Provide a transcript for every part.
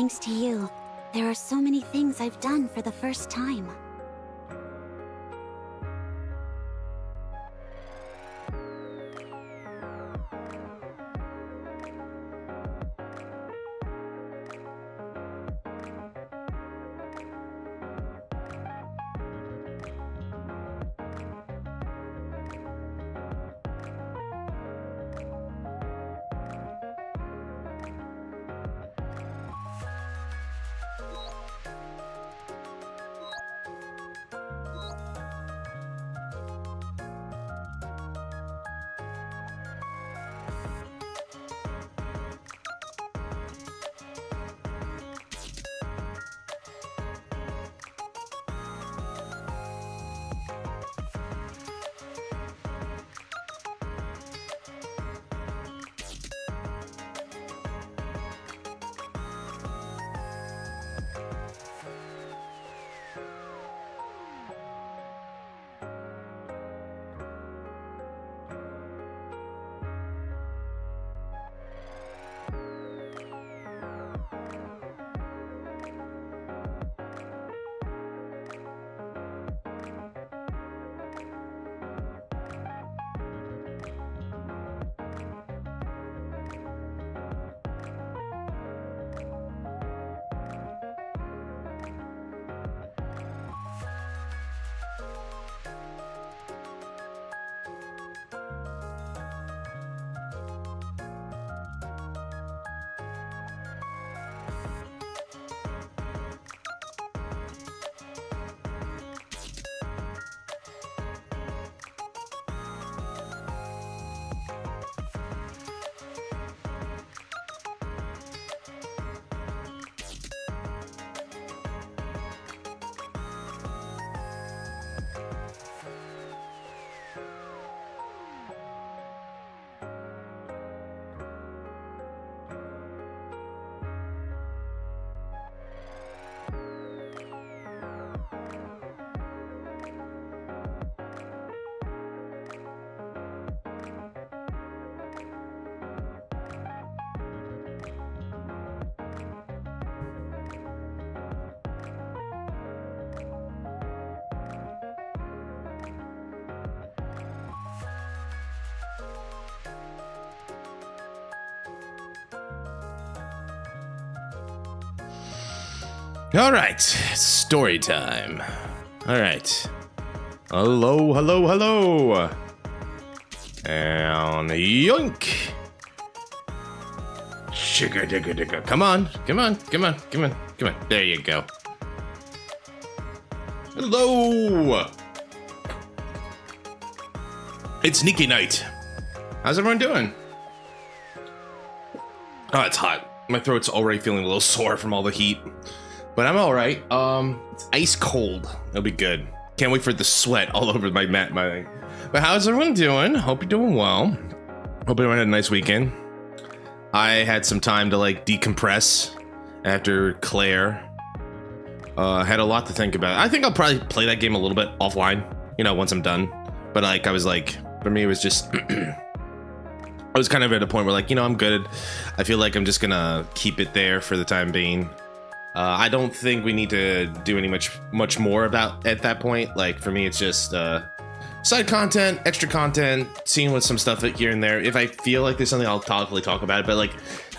thanks to you, there are so many things I've done for the first time. All right, story time. All right. Hello, hello, hello. And yoink. Sugar digger digger. Come on, come on, come on, come on, come on. There you go. Hello. It's NIKKE night. How's everyone doing? Oh, it's hot. My throat's already feeling a little sore from all the heat. But I'm all right. It's ice cold. It'll be good. Can't wait for the sweat all over my mat. But how's everyone doing? Hope you're doing well. Hope everyone had a nice weekend. I had some time to like decompress after Claire. Had a lot to think about. I think I'll probably play that game a little bit offline, you know, once I'm done. But like, I was like, for me, it was just, I was kind of at a point where like, you know, I'm good. I feel like I'm just gonna keep it there for the time being. I don't think we need to do any much more about at that point. Like for me, it's just side content, extra content, seeing what some stuff here and there. If I feel like there's something, I'll totally talk about it. But like,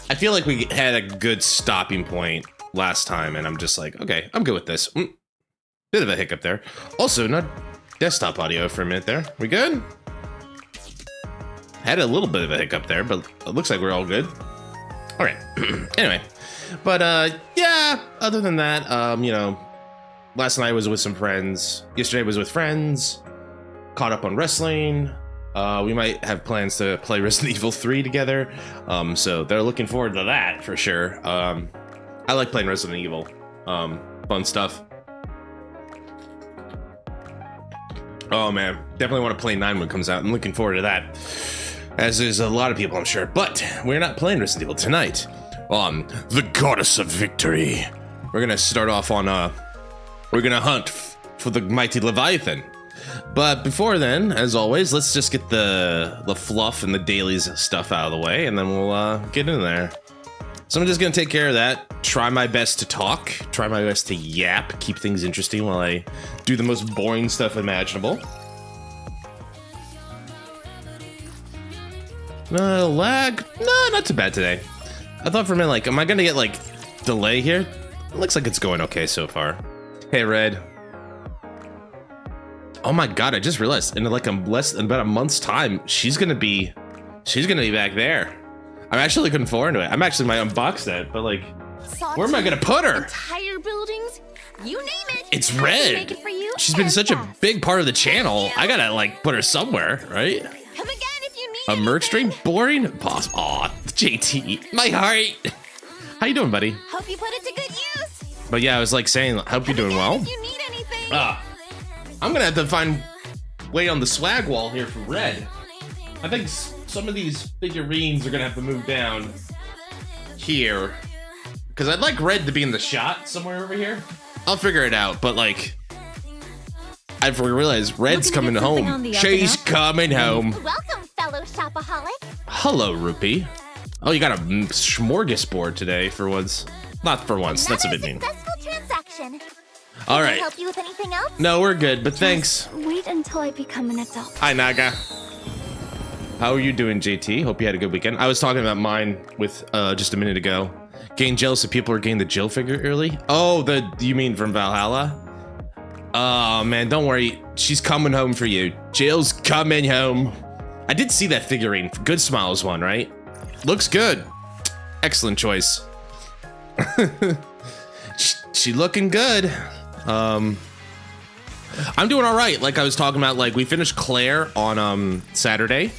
I feel like we had a good stopping point last time, and I'm just like, okay, I'm good with this. Bit of a hiccup there. Also, not desktop audio for a minute there. We good? Had a little bit of a hiccup there, but it looks like we're all good. All right. Anyway. But yeah, other than that, you know, last night was with some friends. Yesterday was with friends. Caught up on wrestling. We might have plans to play Resident Evil 3 together. So they're looking forward to that for sure. I like playing Resident Evil. Fun stuff. Oh man, definitely want to play 9 when it comes out. I'm looking forward to that. As is a lot of people, I'm sure. But we're not playing Resident Evil tonight. On the Goddess of Victory. We're gonna start off on we're gonna hunt for the mighty Leviathan. But before then, as always, let's just get the fluff and the dailies stuff out of the way, and then we'll get in there. So I'm just gonna take care of that. try my best to talk, try my best to yap, keep things interesting while I do the most boring stuff imaginable. Lag? No, not too bad today. I thought for a minute, like, am I gonna get, like, delay here? It looks like it's going okay so far. Hey, Red. Oh my god, I just realized in like less than about a month's time, she's gonna be back there. I'm actually looking forward to it. I'm actually might unbox that, but like, where am I gonna put her? Entire buildings, you name it. It's I can Red. make it for you She's been and such a fast. big part of the channel. I gotta like put her somewhere, right? Come again if you need A merch anything. stream? Boring? Boss. Aw, JT. My heart. How you doing, buddy? Hope you put it to good use. But yeah, I was like saying, hope you're doing well. If you need anything. I'm gonna have to find way on the swag wall here for Red. I think some of these figurines are gonna have to move down here. Because I'd like Red to be in the shot somewhere over here. I'll figure it out, but like, I've realized Red's Looking to coming get something on home. the up and She's up? coming home. Welcome, fellow shopaholic. Hello, Rupee. Oh, you got a smorgasbord today for once. Not for once, that's a bit mean. Successful transaction. All Can I right. help you with anything else? No, we're good, but thanks. Wait until I become an adult. Hi, Naga. How are you doing, JT? Hope you had a good weekend. I was talking about mine with just a minute ago. Getting jealous if people are getting the Jill figure early. Oh, you mean from Valhalla? Oh man, don't worry. She's coming home for you. Jill's coming home. I did see that figurine. Good Smiles one, right? Looks good. Excellent choice. she looking good. I'm doing all right. Like I was talking about, like we finished Claire on Saturday.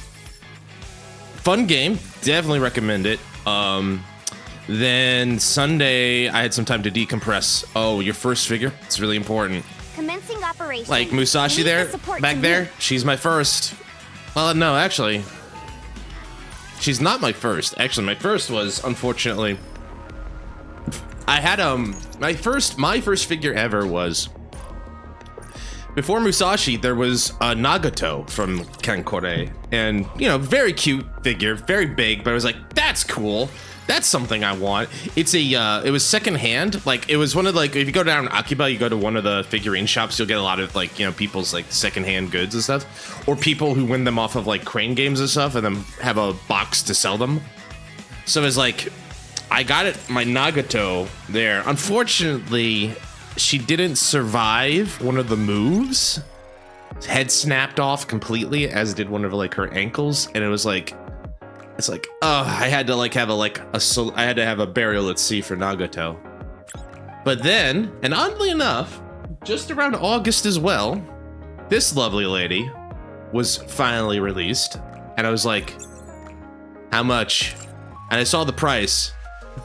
Fun game. Definitely recommend it. Then Sunday I had some time to decompress. Oh, your first figure? It's really important. Commencing operation. Like Musashi Need there, the support back to there. move. She's my first. Well, no, actually, she's not my first. Actually, my first was unfortunately. I had my first figure ever was before Musashi. There was a Nagato from Kankore, and you know, very cute figure, very big. But I was like, that's cool. That's something I want. It's it was secondhand. Like it was one of like, if you go down Akiba, you go to one of the figurine shops, you'll get a lot of like, you know, people's like secondhand goods and stuff, or people who win them off of like crane games and stuff, and then have a box to sell them. So it was like, I got it, my Nagato there. Unfortunately, she didn't survive one of the moves. Head snapped off completely, as did one of like her ankles, and it was like, it's like, oh, I had to like have I had to have a burial at sea for Nagato. But then, and oddly enough, just around August as well, this lovely lady was finally released, and I was like, how much? And I saw the price,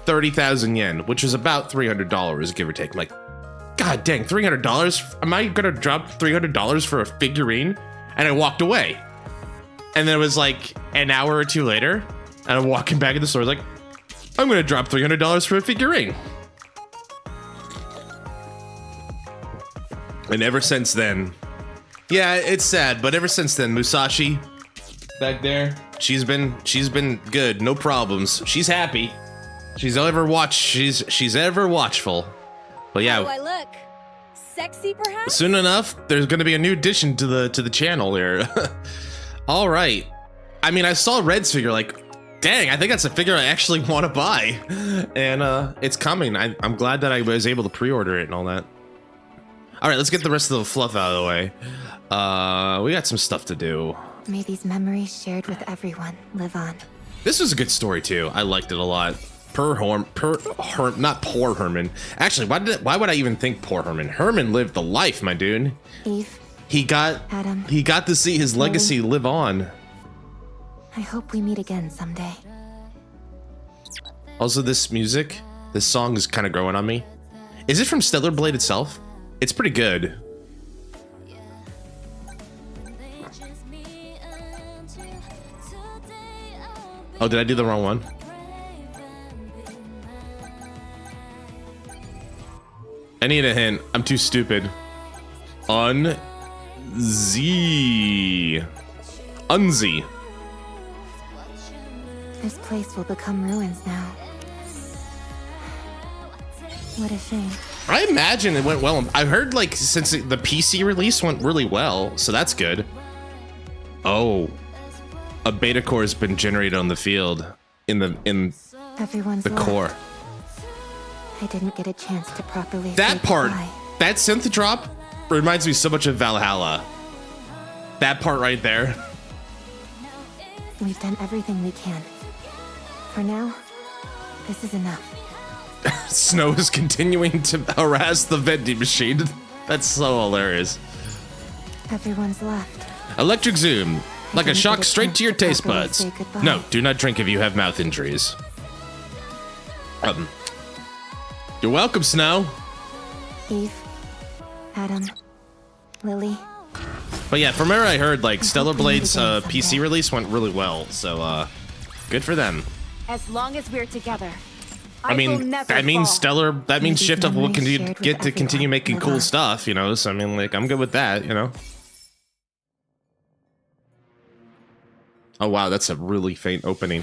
30,000 yen, which was about $300, give or take. I'm like, god dang, $300? Am I gonna drop $300 for a figurine? And I walked away. And then it was like an hour or two later, and I'm walking back in the store, like, I'm gonna drop $300 for a figurine. And ever since then, yeah, it's sad, but ever since then, Musashi back there, she's been good, no problems. She's happy. She's ever watchful. But yeah. How do I look? Sexy, perhaps? Soon enough, there's gonna be a new addition to the channel here. All right. I mean, I saw Red's figure, like, dang, I think that's a figure I actually want to buy, and it's coming. I'm glad that I was able to pre-order it and all that. All right, let's get the rest of the fluff out of the way. We got some stuff to do. May these memories shared with everyone live on. This was a good story too. I liked it a lot. Not poor Herman. Actually, why would I even think poor Herman? Herman lived the life, my dude. Eve, He got Adam, to see his legacy live on. I hope we meet again someday. Also, this music, this song is kind of growing on me. Is it from Stellar Blade itself? It's pretty good. Oh, did I do the wrong one? I need a hint. I'm too stupid. Unzi. This place will become ruins now. What a shame. I imagine it went well. I heard like since the PC release went really well, so that's good. Oh, a beta core has been generated on the field in Everyone's the left. core. I didn't get a chance to properly That say part, goodbye. that synth drop reminds me so much of Valhalla. That part right there. We've done everything we can. For now, this is enough. Snow is continuing to harass the vending machine. That's so hilarious. Everyone's left. Electric zoom, like a didn't shock get a straight chance to your to taste properly buds. say goodbye. No, do not drink if you have mouth injuries. You're welcome, Snow. Eve, Adam, Lily. But yeah, from where I heard, like Stellar hope we meet Blade's again PC someday. release went really well, so good for them. As long as we're together. I mean, that means Stellar. That means Maybe Shift Up will memories continue, shared with get to continue everyone. making Live cool on. stuff, you know. So I mean, like, I'm good with that, you know. Oh wow, that's a really faint opening.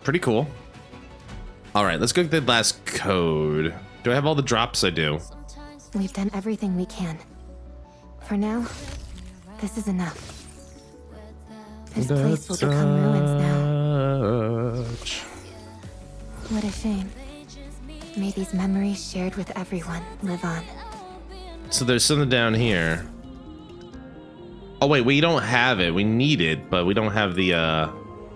Pretty cool. All right, let's go get the last code. Do I have all the drops? I do. We've done everything we can. For now, this is enough. This place will become ruins now. What a shame. May these memories shared with everyone live on. So there's something down here. Oh wait, we don't have it. We need it, but we don't have the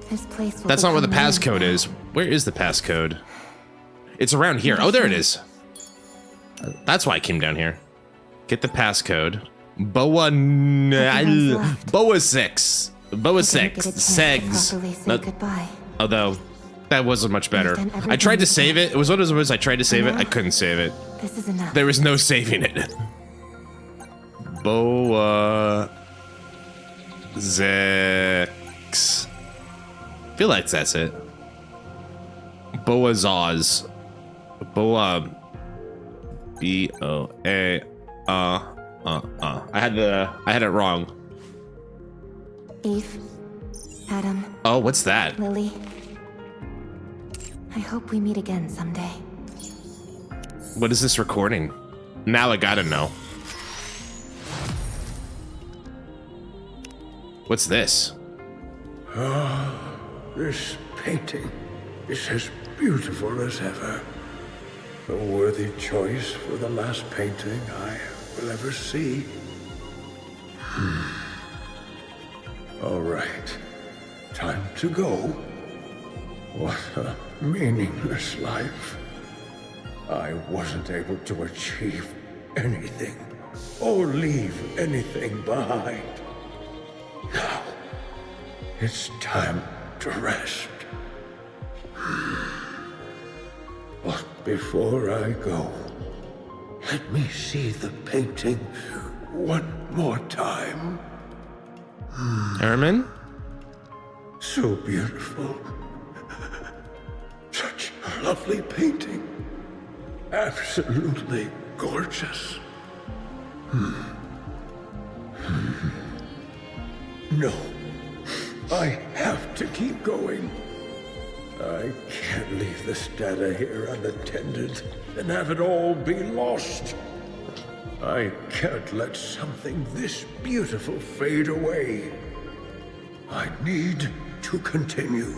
This place will That's not where the become ruins passcode now. is. Where is the passcode? It's around here. Oh, there it is. That's why I came down here. Get the passcode. Everyone's left. Boa 6. Boa I didn't 6. get a chance to Segs. properly say No- goodbye. Although, that wasn't much better. done I everything tried to we save can. it. It was one of those words I tried to save it. now, I couldn't save it. This is enough. There was no saving it. Boa 6. I feel like that's it. Boa Zaz. Boa. B-O-A. I had it wrong. Eve, Adam, Oh, what's that? Lily. I hope we meet again someday. What is this recording? Now I gotta know. What's this? This painting is as beautiful as ever. A worthy choice for the last painting I will ever see. All right. Time to go. What a meaningless life. I wasn't able to achieve anything or leave anything behind. Now, it's time to rest. But before I go, let me see the painting one more time. Herman? So beautiful. Such a lovely painting. Absolutely gorgeous. No. I have to keep going. I can't leave this data here unattended and have it all be lost. I can't let something this beautiful fade away. I need to continue.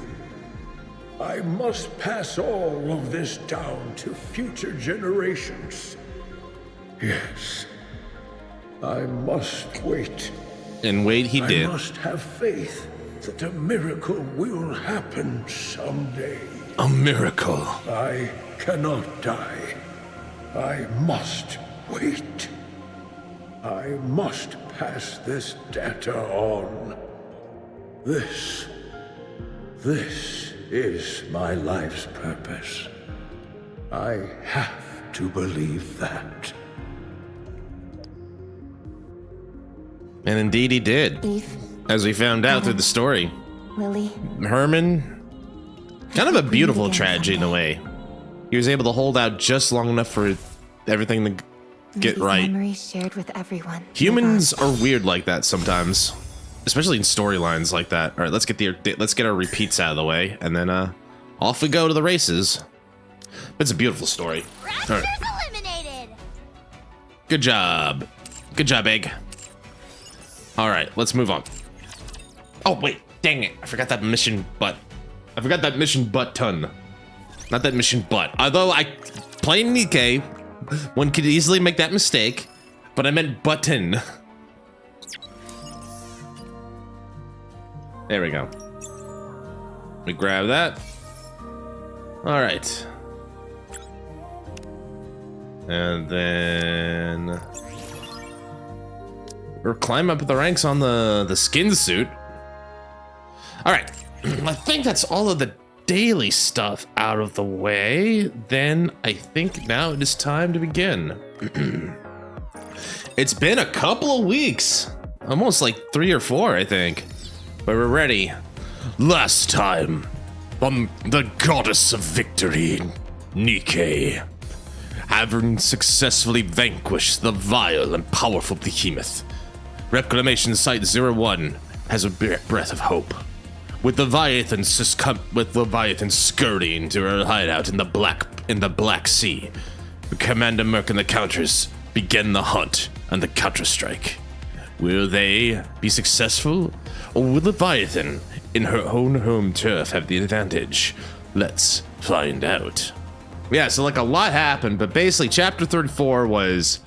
I must pass all of this down to future generations. Yes. I must wait. And wait, he did. I must have faith that a miracle will happen someday. A miracle. I cannot die. I must wait. I must pass this data on. This is my life's purpose. I have to believe that. And indeed he did. Eve, As we found out through the story. Lily. Herman, kind of a hope we beautiful meet again tragedy in a someday. way. He was able to hold out just long enough for everything to May get these right. Memories shared with everyone. live Humans on. are weird like that sometimes. especially in storylines like that. All right, let's get our repeats out of the way, and then off we go to the races. It's a beautiful story. All right. Eliminated. Good job, Egg. All right, let's move on. Oh wait, dang it! I forgot that mission button. Not that mission butt. Although playing NIKKE, one could easily make that mistake, but I meant button. There we go. Let me grab that. All right. And then we're climb up the ranks on the skin suit. All right. I think that's all of the daily stuff out of the way. Then I think now it is time to begin. It's been a couple of weeks, almost like 3 or 4, I think, but we're ready. Last time on the goddess of victory, NIKKE, having successfully vanquished the vile and powerful behemoth, Reclamation Site 01 has a breath of hope. With Leviathan scurrying to her hideout in the Black Sea, Commander Merc and the Counters begin the hunt and the counterstrike. Will they be successful, or will Leviathan, in her own home turf, have the advantage? Let's find out. Yeah, so like a lot happened, but basically chapter 34 was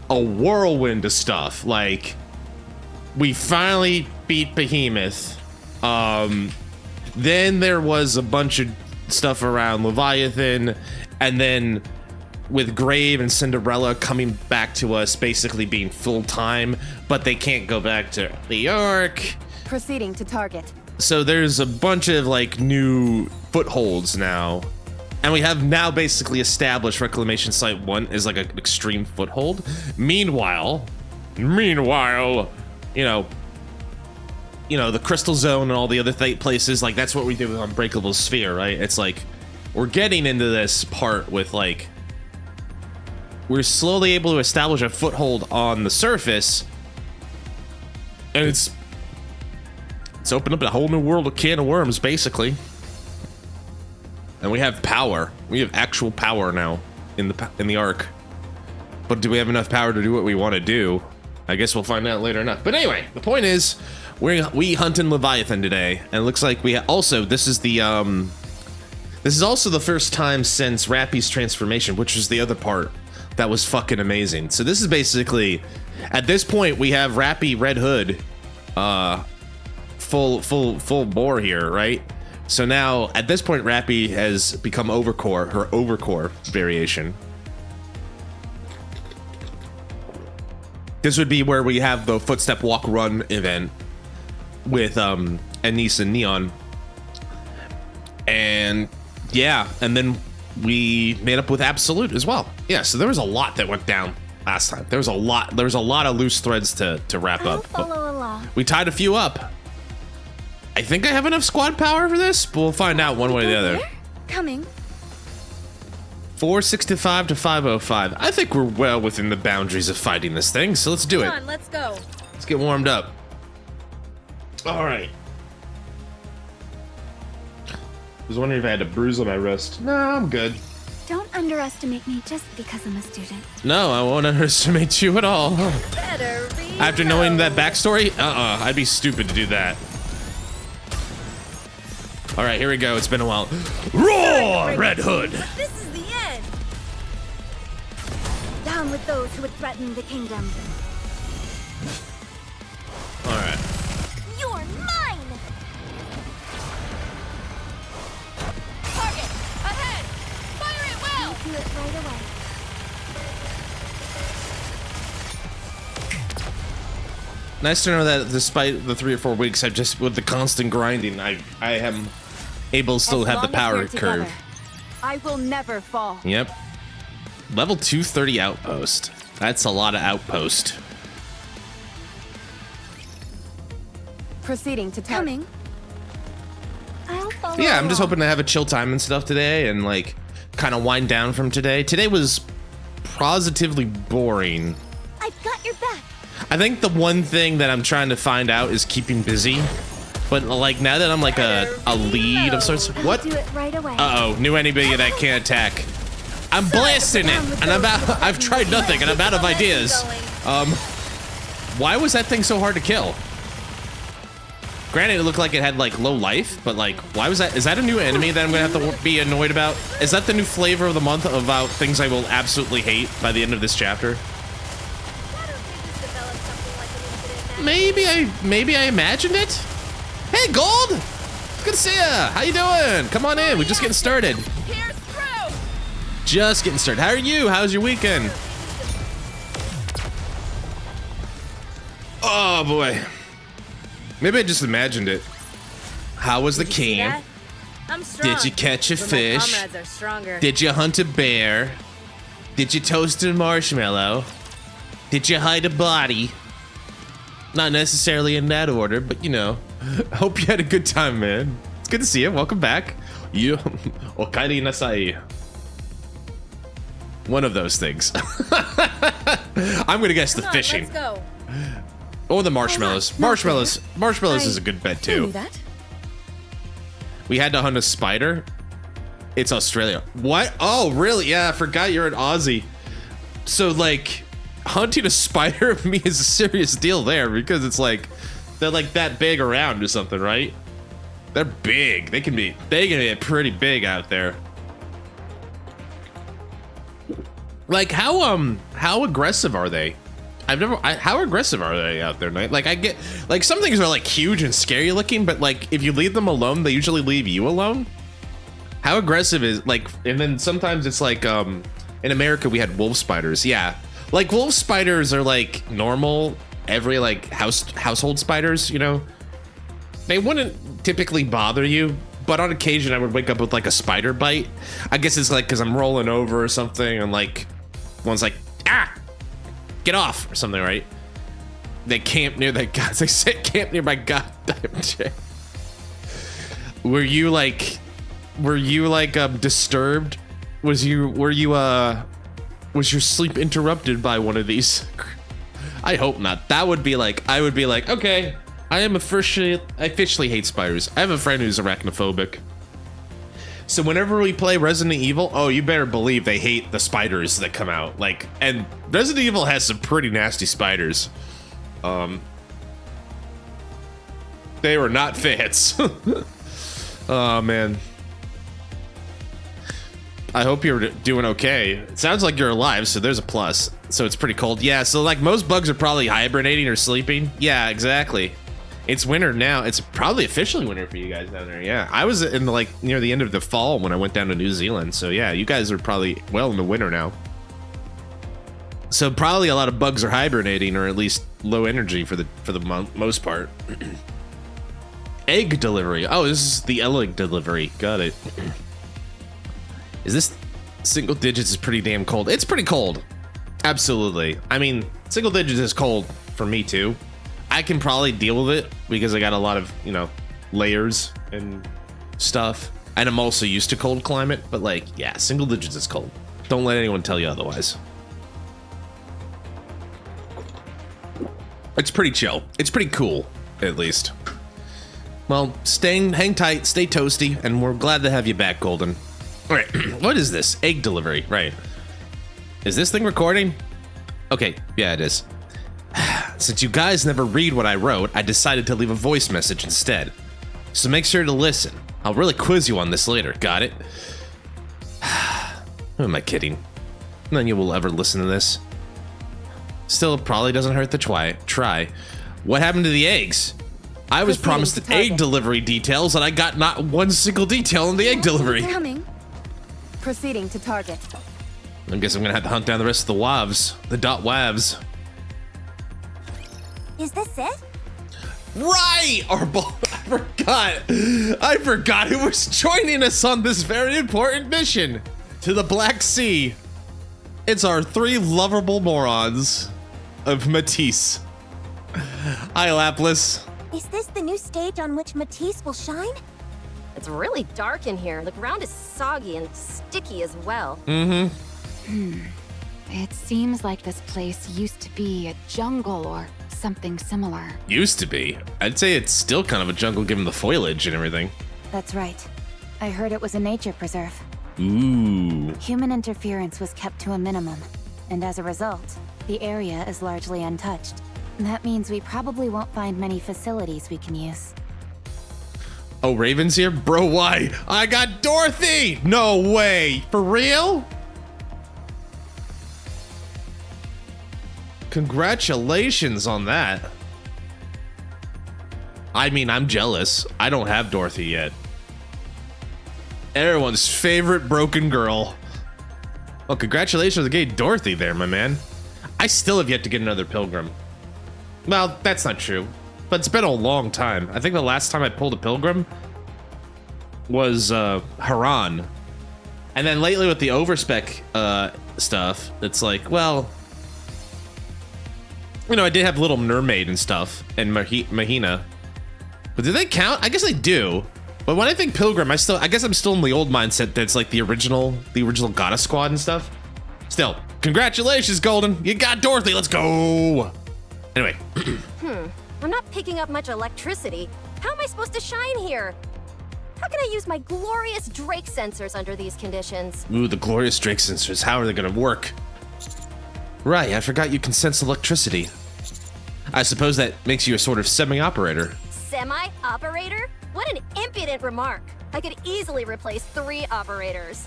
a whirlwind of stuff. Like, we finally beat Behemoth. Then there was a bunch of stuff around Leviathan, and then with Grave and Cinderella coming back to us, basically being full-time, but they can't go back to New York. Proceeding to target. So there's a bunch of like new footholds now, and we have now basically established Reclamation Site 1 is like an extreme foothold. Meanwhile, you know, the Crystal Zone and all the other places, like that's what we did with Unbreakable Sphere, right? It's like we're getting into this part with like we're slowly able to establish a foothold on the surface, and it's opened up a whole new world of can of worms, basically. And we have power. We have actual power now in the arc. But do we have enough power to do what we want to do? I guess we'll find out later enough. But anyway, the point is, we hunting Leviathan today, and it looks like we also this is also the first time since Rappy's transformation, which was the other part that was fucking amazing. So this is basically, at this point, we have Rappy Red Hood, full bore here, right? So now at this point, Rappy has become Overcore, her Overcore variation. This would be where we have the footstep walk run event with Anise and Neon. And yeah, and then we made up with Absolute as well. Yeah, so there was a lot that went down last time. There was a lot of loose threads to wrap up. Follow along. We tied a few up. I think I have enough squad power for this, but we'll find out one way or the other. Coming. 465 to 505. I think we're well within the boundaries of fighting this thing, so let's do it. Come on, let's go. Let's get warmed up. All right. I was wondering if I had a bruise on my wrist. No, I'm good. Don't underestimate me just because I'm a student. No, I won't underestimate you at all. Better be. After knowing that backstory, I'd be stupid to do that. All right, here we go. It's been a while. Roar, Red Hood! This is the end. Down with those who would threaten the kingdom. All right. You're mine! Target ahead. Fire it well. Do it right away. Nice to know that despite the 3 or 4 weeks, I've just, with the constant grinding, I am able to still As have the long as power we're together, curve. I will never fall. Yep. Level 230 outpost. That's a lot of outpost. Proceeding to target. Coming. I'll follow Yeah, I'm just along. hoping to have a chill time and stuff today and like kind of wind down from today. Today was positively boring. I've got your back. I think the one thing that I'm trying to find out is keeping busy. But like now that I'm like a lead of sorts. What? Do it right away. Uh-oh, new enemy that can't attack. I'm blasting it, and I've tried nothing, and I'm out of ideas. Why was that thing so hard to kill? Granted, it looked like it had like low life, but like, why was that? Is that a new enemy that I'm gonna have to be annoyed about? Is that the new flavor of the month about things I will absolutely hate by the end of this chapter? Maybe I imagined it. Hey, Gold! Good to see ya. How you doing? Come on in. We're just getting started. Pierce through. Just getting started. How are you? How's your weekend? Oh boy. Maybe I just imagined it. How was the camp? I'm strong. Did you catch a but fish? My comrades are stronger. Did you hunt a bear? Did you toast a marshmallow? Did you hide a body? Not necessarily in that order, but you know. Hope you had a good time, man. It's good to see you. Welcome back. You, okaeri nasai. One of those things. I'm gonna guess the Come on, fishing. Let's go. Or the marshmallows. Marshmallows is a good bet too. That? We had to hunt a spider. It's Australia. What? Oh, really? Yeah, I forgot you're an Aussie. So like, hunting a spider of me is a serious deal there because it's like, they're like that big around or something, right? They're big. They can be pretty big out there. Like how aggressive are they? How aggressive are they out there? Like I get, like some things are like huge and scary looking, but like if you leave them alone, they usually leave you alone. How aggressive is like, and then sometimes it's like, in America we had wolf spiders. Yeah. Like wolf spiders are like normal, every like household spiders, you know, they wouldn't typically bother you, but on occasion I would wake up with like a spider bite. I guess it's like, cause I'm rolling over or something and like, one's like, ah, get off or something, right? They camp near that guy. They said camp near my goddamn chair. Were you like disturbed? Was your sleep interrupted by one of these? I hope not. That would be like, I would be like, okay, I officially hate spiders. I have a friend who's arachnophobic. So whenever we play Resident Evil, oh, you better believe they hate the spiders that come out. Like, and Resident Evil has some pretty nasty spiders. They were not fans. Oh man. I hope you're doing okay. It sounds like you're alive, so there's a plus. So it's pretty cold. Yeah, so like most bugs are probably hibernating or sleeping. Yeah, exactly. It's winter now. It's probably officially winter for you guys down there. Yeah, I was in the, like near the end of the fall when I went down to New Zealand. So yeah, you guys are probably well into winter now. So probably a lot of bugs are hibernating or at least low energy for the most part. Egg delivery. Oh, this is the egg delivery. Got it. Is this single digits is pretty damn cold? It's pretty cold. Absolutely. I mean, single digits is cold for me too. I can probably deal with it because I got a lot of, you know, layers and stuff. And I'm also used to cold climate, but like, yeah, single digits is cold. Don't let anyone tell you otherwise. It's pretty chill. It's pretty cool, at least. Well, hang tight, stay toasty, and we're glad to have you back, Golden. All right, what is this? Egg delivery, right. Is this thing recording? Okay, yeah, it is. Since you guys never read what I wrote, I decided to leave a voice message instead. So make sure to listen. I'll really quiz you on this later, got it? Who am I kidding? None of you will ever listen to this. Still, it probably doesn't hurt to try. What happened to the eggs? I was promised an egg delivery details and I got not one single detail on the egg delivery. Coming. Proceeding to target. I guess I'm gonna have to hunt down the rest of the WAVs. The .wavs. Is this it? Right! I forgot who was joining us on this very important mission to the Black Sea. It's our three lovable morons of Matisse. Hi, Lapis. Is this the new stage on which Matisse will shine? It's really dark in here. The ground is soggy and sticky as well. It seems like this place used to be a jungle or something similar. Used to be. I'd say it's still kind of a jungle given the foliage and everything. That's right. I heard it was a nature preserve. Ooh. Human interference was kept to a minimum, and as a result, the area is largely untouched. That means we probably won't find many facilities we can use. Oh, Raven's here? Bro, why? I got Dorothy! No way! For real? Congratulations on that. I mean, I'm jealous. I don't have Dorothy yet. Everyone's favorite broken girl. Well, congratulations on getting Dorothy there, my man. I still have yet to get another pilgrim. Well, that's not true. But it's been a long time. I think the last time I pulled a pilgrim was Haran. And then lately with the overspec stuff, it's like, well, you know, I did have Little Mermaid and stuff, and Mahina. But do they count? I guess they do. But when I think pilgrim, I guess I'm still in the old mindset that's like the original goddess squad and stuff. Still, congratulations, Golden. You got Dorothy. Let's go. Anyway. I'm not picking up much electricity. How am I supposed to shine here? How can I use my glorious Drake sensors under these conditions? Ooh, the glorious Drake sensors. How are they gonna work? Right, I forgot you can sense electricity. I suppose that makes you a sort of semi-operator. Semi-operator? What an impudent remark. I could easily replace 3 operators.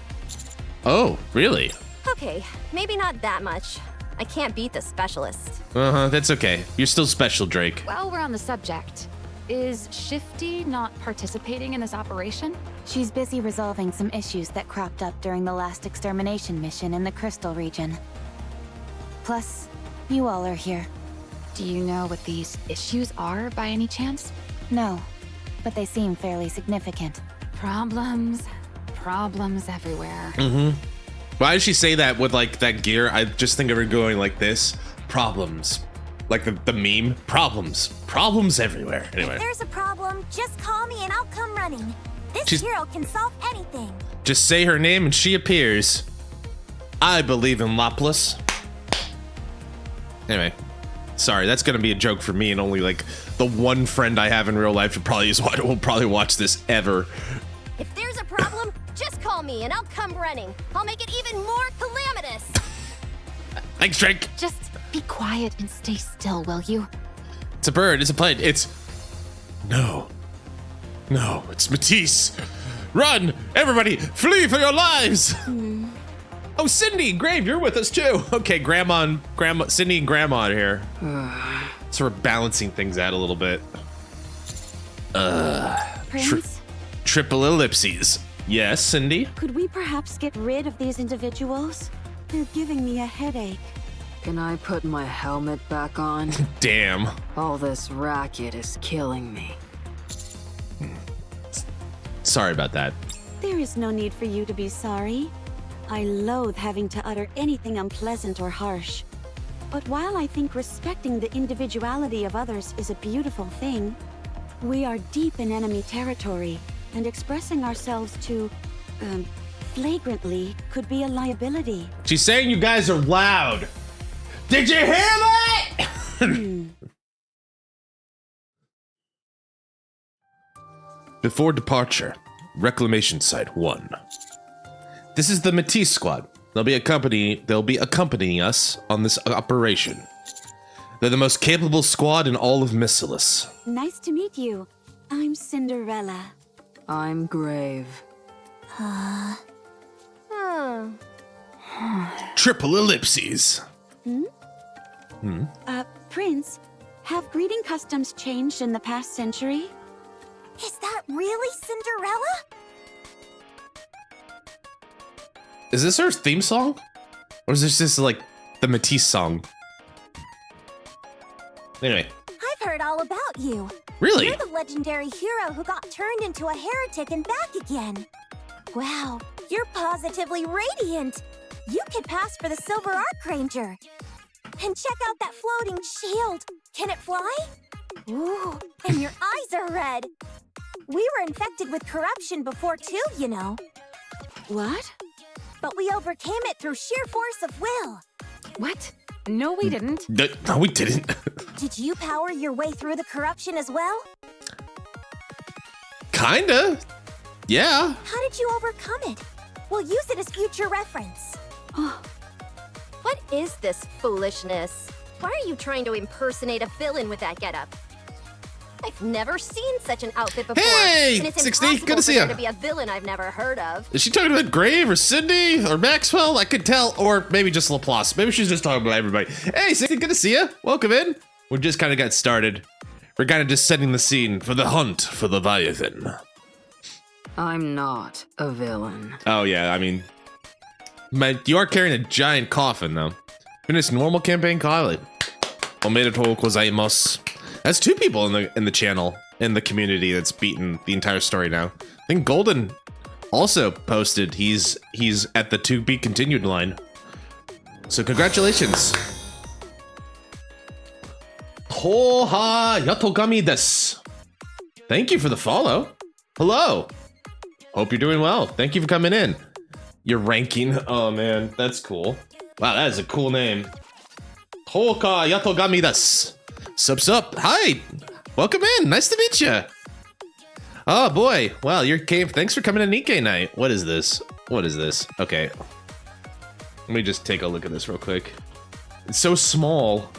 Oh, really? Okay, maybe not that much. I can't beat the specialist. Uh-huh, that's okay. You're still special, Drake. While we're on the subject, is Shifty not participating in this operation? She's busy resolving some issues that cropped up during the last extermination mission in the Crystal region. Plus, you all are here. Do you know what these issues are by any chance? No, but they seem fairly significant. Problems everywhere. Mm-hmm. Why did she say that with like that gear? I just think of her going like this. Problems. Like the meme. Problems everywhere. Anyway. If there's a problem, just call me and I'll come running. This hero can solve anything. Just say her name and she appears. I believe in Laplace. Anyway. Sorry, that's gonna be a joke for me and only like the one friend I have in real life who probably will probably watch this ever. If there's a problem, just call me and I'll come running. I'll make it even more calamitous. Thanks, Drake. Just be quiet and stay still, will you? It's a bird. It's a plane. It's... No, it's Matisse. Run! Everybody, flee for your lives! Oh, Cindy, Grave, you're with us too. Okay, Grandma, Cindy and Grandma are here. So we're balancing things out a little bit. Prince, Triple ellipses. Yes, Cindy? could we perhaps get rid of these individuals? They're giving me a headache. Can I put my helmet back on? Damn. All this racket is killing me. Sorry about that. There is no need for you to be sorry. I loathe having to utter anything unpleasant or harsh. But while I think respecting the individuality of others is a beautiful thing, we are deep in enemy territory, and expressing ourselves too, flagrantly could be a liability. She's saying you guys are loud. Did you hear that? Before departure, Reclamation Site 1. This is the Matisse squad. They'll be accompanying us on this operation. They're the most capable squad in all of Missilis. Nice to meet you. I'm Cinderella. I'm Grave. Triple ellipses. Prince, have greeting customs changed in the past century? Is that really Cinderella? Is this her theme song? Or is this just like the Matisse song? Anyway. I've heard all about you. Really? You're the legendary hero who got turned into a heretic and back again. Wow, you're positively radiant. You could pass for the Silver Archranger. And check out that floating shield. Can it fly? Ooh, and your eyes are red. We were infected with corruption before too, you know. What? But we overcame it through sheer force of will. What? No, we didn't. No, we didn't. Did you power your way through the corruption as well? Kinda. Yeah. How did you overcome it? We'll use it as future reference. What is this foolishness? Why are you trying to impersonate a villain with that getup? I've never seen such an outfit before. Hey, and it's 60, impossible good to for see there ya. to be a villain I've never heard of. Is she talking about Grave or Sydney or Maxwell? I could tell, or maybe just Laplace. Maybe she's just talking about everybody. Hey, 60, good to see you. Welcome in. We just kind of got started. We're kind of just setting the scene for the hunt for Leviathan. I'm not a villain. Oh yeah, I mean, you are carrying a giant coffin though. Finished normal campaign, Kylie. Omedetou gozaimasu. That's 2 people in the channel, in the community that's beaten the entire story now. I think Golden also posted he's at the to be continued line. So congratulations. Hoha Yatogami desu. Thank you for the follow. Hello. Hope you're doing well. Thank you for coming in. Your ranking. Oh man, that's cool. Wow, that is a cool name. Hoka Yatogami desu. Sup. Hi. Welcome in. Nice to meet you. Oh boy. Wow, you're cave. Thanks for coming to NIKKE night. What is this? What is this? Okay. Let me just take a look at this real quick. It's so small.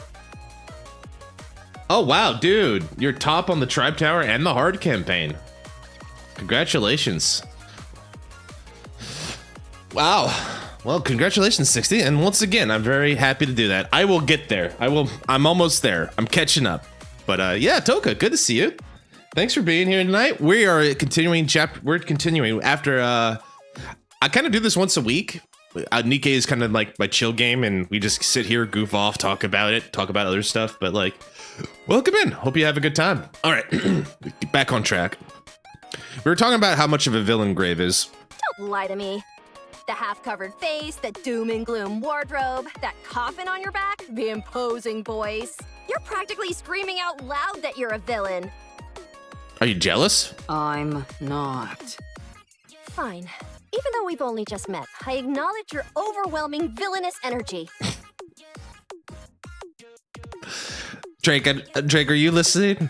Oh wow, dude. You're top on the Tribe Tower and the Hard campaign. Congratulations. Wow. Well, congratulations, 60. And once again, I'm very happy to do that. I will get there. I'm almost there. I'm catching up. But yeah, Toka, good to see you. Thanks for being here tonight. We are continuing we're continuing after I kind of do this once a week. NIKKE is kind of like my chill game, and we just sit here, goof off, talk about other stuff. But like, welcome in. Hope you have a good time. All right, back on track. We were talking about how much of a villain Grave is. Don't lie to me. The half-covered face, the doom and gloom wardrobe, that coffin on your back, the imposing voice. You're practically screaming out loud that you're a villain. Are you jealous? I'm not. Fine. Even though we've only just met, I acknowledge your overwhelming villainous energy. Drake, are you listening?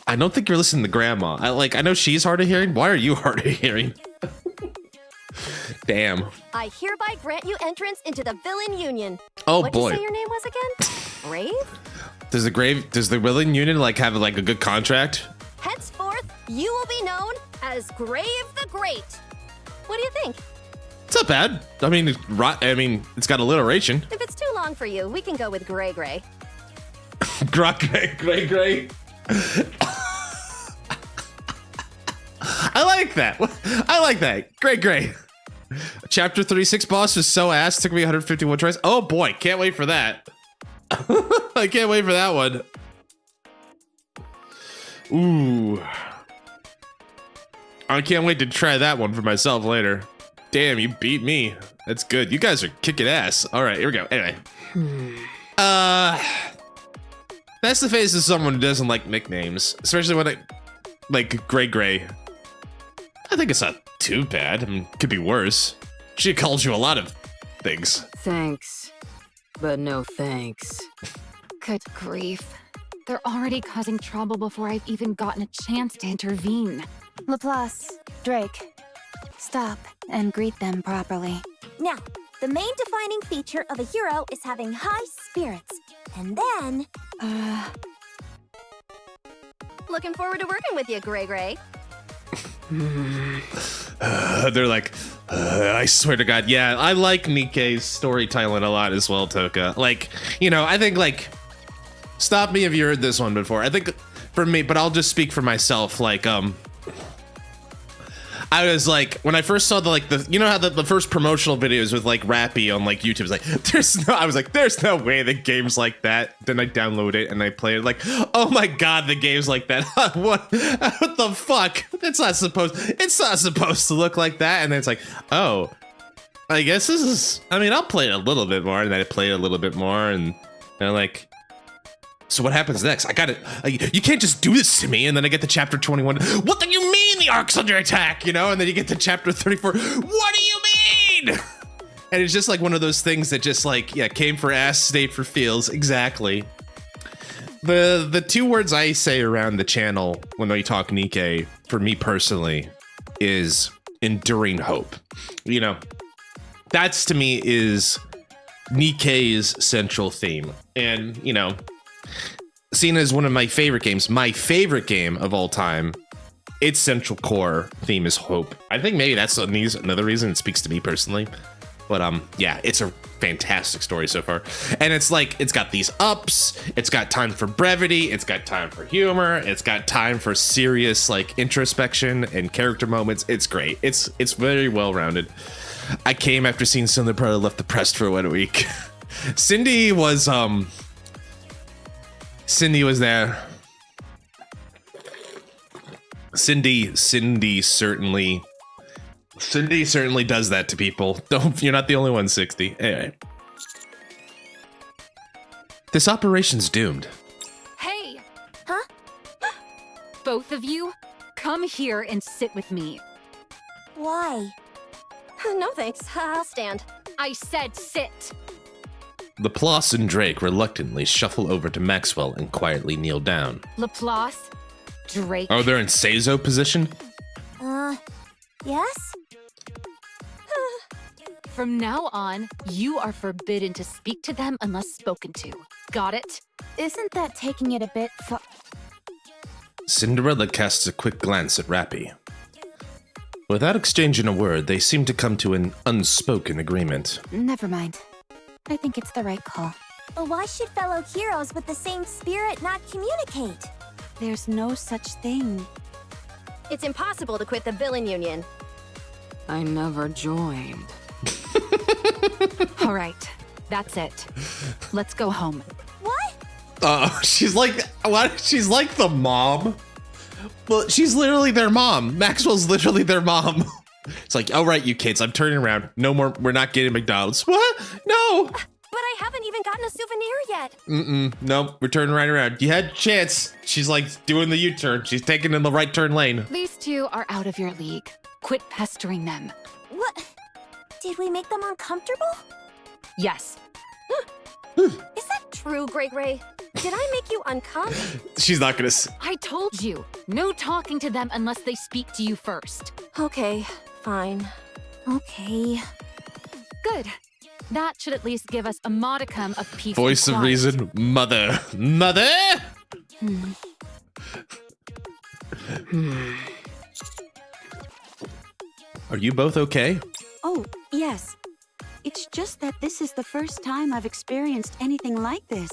I don't think you're listening to Grandma. I know she's hard of hearing. Why are you hard of hearing? Damn. I hereby grant you entrance into the Villain Union. Oh What'd boy. you say your name was again? Grave? Does the Villain Union like have like a good contract? Henceforth, you will be known as Grave the Great. What do you think? It's not bad. I mean, it's got alliteration. If it's too long for you, we can go with Gray Gray. Gray. I like that. Gray. Chapter 36 boss is so ass. Took me 151 tries. Oh boy, can't wait for that. I can't wait for that one. Ooh. I can't wait to try that one for myself later. Damn, you beat me. That's good. You guys are kicking ass. All right, here we go. Anyway. That's the face of someone who doesn't like nicknames, especially when like Gray. I think it's not too bad. I mean, it could be worse. She calls you a lot of things. Thanks, but no thanks. Good grief. They're already causing trouble before I've even gotten a chance to intervene. Laplace, Drake, stop and greet them properly. Now, the main defining feature of a hero is having high spirits. And then... Looking forward to working with you, Gray Gray. They're like, I swear to God. Yeah, I like NIKKE's storytelling a lot as well, Toka. Like, I think like, stop me if you heard this one before. I think for me, but I'll just speak for myself. Like, I was like, when I first saw how the first promotional videos with like Rappy on like YouTube, like, there's no way the game's like that. Then I download it and I play it like, oh my God, the game's like that. What the fuck? It's not supposed to look like that. And then it's like, oh, I guess this is, I'll play it a little bit more, and then I play it a little bit more, and they're like, so what happens next? I got it. You can't just do this to me. And then I get to chapter 21. What do you mean the Ark's under attack? And then you get to chapter 34. What do you mean? And it's just like one of those things that just like, yeah, came for ass, stayed for feels. Exactly. The two words I say around the channel when we talk NIKKE, for me personally, is enduring hope. You know, that's to me is NIKKE's central theme. And, you know, seen as one of my favorite games, my favorite game of all time, its central core theme is hope. I think maybe that's another reason it speaks to me personally. But yeah, it's a fantastic story so far. And it's like, it's got these ups, it's got time for brevity, it's got time for humor, it's got time for serious like introspection and character moments. It's great. It's very well rounded. I came after seeing Cindy probably left depressed for 1 week. Cindy was there. Cindy certainly does that to people. You're not the only one, 60. Anyway. This operation's doomed. Hey! Huh? Both of you, come here and sit with me. Why? No thanks. I'll stand. I said sit. Laplace and Drake reluctantly shuffle over to Maxwell and quietly kneel down. Laplace, Drake. Oh, they're in Seizo position? Yes? From now on, you are forbidden to speak to them unless spoken to. Got it? Isn't that taking it a bit far? Cinderella casts a quick glance at Rappy. Without exchanging a word, they seem to come to an unspoken agreement. Never mind. I think it's the right call. But why should fellow heroes with the same spirit not communicate? There's no such thing. It's impossible to quit the villain union. I never joined. All right, that's it. Let's go home. What? She's like, what? She's like the mom. Well, she's literally their mom. Maxwell's literally their mom. It's like, all right, you kids, I'm turning around. No more, we're not getting McDonald's. What? No. But I haven't even gotten a souvenir yet. Nope, we're turning right around. You had a chance. She's like doing the U-turn. She's taking in the right turn lane. These two are out of your league. Quit pestering them. What? Did we make them uncomfortable? Yes. Is that true, Greg Ray? Did I make you uncomfortable? She's not gonna. I told you, no talking to them unless they speak to you first. Okay, fine. Okay. Good. That should at least give us a modicum of peace. Voice and of quiet. reason, mother. Mother? Are you both okay? Oh, yes. It's just that this is the first time I've experienced anything like this.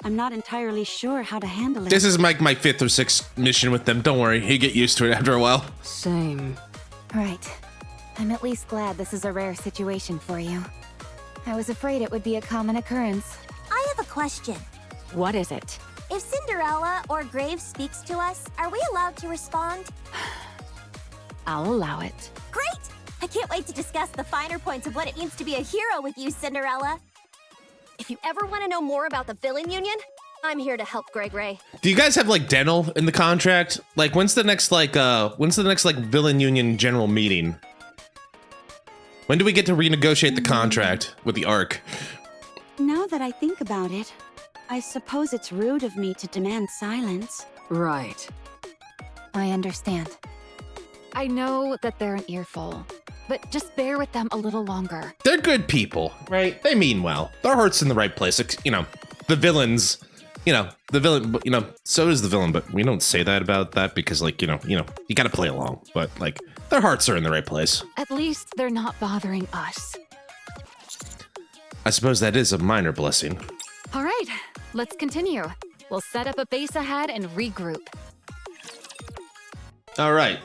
I'm not entirely sure how to handle it. This is like my 5th or 6th mission with them. Don't worry, you get used to it after a while. Same. Right. I'm at least glad this is a rare situation for you. I was afraid it would be a common occurrence. I have a question. What is it? If Cinderella or Graves speaks to us, are we allowed to respond? I'll allow it. Great! I can't wait to discuss the finer points of what it means to be a hero with you, Cinderella. If you ever want to know more about the villain union, I'm here to help, Greg Ray. Do you guys have like dental in the contract? Like when's the next like villain union general meeting? When do we get to renegotiate the contract with the ARC? Now that I think about it, I suppose it's rude of me to demand silence. Right. I understand. I know that they're an earful, but just bear with them a little longer. They're good people, right? They mean well. Their heart's in the right place. You know, the villains, so is the villain, but we don't say that about that because like, you got to play along, but like their hearts are in the right place. At least they're not bothering us. I suppose that is a minor blessing. All right, let's continue. We'll set up a base ahead and regroup. All right.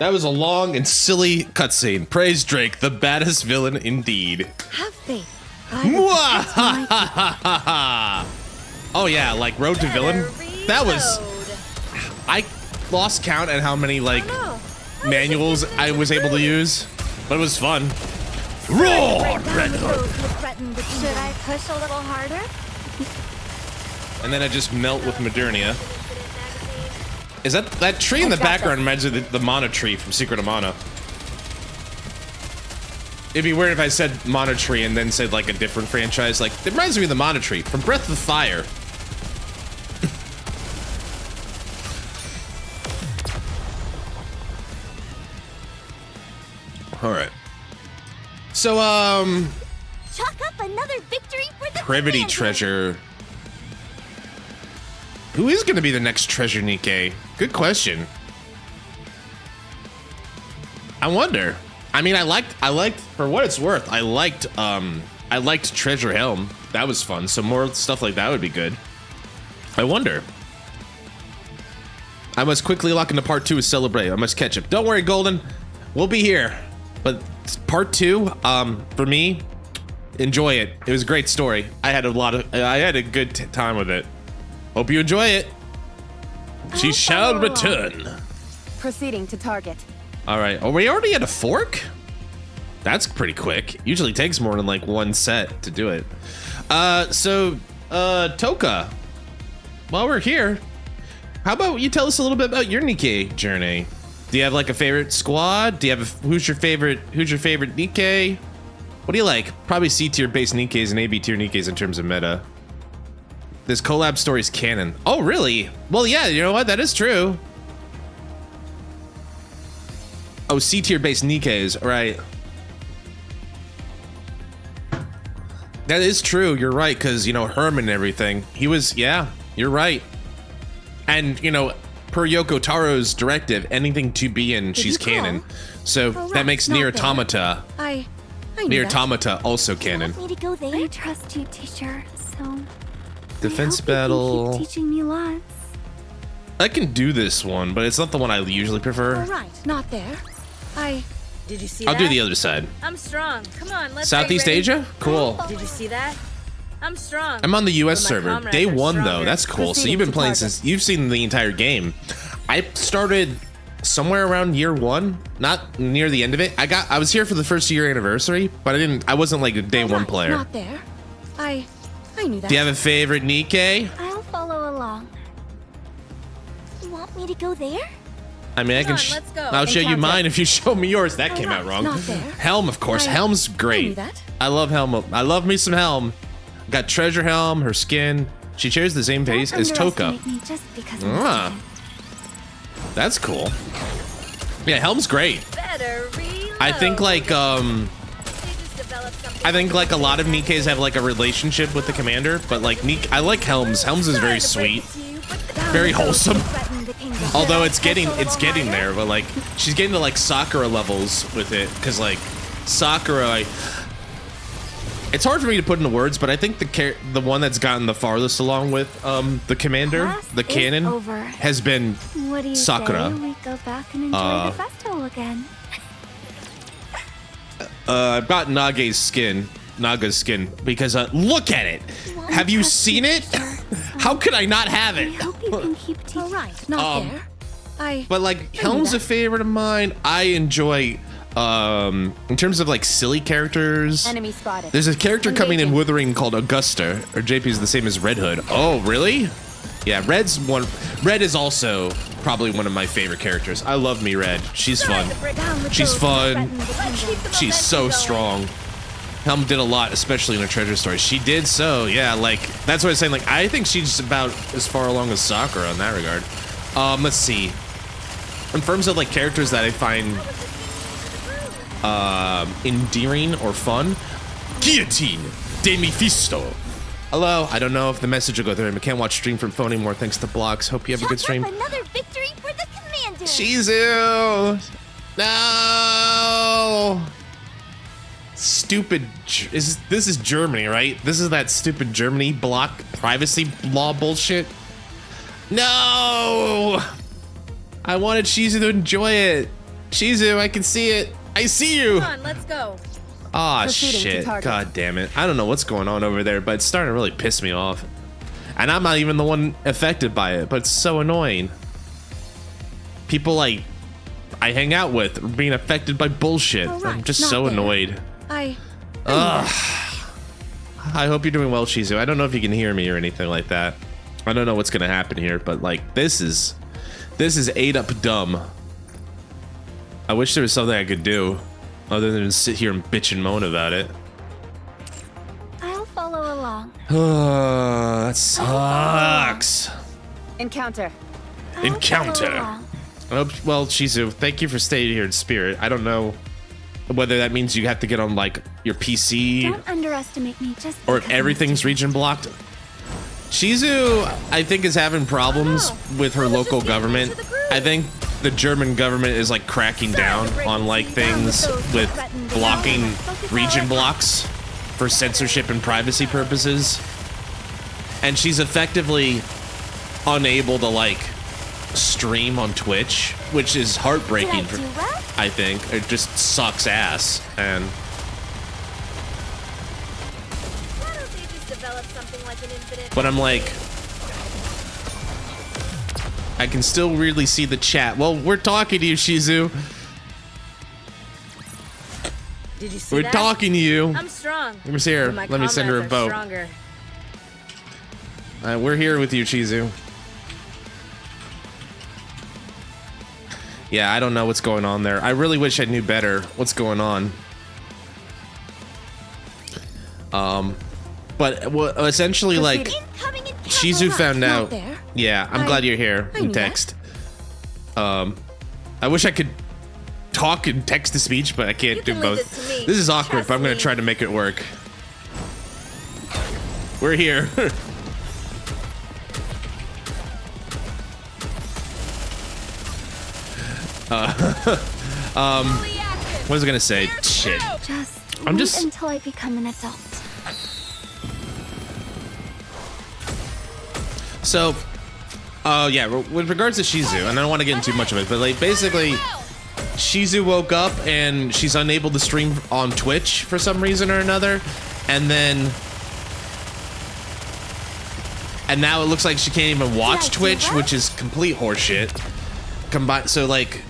That was a long and silly cutscene. Praise Drake, the baddest villain indeed. Have faith. Oh yeah, like Road to Villain. That was. I lost count at how many like manuals I was able to use, but it was fun. Roar! Red Hook. Should I push a little harder? And then I just melt with Modernia. Is that tree in the background reminds me of the Mana tree from Secret of Mana. It'd be weird if I said Monotree and then said like a different franchise. Like, it reminds me of the Monotree from Breath of Fire. All right. So, Chalk up another victory for the Privity commander. Treasure. Who is going to be the next treasure, NIKKE? Good question. I wonder. I mean, I liked, for what it's worth, I liked Treasure Helm. That was fun. So more stuff like that would be good. I wonder. I must quickly lock into part 2 to celebrate. I must catch up. Don't worry, Golden. We'll be here. But part 2, for me, enjoy it. It was a great story. I had a good time with it. Hope you enjoy it. She shall return. Proceeding to target. All right. Oh, we already had a fork? That's pretty quick. Usually takes more than like one set to do it. Toka, while we're here, how about you tell us a little bit about your NIKKE journey? Do you have like a favorite squad? Do you have who's your favorite NIKKE? What do you like? Probably C tier based NIKKEs and AB tier NIKKEs in terms of meta. This collab story's canon. Oh, really? Well, yeah, you know what? That is true. Oh, C tier based NIKKEs, right. That is true. You're right, because, you know, Herman and everything. He was, yeah, you're right. And, you know, per Yoko Taro's directive, anything to be in, she's canon. So that makes Nier Automata. Nier Automata also canon. Want me to go there? I trust you, teacher. So Defense I hope battle. you can keep teaching me lots. I can do this one, but it's not the one I usually prefer. All right, not there. Did you see I'll that? do the other side. I'm strong. Come on, let's Southeast get ready. Asia? Cool. Did you see that? I'm strong. I'm on the US But my server. comrades Day are 1 though. stronger. That's cool. So Proceeding you've been to playing target. since you've seen the entire game. I started somewhere around year 1, not near the end of it. I was here for the first year anniversary, but I wasn't like a day 1 player. Not there. I knew that. Do you have a favorite NIKKE? I'll follow along. You want me to go there? I mean, I can. on, let's go. I'll show you Encounter. mine if you show me yours. That came out wrong. Not there. Helm, of course. Helm's knew great. that. I love Helm. I love me some Helm. Got Treasure Helm. Her skin. She shares the same face as Toka. Underestimate me just because I'm Ah, a student. that's cool. Yeah, Helm's great. Better reload. I think like They just developed something I think like a lot of NIKKEs have like a relationship with the commander, but like I like Helm's. Helm's is very sweet, very wholesome. Although it's getting there, but like she's getting to like Sakura levels with it, because like Sakura, it's hard for me to put into words, but I think the one that's gotten the farthest along with the commander, Class the is canon, over. has been What do you Sakura. say we go back and enjoy the festival again? I've got Naga's skin, because look at it. Have you seen it? How could I not have I it? hope you can keep teaching. All right, not there. But like Helm's a favorite of mine. I enjoy in terms of like silly characters. Enemy spotted. There's a character coming in Engaging. Withering called Augusta, or JP is the same as Red Hood. Oh, really? Yeah, Red is also probably one of my favorite characters. I love me Red. She's fun. She's fun. She's so strong. Helm did a lot, especially in a treasure story. She did so, yeah, like, that's what I was saying. Like, I think she's about as far along as Sakura in that regard. Let's see. In terms of, like, characters that I find endearing or fun, Guillotine de Mephisto. Hello, I don't know if the message will go through. I can't watch stream from phone anymore thanks to blocks. Hope you have a good stream. Another victory for the commander. Shizu! No! Stupid. This is Germany, right? This is that stupid Germany block privacy law bullshit. No! I wanted Shizu to enjoy it. Shizu, I can see it. I see you. Come on, let's go. Aw, Proceeding to shit. target. God damn it. I don't know what's going on over there, but it's starting to really piss me off. And I'm not even the one affected by it, but it's so annoying. People like I hang out with are being affected by bullshit. All right, I'm just not so there. annoyed. I Ugh. I hope you're doing well, Shizu. I don't know if you can hear me or anything like that. I don't know what's gonna happen here, but like this is ate up dumb. I wish there was something I could do. other than to sit here and bitch and moan about it. I'll follow along. That sucks. Encounter. Encounter. Oh, well, Shizu, thank you for staying here in spirit. I don't know whether that means you have to get on like your PC Don't underestimate me just or if because I'm everything's region blocked. Shizu, I think, is having problems with her local government. I think the German government is like cracking down on like things with blocking region blocks for censorship and privacy purposes. And she's effectively unable to like stream on Twitch, which is heartbreaking for, I think. It just sucks ass. And Why don't they just develop something like an infinite? but I'm like, I can still really see the chat. Well, we're talking to you, Shizu. Did you see We're that? talking to you. I'm strong. Let me see her. but my Let me send her a combats are vote. Stronger. We're here with you, Shizu. Yeah, I don't know what's going on there. I really wish I knew better what's going on. But essentially, like, Shizu found out. there. Yeah, I'm glad you're here in knew that. text. I wish I could talk in text to speech, but I can't You do can leave both. this to me. This is awkward, Trust but I'm gonna me. try to make it work. We're here. What was I gonna say? Shit. I'm just. until I become an adult. So, yeah, with regards to Shizu, and I don't want to get into too much of it, but like basically, Shizu woke up and she's unable to stream on Twitch for some reason or another, and now it looks like she can't even watch Twitch, which is complete horseshit. So like,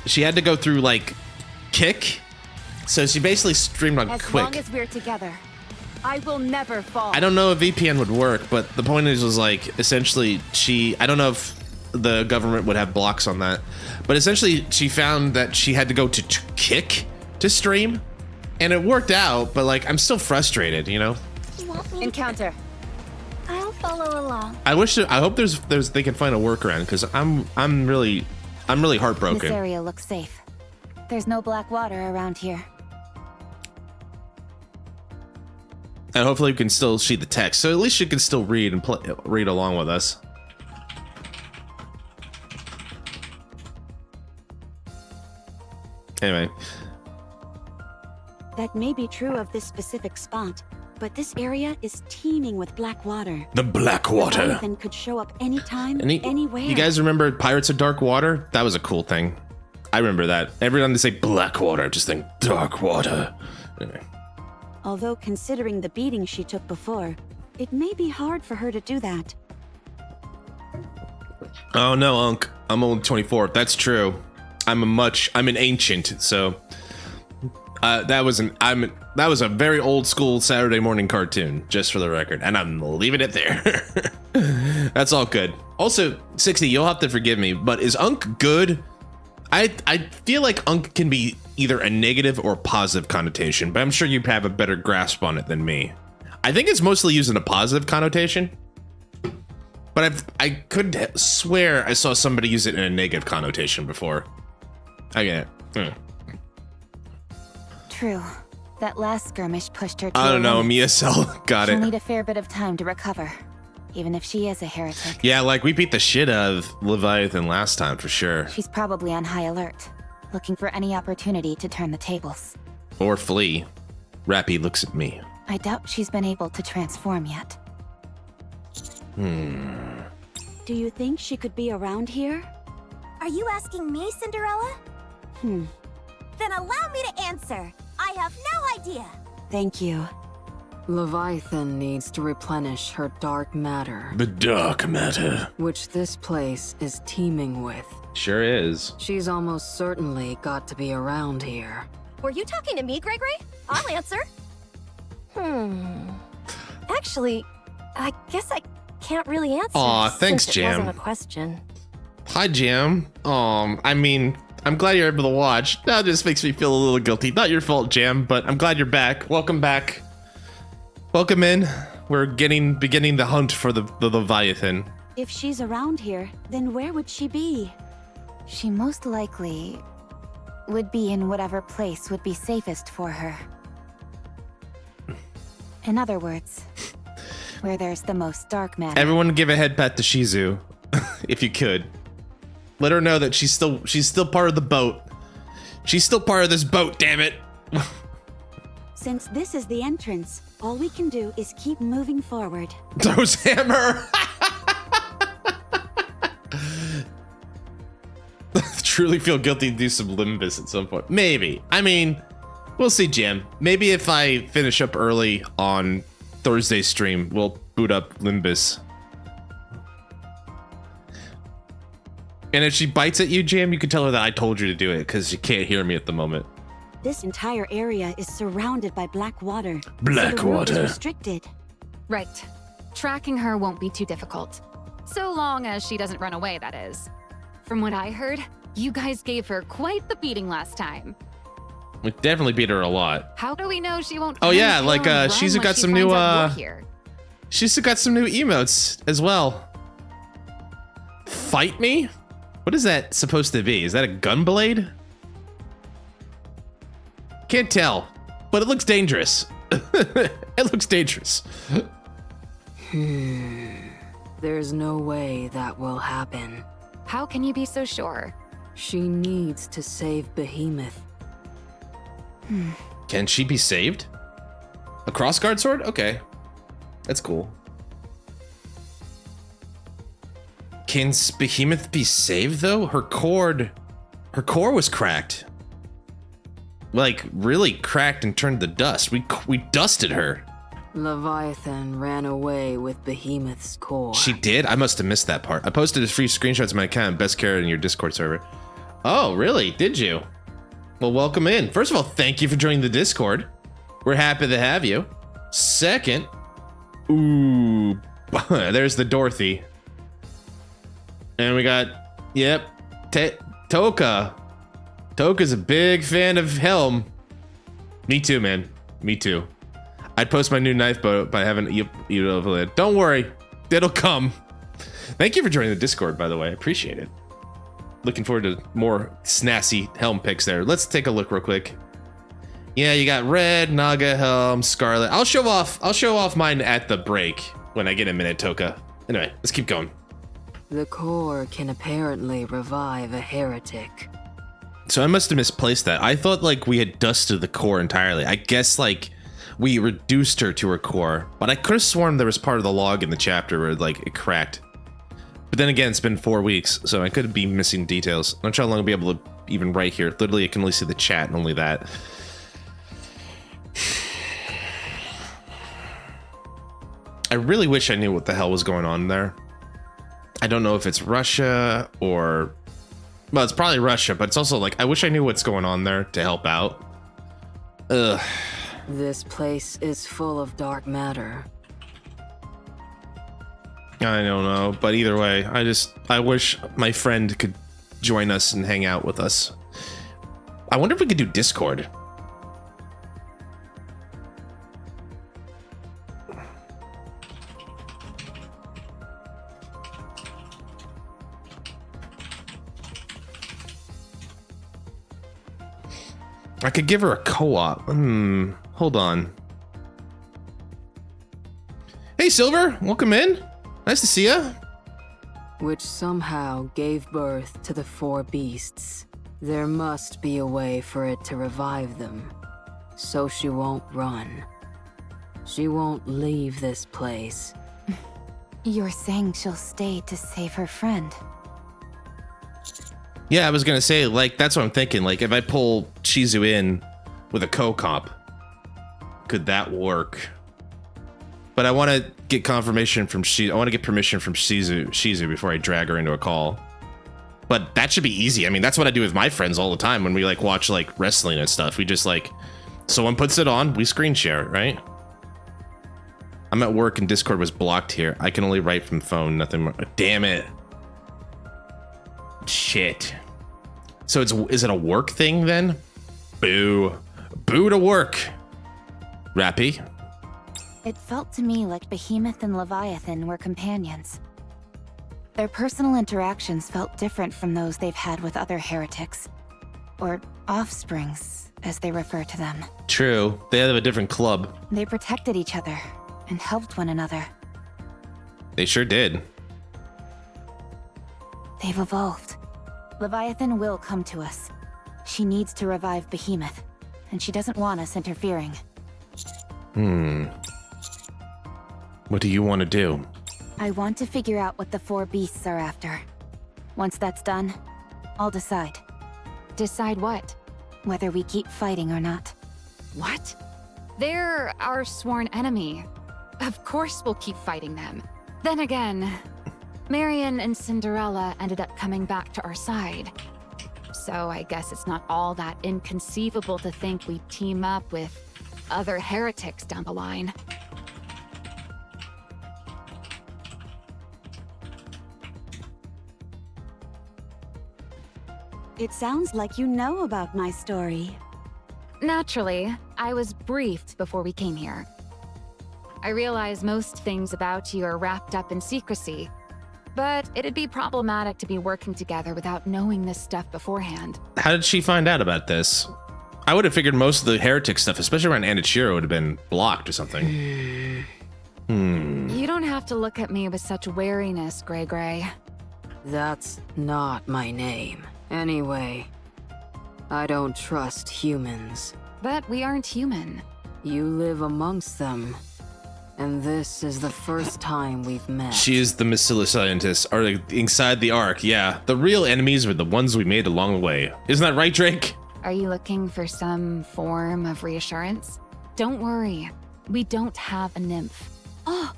she had to go through like Kick, so she basically streamed on As Quick. long as we're together, I will never fall. I don't know if VPN would work, but the point is, was like, essentially, I don't know if the government would have blocks on that, but essentially, she found that she had to go to Kick to stream, and it worked out, but like, I'm still frustrated, you know? You want me? Encounter. I'll follow along. I hope they can find a workaround, because I'm really This heartbroken. area looks safe. There's no black water around here. And hopefully we can still see the text, so at least you can still read and read along with us. Anyway, That may be true of this specific spot, but this area is teeming with black water. the Blackwater. Leviathan could show up anytime, anywhere. You guys remember Pirates of Dark Water? That was a cool thing. I remember that. Every time they say Blackwater, I just think Dark Water. Anyway. Although considering the beating she took before, it may be hard for her to do that. Oh no, Unc. I'm only 24. That's true. I'm an ancient, so that was a very old school Saturday morning cartoon, just for the record, and I'm leaving it there. That's all good. Also, 60, you'll have to forgive me, but is Unc good? I feel like Unc can be either a negative or positive connotation, but I'm sure you have a better grasp on it than me. I think it's mostly used in a positive connotation, but I could swear I saw somebody use it in a negative connotation before. I get it. True. That last skirmish pushed her to I don't know, limit. MSL got She'll it. need a fair bit of time to recover, even if she is a heretic. Yeah, like we beat the shit out of Leviathan last time for sure. She's probably on high alert, looking for any opportunity to turn the tables. Or flee. Rappy looks at me. I doubt she's been able to transform yet. Do you think she could be around here? Are you asking me, Cinderella? Then allow me to answer. I have no idea. Thank you. Leviathan needs to replenish her dark matter, The dark matter. which this place is teeming with. Sure is. She's almost certainly got to be around here. Were you talking to me, Gregory? I'll answer. Actually, I guess I can't really answer. Aw, thanks, since it wasn't Jam. a question. Hi, Jam. I mean, I'm glad you're able to watch. That just makes me feel a little guilty. Not your fault, Jam, but I'm glad you're back. Welcome back. Welcome in. We're beginning the hunt for the Leviathan. If she's around here, then where would she be? She most likely would be in whatever place would be safest for her. In other words, where there's the most dark matter. Everyone give a head pat to Shizu, if you could. Let her know that she's still part of the boat. She's still part of this boat, damn it. Since this is the entrance, all we can do is keep moving forward. Throws hammer. Truly feel guilty to do some Limbus at some point. Maybe. I mean, we'll see, Jam. Maybe if I finish up early on Thursday's stream, we'll boot up Limbus. And if she bites at you, Jam, you can tell her that I told you to do it because she can't hear me at the moment. This entire area is surrounded by black water. Black so the route is water. restricted. Right. Tracking her won't be too difficult. So long as she doesn't run away, that is. From what I heard, you guys gave her quite the beating last time. We definitely beat her a lot. How do we know she won't? Oh yeah, panic like and run she's when got she some finds new out we're here? she's got some new emotes as well. Fight me? What is that supposed to be? Is that a gun blade? Can't tell, but it looks dangerous. It looks dangerous. There's no way that will happen. How can you be so sure? She needs to save Behemoth. Can she be saved? A crossguard sword? Okay. That's cool. Can Behemoth be saved though? Her core was cracked. Like really cracked and turned to dust. We dusted her. Leviathan ran away with Behemoth's core. She did? I must have missed that part. I posted a free screenshots of my account, best carrot in your Discord server. Oh, really? Did you? Well, welcome in. First of all, thank you for joining the Discord. We're happy to have you. Second, ooh, there's the Dorothy. And we got, yep, Toka. Toka's a big fan of Helm. Me too, man. Me too. I'd post my new knife boat, but I haven't you over it. Don't worry, it'll come. Thank you for joining the Discord, by the way. I appreciate it. Looking forward to more snazzy Helm picks there. Let's take a look real quick. Yeah, you got red, Naga, Helm, Scarlet. I'll show off mine at the break when I get a minute, Toka. Anyway, let's keep going. The core can apparently revive a heretic. So I must have misplaced that. I thought like we had dusted the core entirely. I guess like we reduced her to her core, but I could have sworn there was part of the log in the chapter where like it cracked. But then again, it's been 4 weeks, so I could be missing details. I'm not sure how long I'll be able to even write here. Literally, I can only see the chat and only that. I really wish I knew what the hell was going on there. I don't know if it's Russia or... Well, it's probably Russia, but it's also like, I wish I knew what's going on there to help out. Ugh. This place is full of dark matter. I don't know, but either way, I wish my friend could join us and hang out with us. I wonder if we could do Discord. I could give her a co-op. Hold on. Hey, Silver, welcome in. Nice to see ya. Which somehow gave birth to the 4 beasts. There must be a way for it to revive them, so she won't run. She won't leave this place. You're saying she'll stay to save her friend. Yeah, I was gonna say, like, that's what I'm thinking. Like, if I pull Shizu in with a co-op, could that work? But I want to get confirmation from I want to get permission from Shizu before I drag her into a call. But that should be easy. I mean, that's what I do with my friends all the time when we like watch like wrestling and stuff. We just like, someone puts it on, we screen share it, right? I'm at work and Discord was blocked here. I can only write from phone, nothing more. Damn it. Shit. So is it a work thing then? Boo. Boo to work. Rappy. It felt to me like Behemoth and Leviathan were companions. Their personal interactions felt different from those they've had with other heretics. Or offsprings, as they refer to them. True. They have a different club. They protected each other and helped one another. They sure did. They've evolved. Leviathan will come to us. She needs to revive Behemoth, and she doesn't want us interfering. What do you want to do? I want to figure out what the 4 beasts are after. Once that's done, I'll decide. Decide what? Whether we keep fighting or not. What? They're our sworn enemy. Of course we'll keep fighting them. Then again, Marion and Cinderella ended up coming back to our side. So I guess it's not all that inconceivable to think we'd team up with other heretics down the line. It sounds like you know about my story. Naturally, I was briefed before we came here. I realize most things about you are wrapped up in secrecy, but it'd be problematic to be working together without knowing this stuff beforehand. How did she find out about this? I would have figured most of the heretic stuff, especially around Anichiro, would have been blocked or something. You don't have to look at me with such wariness, Gray. That's not my name. Anyway, I don't trust humans. But we aren't human. You live amongst them, and this is the first time we've met. She is the Missile scientist, or like, inside the Ark, yeah. The real enemies were the ones we made along the way. Isn't that right, Drake? Are you looking for some form of reassurance? Don't worry, we don't have a nymph. Oh,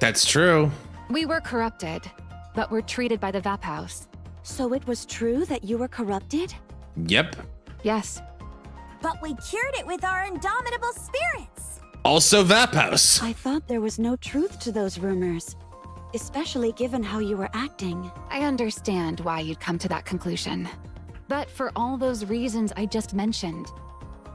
That's true. We were corrupted, but we're treated by the Vap House. So it was true that you were corrupted? Yep. Yes. But we cured it with our indomitable spirits. Also Vap House. I thought there was no truth to those rumors, especially given how you were acting. I understand why you'd come to that conclusion. But for all those reasons I just mentioned,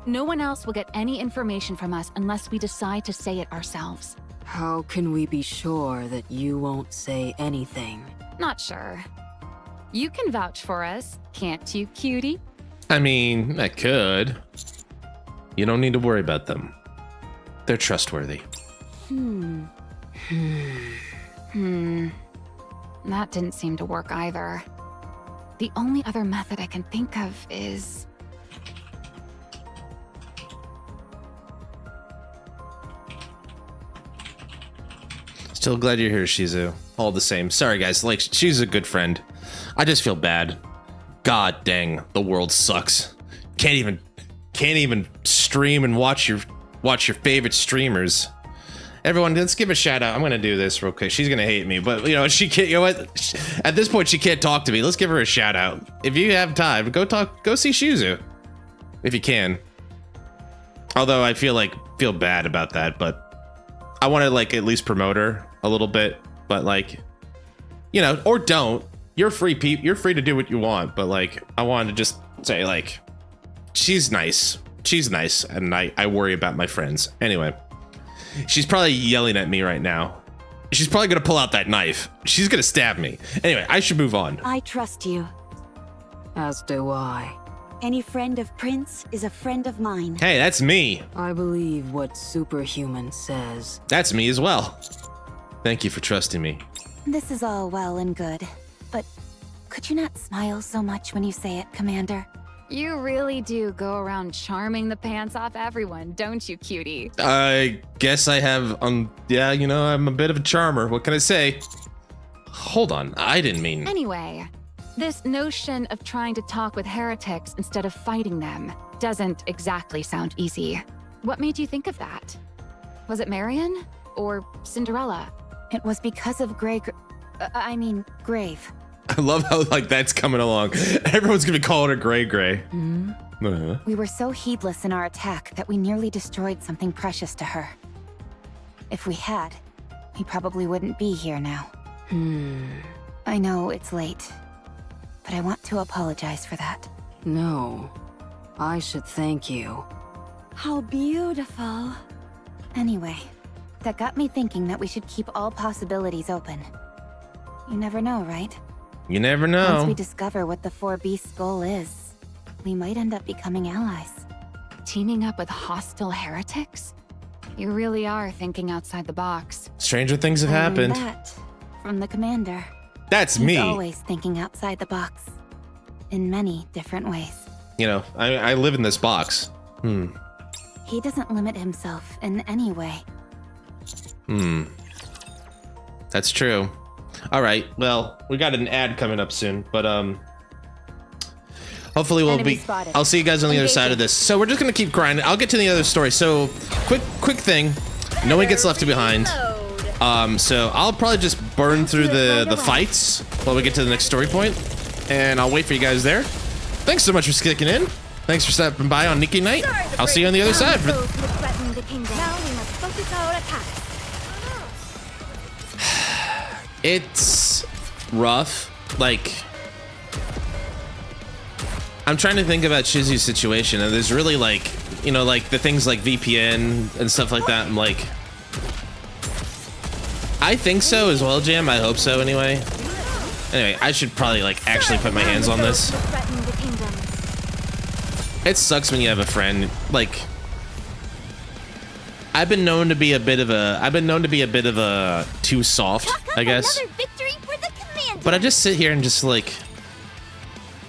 no one else will get any information from us unless we decide to say it ourselves. How can we be sure that you won't say anything? Not sure. You can vouch for us, can't you, cutie? I mean, I could. You don't need to worry about them. They're trustworthy. That didn't seem to work either. The only other method I can think of is... Still glad you're here, Shizu. All the same. Sorry, guys. Like, she's a good friend. I just feel bad. God dang, the world sucks. Can't even stream and watch your favorite streamers. Everyone, let's give a shout out. I'm gonna do this real quick. She's gonna hate me, but you know she can't. You know what? At this point, she can't talk to me. Let's give her a shout out. If you have time, go see Shizu, if you can. Although I feel bad about that, but I want to like at least promote her a little bit. But like, you know, or don't. You're free, you're free to do what you want. But like, I wanted to just say like, she's nice. She's nice, and I worry about my friends. Anyway, she's probably yelling at me right now. She's probably gonna pull out that knife. She's gonna stab me. Anyway, I should move on. I trust you. As do I. Any friend of Prince is a friend of mine. Hey, that's me. I believe what Superhuman says. That's me as well. Thank you for trusting me. this is all well and good, but could you not smile so much when you say it, Commander? You really do go around charming the pants off everyone, don't you, cutie? I guess I have, yeah, you know, I'm a bit of a charmer. What can I say? Hold on, I didn't mean... Anyway, this notion of trying to talk with heretics instead of fighting them doesn't exactly sound easy. What made you think of that? Was it Marion? Or Cinderella? It was because of Grave. I love how, like, that's coming along. Everyone's gonna be calling her Gray. Mm-hmm. We were so heedless in our attack that we nearly destroyed something precious to her. If we had, we probably wouldn't be here now. I know it's late, but I want to apologize for that. No. I should thank you. How beautiful. Anyway, that got me thinking that we should keep all possibilities open. You never know, right? You never Once we know. discover what the Four Beasts' goal is, we might end up becoming allies. Teaming up with hostile heretics? You really are thinking outside the box. Stranger things have I learned happened. that from the commander. That's He's me. always thinking outside the box. In many different ways. You know, I live in this box. He doesn't limit himself in any way. That's true. All right. Well, we got an ad coming up soon, but hopefully we'll Enemy be. spotted. I'll see you guys on the other side of Engaging. this. So we're just gonna keep grinding. I'll get to the other story. So quick thing. No one gets left behind. So I'll probably just burn through the fights while we get to the next story point, and I'll wait for you guys there. Thanks so much for sticking in. Thanks for stopping by on NIKKE Night. I'll see you on the other side. Those who threaten the kingdom. Now we must focus our attacks. It's rough. Like, I'm trying to think about Shizu's situation, and there's really like, you know, like the things like VPN and stuff like that. I'm like, I think so as well, Jam. I hope so anyway. Anyway, I should probably like actually put my hands on this. Those who threaten the kingdom. It sucks when you have a friend like. I've been known to be a bit of a too soft, I guess. Another victory for the commander. But I just sit here and just like,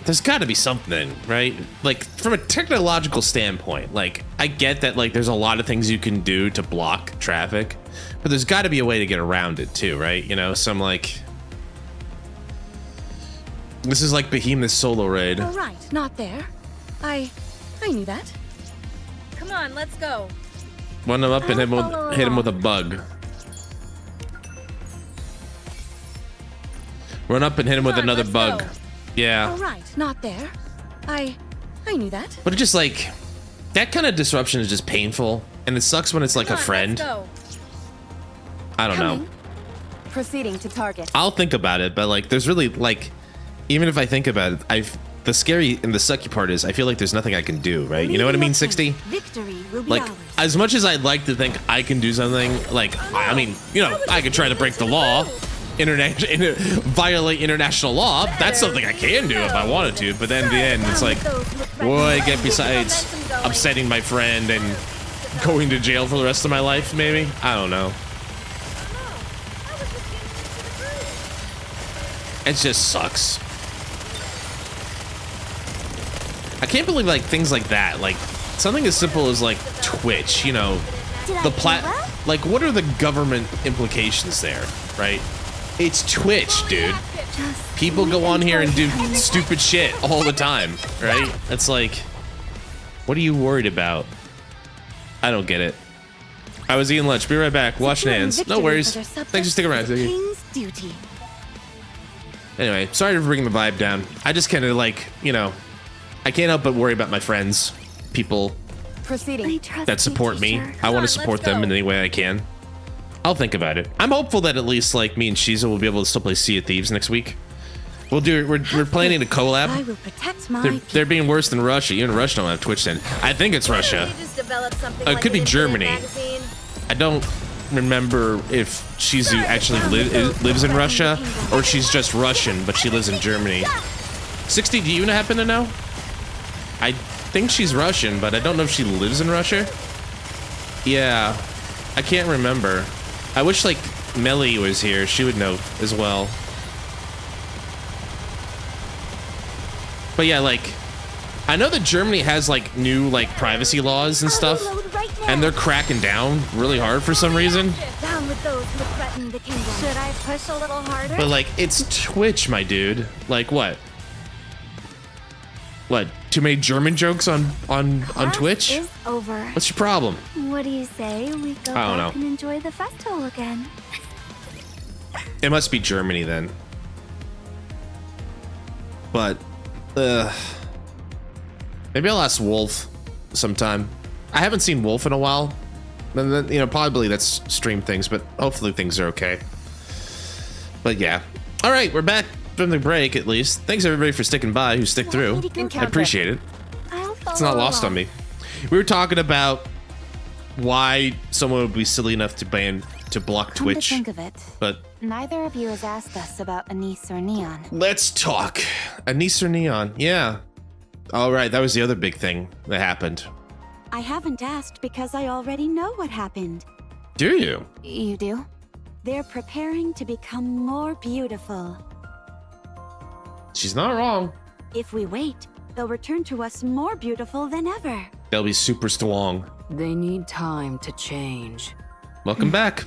there's got to be something, right? Like from a technological standpoint, like I get that like there's a lot of things you can do to block traffic, but there's got to be a way to get around it too, right? You know, so I'm like, this is like Behemoth's solo raid. All right, not there. I knew that. Come on, let's go. Run him up and hit him with a bug. Run up and hit him with Come on, another let's bug. go. Yeah. All right, not there. I knew that. But it just like, that kind of disruption is just painful. And it sucks when it's like Come a on, friend. Let's go. I don't know. Proceeding to target. I'll think about it, but like, there's really like, even if I think about it, the scary and the sucky part is I feel like there's nothing I can do, right? You know what I mean, 60? Victory will be Like, ours. as much as I'd like to think I can do something, like, I mean, you know, I could try to break the law, violate international law. That's something I can do if I wanted to, but then in the end, it's like, what do I get besides upsetting my friend and going to jail for the rest of my life, maybe? I don't know. It just sucks. I can't believe like things like that, like something as simple as like Twitch, you know, the like what are the government implications there, right? It's Twitch, dude. People go on here and do stupid shit all the time, right? It's like, what are you worried about? I don't get it. I was eating lunch. Be right back. Washing hands. No worries. Thanks for sticking around. King's duty. Anyway, sorry for bringing the vibe down. I just kind of like, you know, I can't help but worry about my friends, people Proceeding. that support me. I want to support them in any way I can. I'll think about it. I'm hopeful that at least like me and Shiza will be able to still play Sea of Thieves next week. We'll do. We're planning a I collab. will protect my They're being worse than Russia. Even Russia don't have Twitch then. I think it's Russia. It could be Germany. I don't remember if Shizu actually lives in Russia or she's just Russian, but she lives in Germany. 60, do you happen to know? I think she's Russian, but I don't know if she lives in Russia. Yeah, I can't remember. I wish like Melly was here. She would know as well. But yeah, like, I know that Germany has like new like privacy laws and stuff, and they're cracking down really hard for some reason. Down with those who threaten the kingdom. Should I push a little harder? But like, it's Twitch, my dude. Like what? What? Too many German jokes on Twitch? Is over. What's your problem? What do you say we go I don't back know. and enjoy the festival again? It must be Germany then. But, maybe I'll ask Wolf sometime. I haven't seen Wolf in a while. And then, you know, probably that's stream things, but hopefully things are okay. But yeah. All right, we're back. from the break, at least. Thanks everybody for sticking by, who stick through. I appreciate it. It's not lost on me. We were talking about why someone would be silly enough to block Come Twitch. to think of it, But neither of you has asked us about Anise or Neon. let's talk. Anise or Neon? Yeah. All right, that was the other big thing that happened. I haven't asked because I already know what happened. Do you? You do? They're preparing to become more beautiful. She's not wrong. If we wait, they'll return to us more beautiful than ever. They'll be super strong. They need time to change. Welcome back.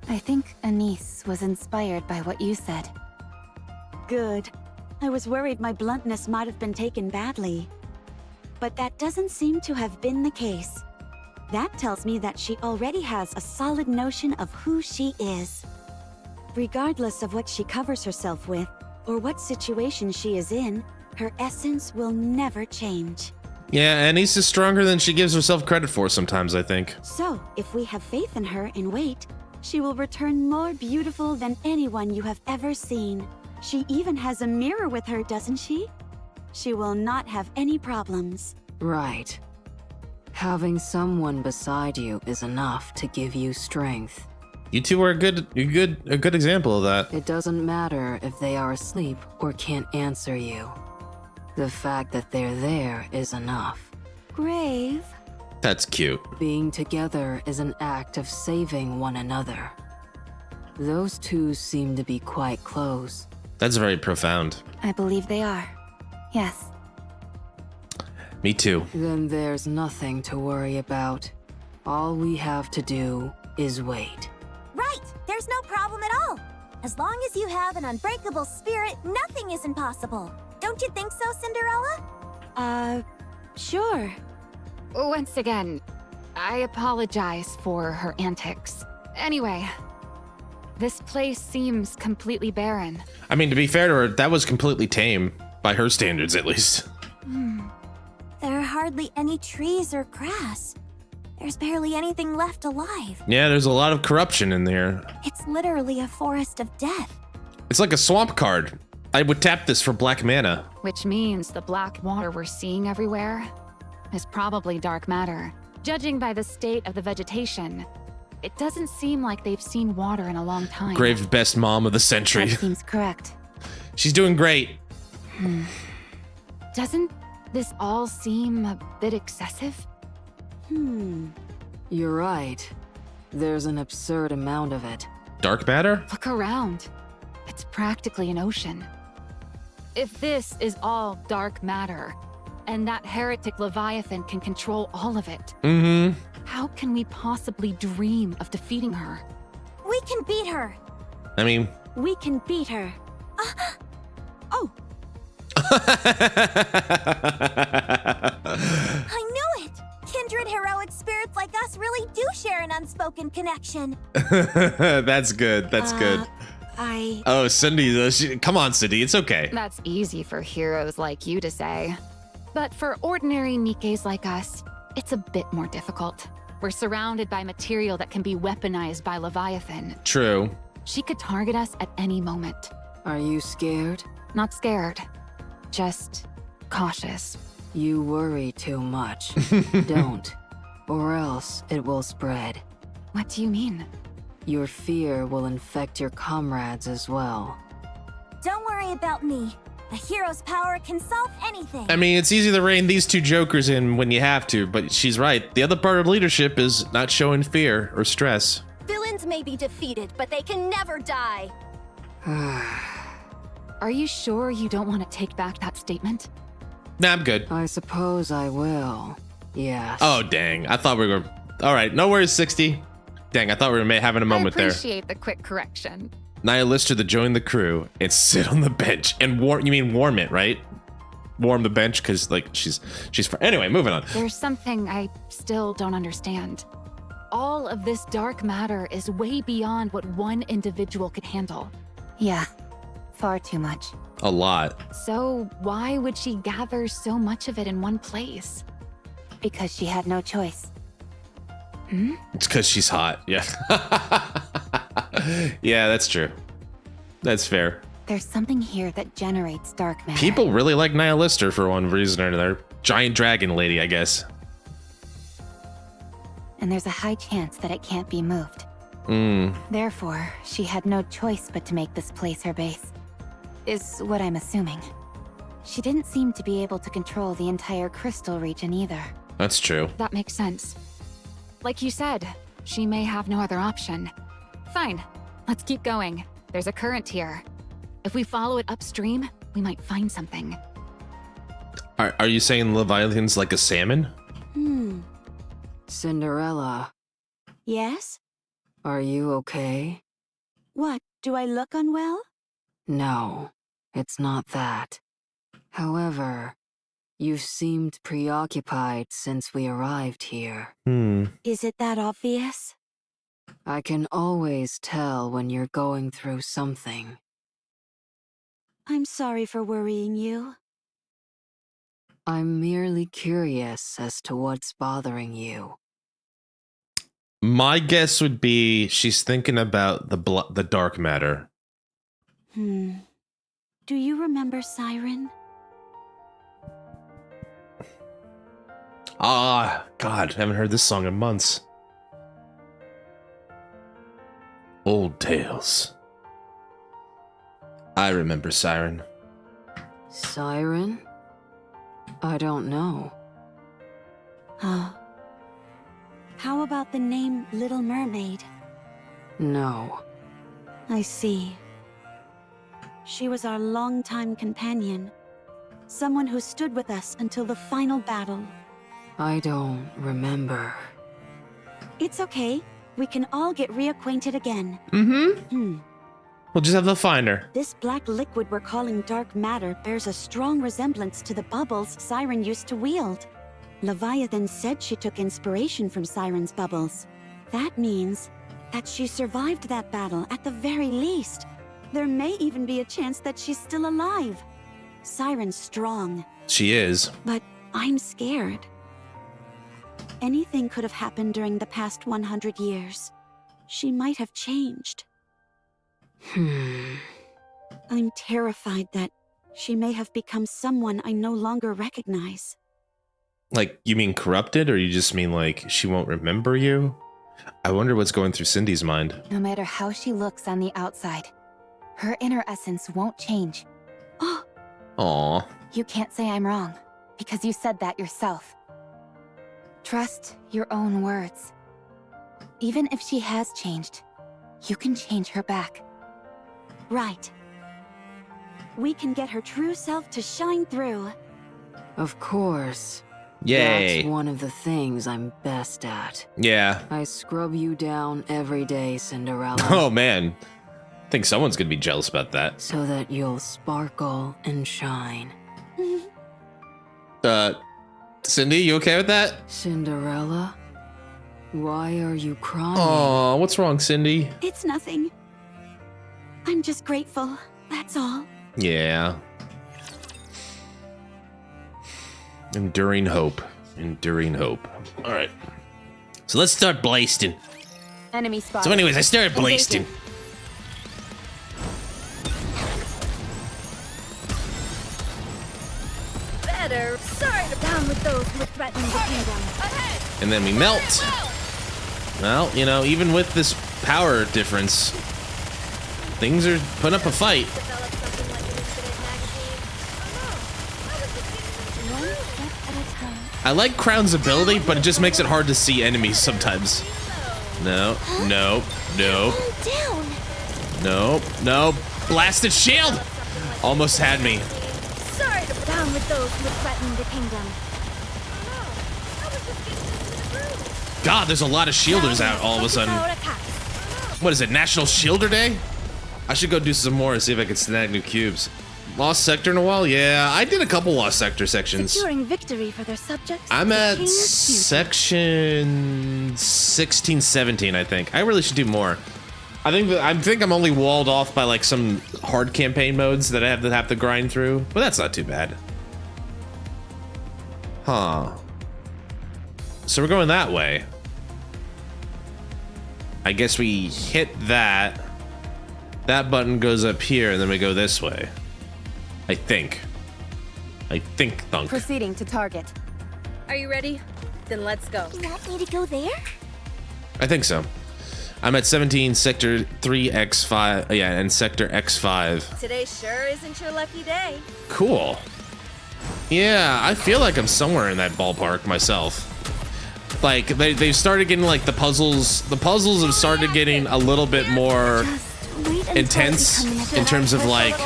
I think Anise was inspired by what you said. Good. I was worried my bluntness might have been taken badly. But that doesn't seem to have been the case. That tells me that she already has a solid notion of who she is. Regardless of what she covers herself with, or what situation she is in, her essence will never change. Yeah, Anise is stronger than she gives herself credit for sometimes, I think. So, if we have faith in her and wait, she will return more beautiful than anyone you have ever seen. She even has a mirror with her, doesn't she? She will not have any problems. Right. Having someone beside you is enough to give you strength. You two are a good example of that. It doesn't matter if they are asleep or can't answer you. The fact that they're there is enough. Grave. That's cute. Being together is an act of saving one another. Those two seem to be quite close. That's very profound. I believe they are. Yes. Me too. Then there's nothing to worry about. All we have to do is wait. Right! There's no problem at all. As long as you have an unbreakable spirit, nothing is impossible. Don't you think so, Cinderella? Sure. Once again, I apologize for her antics. Anyway, this place seems completely barren. I mean, to be fair to her, that was completely tame. By her standards, at least. There are hardly any trees or grass. There's barely anything left alive. Yeah, there's a lot of corruption in there. It's literally a forest of death. It's like a swamp card. I would tap this for black mana. Which means the black water we're seeing everywhere is probably dark matter. Judging by the state of the vegetation, it doesn't seem like they've seen water in a long time. Grave best mom of the century. That seems correct. She's doing great. Doesn't this all seem a bit excessive? You're right. There's an absurd amount of it. Dark matter? Look around. It's practically an ocean. If this is all dark matter, and that heretic Leviathan can control all of it, how can we possibly dream of defeating her? We can beat her. I mean... We can beat her. Oh! I knew it! Kindred heroic spirits like us really do share an unspoken connection. That's good. That's good. Oh, Cindy, come on, Cindy. It's okay. That's easy for heroes like you to say. But for ordinary NIKKEs like us, it's a bit more difficult. We're surrounded by material that can be weaponized by Leviathan. True. She could target us at any moment. Are you scared? Not scared, just cautious. You worry too much. Don't, or else it will spread. What do you mean? Your fear will infect your comrades as well. Don't worry about me. A hero's power can solve anything. I mean, it's easy to rein these two jokers in when you have to, but she's right. The other part of leadership is not showing fear or stress. Villains may be defeated, but they can never die. Are you sure you don't want to take back that statement? Nah, I'm good. I suppose I will. Yes. Oh, dang. I thought we were... All right, no worries, 60. Dang, I thought we were having a moment I there. appreciate the quick correction. Nihilist to join the crew and sit on the bench and warm. You mean warm it, right? Warm the bench because like she's. Anyway, moving on. There's something I still don't understand. All of this dark matter is way beyond what one individual could handle. Yeah, far too much. A lot. So why would she gather so much of it in one place? Because she had no choice. It's because she's hot. Yeah. Yeah, that's true. That's fair. There's something here that generates dark matter. People really like Nihilister for one reason or another. Giant dragon lady, I guess. And there's a high chance that it can't be moved. Hmm. Therefore, she had no choice but to make this place her base. Is what I'm assuming. She didn't seem to be able to control the entire crystal region either. That's true. That makes sense. Like you said, she may have no other option. Fine, let's keep going. There's a current here. If we follow it upstream, we might find something. Are you saying Leviathan's like a salmon? Cinderella, Yes? are you okay? What, do I look unwell? No, it's not that. However, you've seemed preoccupied since we arrived here. Is it that obvious? I can always tell when you're going through something. I'm sorry for worrying you. I'm merely curious as to what's bothering you. My guess would be she's thinking about the dark matter. Do you remember Siren? Ah, God, haven't heard this song in months. Old tales. I remember Siren. Siren? I don't know. How about the name Little Mermaid? No. I see. She was our longtime companion. Someone who stood with us until the final battle. I don't remember. It's okay. We can all get reacquainted again. We'll just have to find her. This black liquid we're calling dark matter bears a strong resemblance to the bubbles Siren used to wield. Leviathan said she took inspiration from Siren's bubbles. That means that she survived that battle at the very least. There may even be a chance that she's still alive. Siren's strong, She is. but I'm scared. Anything could have happened during the past 100 years. She might have changed. I'm terrified that she may have become someone I no longer recognize. Like, you mean corrupted, or you just mean like she won't remember you? I wonder what's going through Cindy's mind. No matter how she looks on the outside, her inner essence won't change. Oh, Aw. You can't say I'm wrong, because you said that yourself. Trust your own words. Even if she has changed, you can change her back. right. We can get her true self to shine through. Of course. Yay. That's one of the things I'm best at. Yeah. I scrub you down every day, Cinderella. Oh, man. I think someone's gonna be jealous about that. So that you'll sparkle and shine. Cindy, you okay with that? Cinderella? Why are you crying? Aw, what's wrong, Cindy? It's nothing. I'm just grateful, that's all. Yeah. Enduring hope. Enduring hope. Alright. So let's start blasting. Enemy spotted. So anyways, I started blasting. Better. Sorry to down with those who threaten the kingdom. And then we melt. Well, you know, even with this power difference, things are putting up a fight. Develop something like an incident magazine. One step at a time. I like Crown's ability, but it just makes it hard to see enemies sometimes. No, no, no, Down. no, no. Blasted shield! Almost had me. Sorry to down with those who threaten the kingdom. God, there's a lot of shielders out all of a sudden. What is it, National Shielder Day? I should go do some more and see if I can snag new cubes. Lost Sector in a while? Yeah, I did a couple Lost Sector sections. Securing victory for their subjects. I'm the at king's future. section 16, 17, I think. I really should do more. I think I'm only walled off by like some hard campaign modes that I have to grind through, but that's not too bad. Huh. So we're going that way. I guess we hit that. That button goes up here, and then we go this way. I think. Thunk. Proceeding to target. Are you ready? Then let's go. You want me to go there? I think so. I'm at 17, sector 3X5. Yeah, and sector X5. Today sure isn't your lucky day. Cool. Yeah, I feel like I'm somewhere in that ballpark myself. Like, they've started getting, like, the puzzles have started getting a little bit more intense in terms of, like,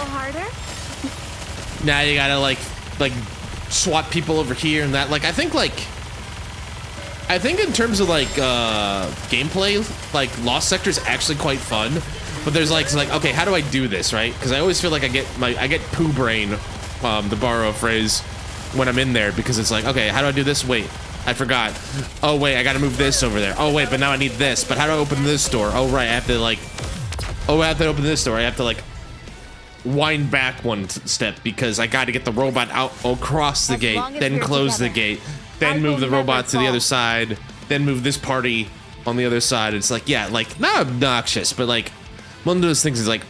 now you gotta, like swap people over here and that. Like, I think in terms of, like, gameplay, like, Lost Sector is actually quite fun. But there's, like, it's like, okay, how do I do this, right? Because I always feel like I get poo brain, to borrow a phrase, when I'm in there, because it's like, okay, how do I do this? Wait, I forgot. Oh wait, I gotta move this over there. Oh wait, but now I need this. But how do I open this door? Oh right, I have to like, oh I have to open this door. I have to like wind back one step because I got to get the robot out across the gate, then close the gate, then move the robot to the other side, then move this party on the other side. It's like, yeah, like not obnoxious, but like one of those things is like,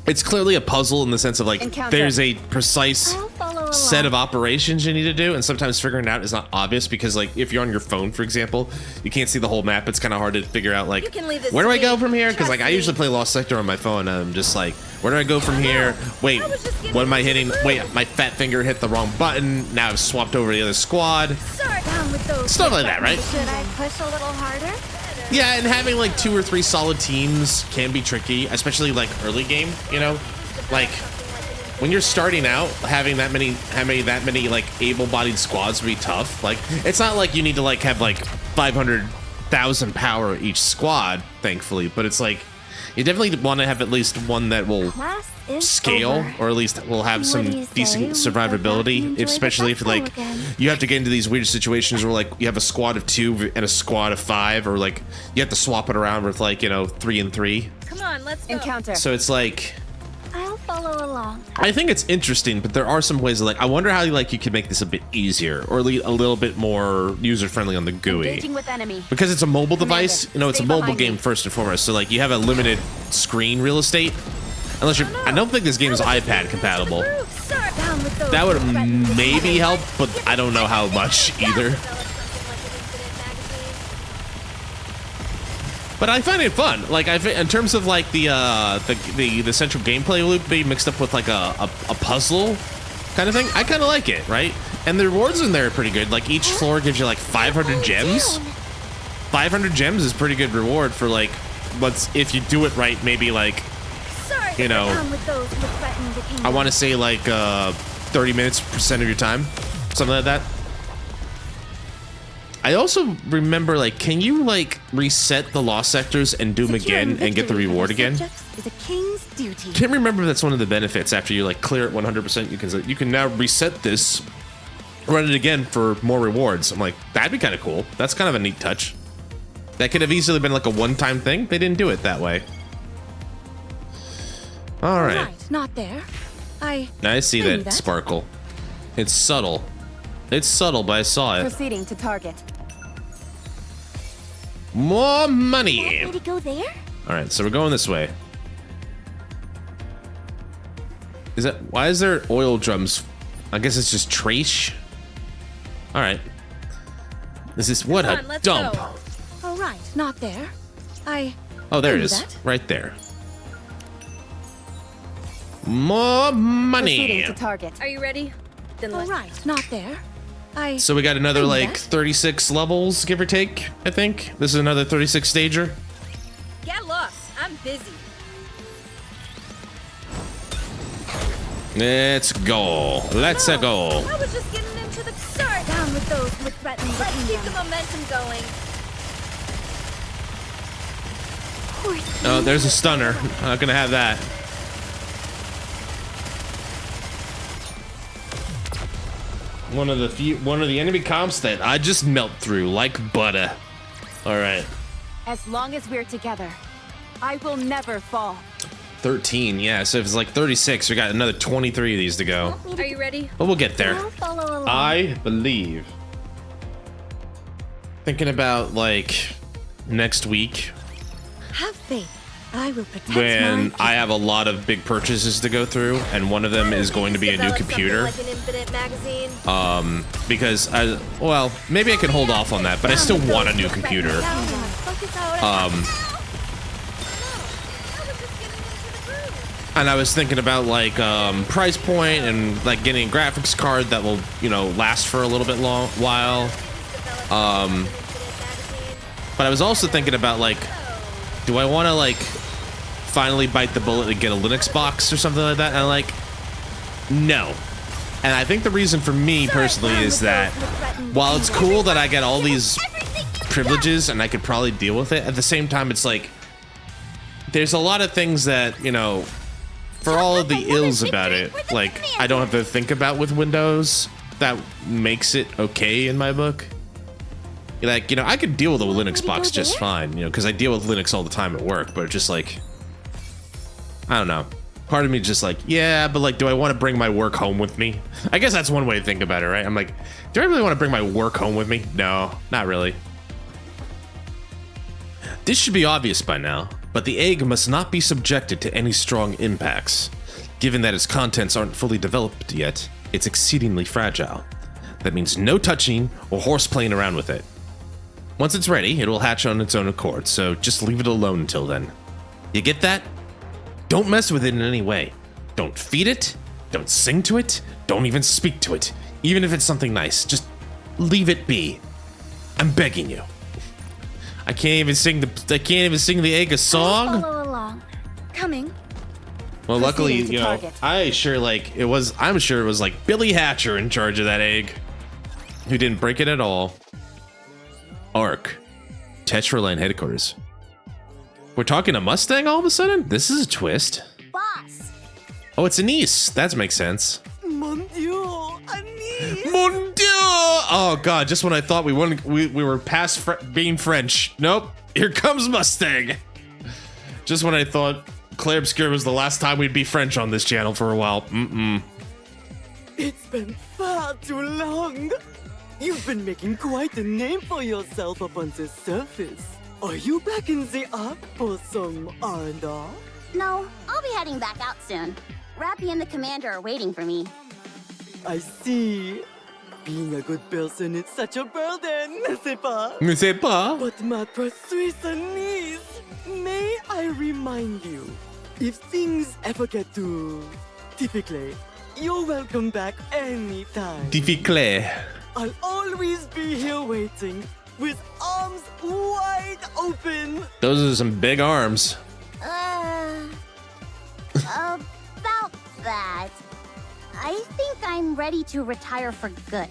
it's clearly a puzzle in the sense of like, there's a precise set of operations you need to do, and sometimes figuring it out is not obvious because like if you're on your phone, for example, you can't see the whole map. It's kind of hard to figure out like, where do I go from here? Because like I usually play Lost Sector on my phone and I'm just like, where do I go from here? Wait, what am I hitting? Wait, my fat finger hit the wrong button. Now I've swapped over to the other squad. Stuff like that, right? Should I push a little harder? Yeah, and having like 2 or 3 solid teams can be tricky, especially like early game, you know? Like when you're starting out, having that many like able-bodied squads would be tough. Like it's not like you need to like have like 500,000 power each squad, thankfully, but it's like you definitely want to have at least one that will scale, or at least will have some decent survivability, especially if like you have to get into these weird situations where like you have a squad of 2 and a squad of 5, or like you have to swap it around with like, you know, 3 and 3. Come on, let's go. Encounter. So it's like, I'll follow along. I think it's interesting, but there are some ways that, like, I wonder how like you could make this a bit easier, or a little bit more user-friendly on the GUI. With enemy. Because it's a mobile device, you know, it's a mobile game first and foremost, so like you have a limited screen real estate. Unless you're, I don't think this game is iPad compatible. That would maybe help, but I don't know how much either. But I find it fun. Like in terms of like the central gameplay loop being mixed up with like a puzzle kind of thing, I kind of like it, right? And the rewards in there are pretty good. Like each floor gives you like 500 gems. 500 gems is pretty good reward for like, if you do it right, maybe like, you know, I want to say like 30 minutes % of your time, something like that. I also remember, like, can you like reset the lost sectors and do them again and get the reward again? Is a king's duty. Can't remember if that's one of the benefits. After you like clear it 100%, you can now reset this, run it again for more rewards. I'm like, that'd be kind of cool. That's kind of a neat touch. That could have easily been like a one-time thing. They didn't do it that way. All right. Not there. I see that sparkle. It's subtle. It's subtle, but I saw it. Proceeding to target. More money. Want me to go there? All right, so we're going this way. Why is there oil drums? I guess it's just trash. All right. This is what a dump. All right, not there. Oh, there it is. Right there. More money. Proceeding to target. Are you ready? Then all right, not there. So we got another like 36 levels, give or take, I think. This is another 36 stager. Get lost. I'm busy. Let's go. Let's go. I was just getting into the start. Down with those who threaten. Let's keep the momentum going. Oh, there's a stunner. Not gonna have that. One of the enemy comps that I just melt through like butter. All right. As long as we're together, I will never fall. 13, yeah. So if it's like 36, we got another 23 of these to go. Are you ready? But we'll get there. I believe. Thinking about like next week. Have faith. I will protect when my I have a lot of big purchases to go through, and one of them is going to be a new computer. Like an infinite magazine. Because well, maybe I can hold off on that, but I still want a new computer. And I was thinking about like price point and like getting a graphics card that will, you know, last for a little bit while. But I was also thinking about like, do I want to like finally bite the bullet and get a Linux box or something like that? And I'm like, no. And I think the reason for me personally is that while it's cool that I get all these privileges and I could probably deal with it, at the same time it's like there's a lot of things that, you know, for all of the ills about it, like I don't have to think about with Windows, that makes it okay in my book. Like, you know, I could deal with a Linux box just fine, you know, because I deal with Linux all the time at work, but just like, I don't know. Part of me just like, yeah, but like, do I want to bring my work home with me? I guess that's one way to think about it, right? I'm like, do I really want to bring my work home with me? No, not really. This should be obvious by now, but the egg must not be subjected to any strong impacts. Given that its contents aren't fully developed yet, it's exceedingly fragile. That means no touching or horseplaying around with it. Once it's ready, it will hatch on its own accord, so just leave it alone until then. You get that? Don't mess with it in any way. Don't feed it, don't sing to it, don't even speak to it. Even if it's something nice, just leave it be. I'm begging you. I can't even sing the egg a song. Follow along. Coming. Well, luckily, Proceeding to you know, target. I'm sure it was like Billy Hatcher in charge of that egg, who didn't break it at all. Ark, Tetraline headquarters. We're talking a Mustang all of a sudden? This is a twist. Boss. Oh, it's Anise. That makes sense. Mon Dieu, Annie! Mon Dieu! Oh god, just when I thought we were past being French. Nope, here comes Mustang. Just when I thought Claire Obscure was the last time we'd be French on this channel for a while. It's been far too long. You've been making quite a name for yourself up on the surface. Are you back in the Ark for some R&R? No, I'll be heading back out soon. Rappy and the commander are waiting for me. I see. Being a good person is such a burden, n'est-ce pas? Ne sais pas. But my precious niece, may I remind you, if things ever get too difficult, you're welcome back anytime. Difficile. I'll always be here waiting, with arms wide open. Those are some big arms. About that. I think I'm ready to retire for good.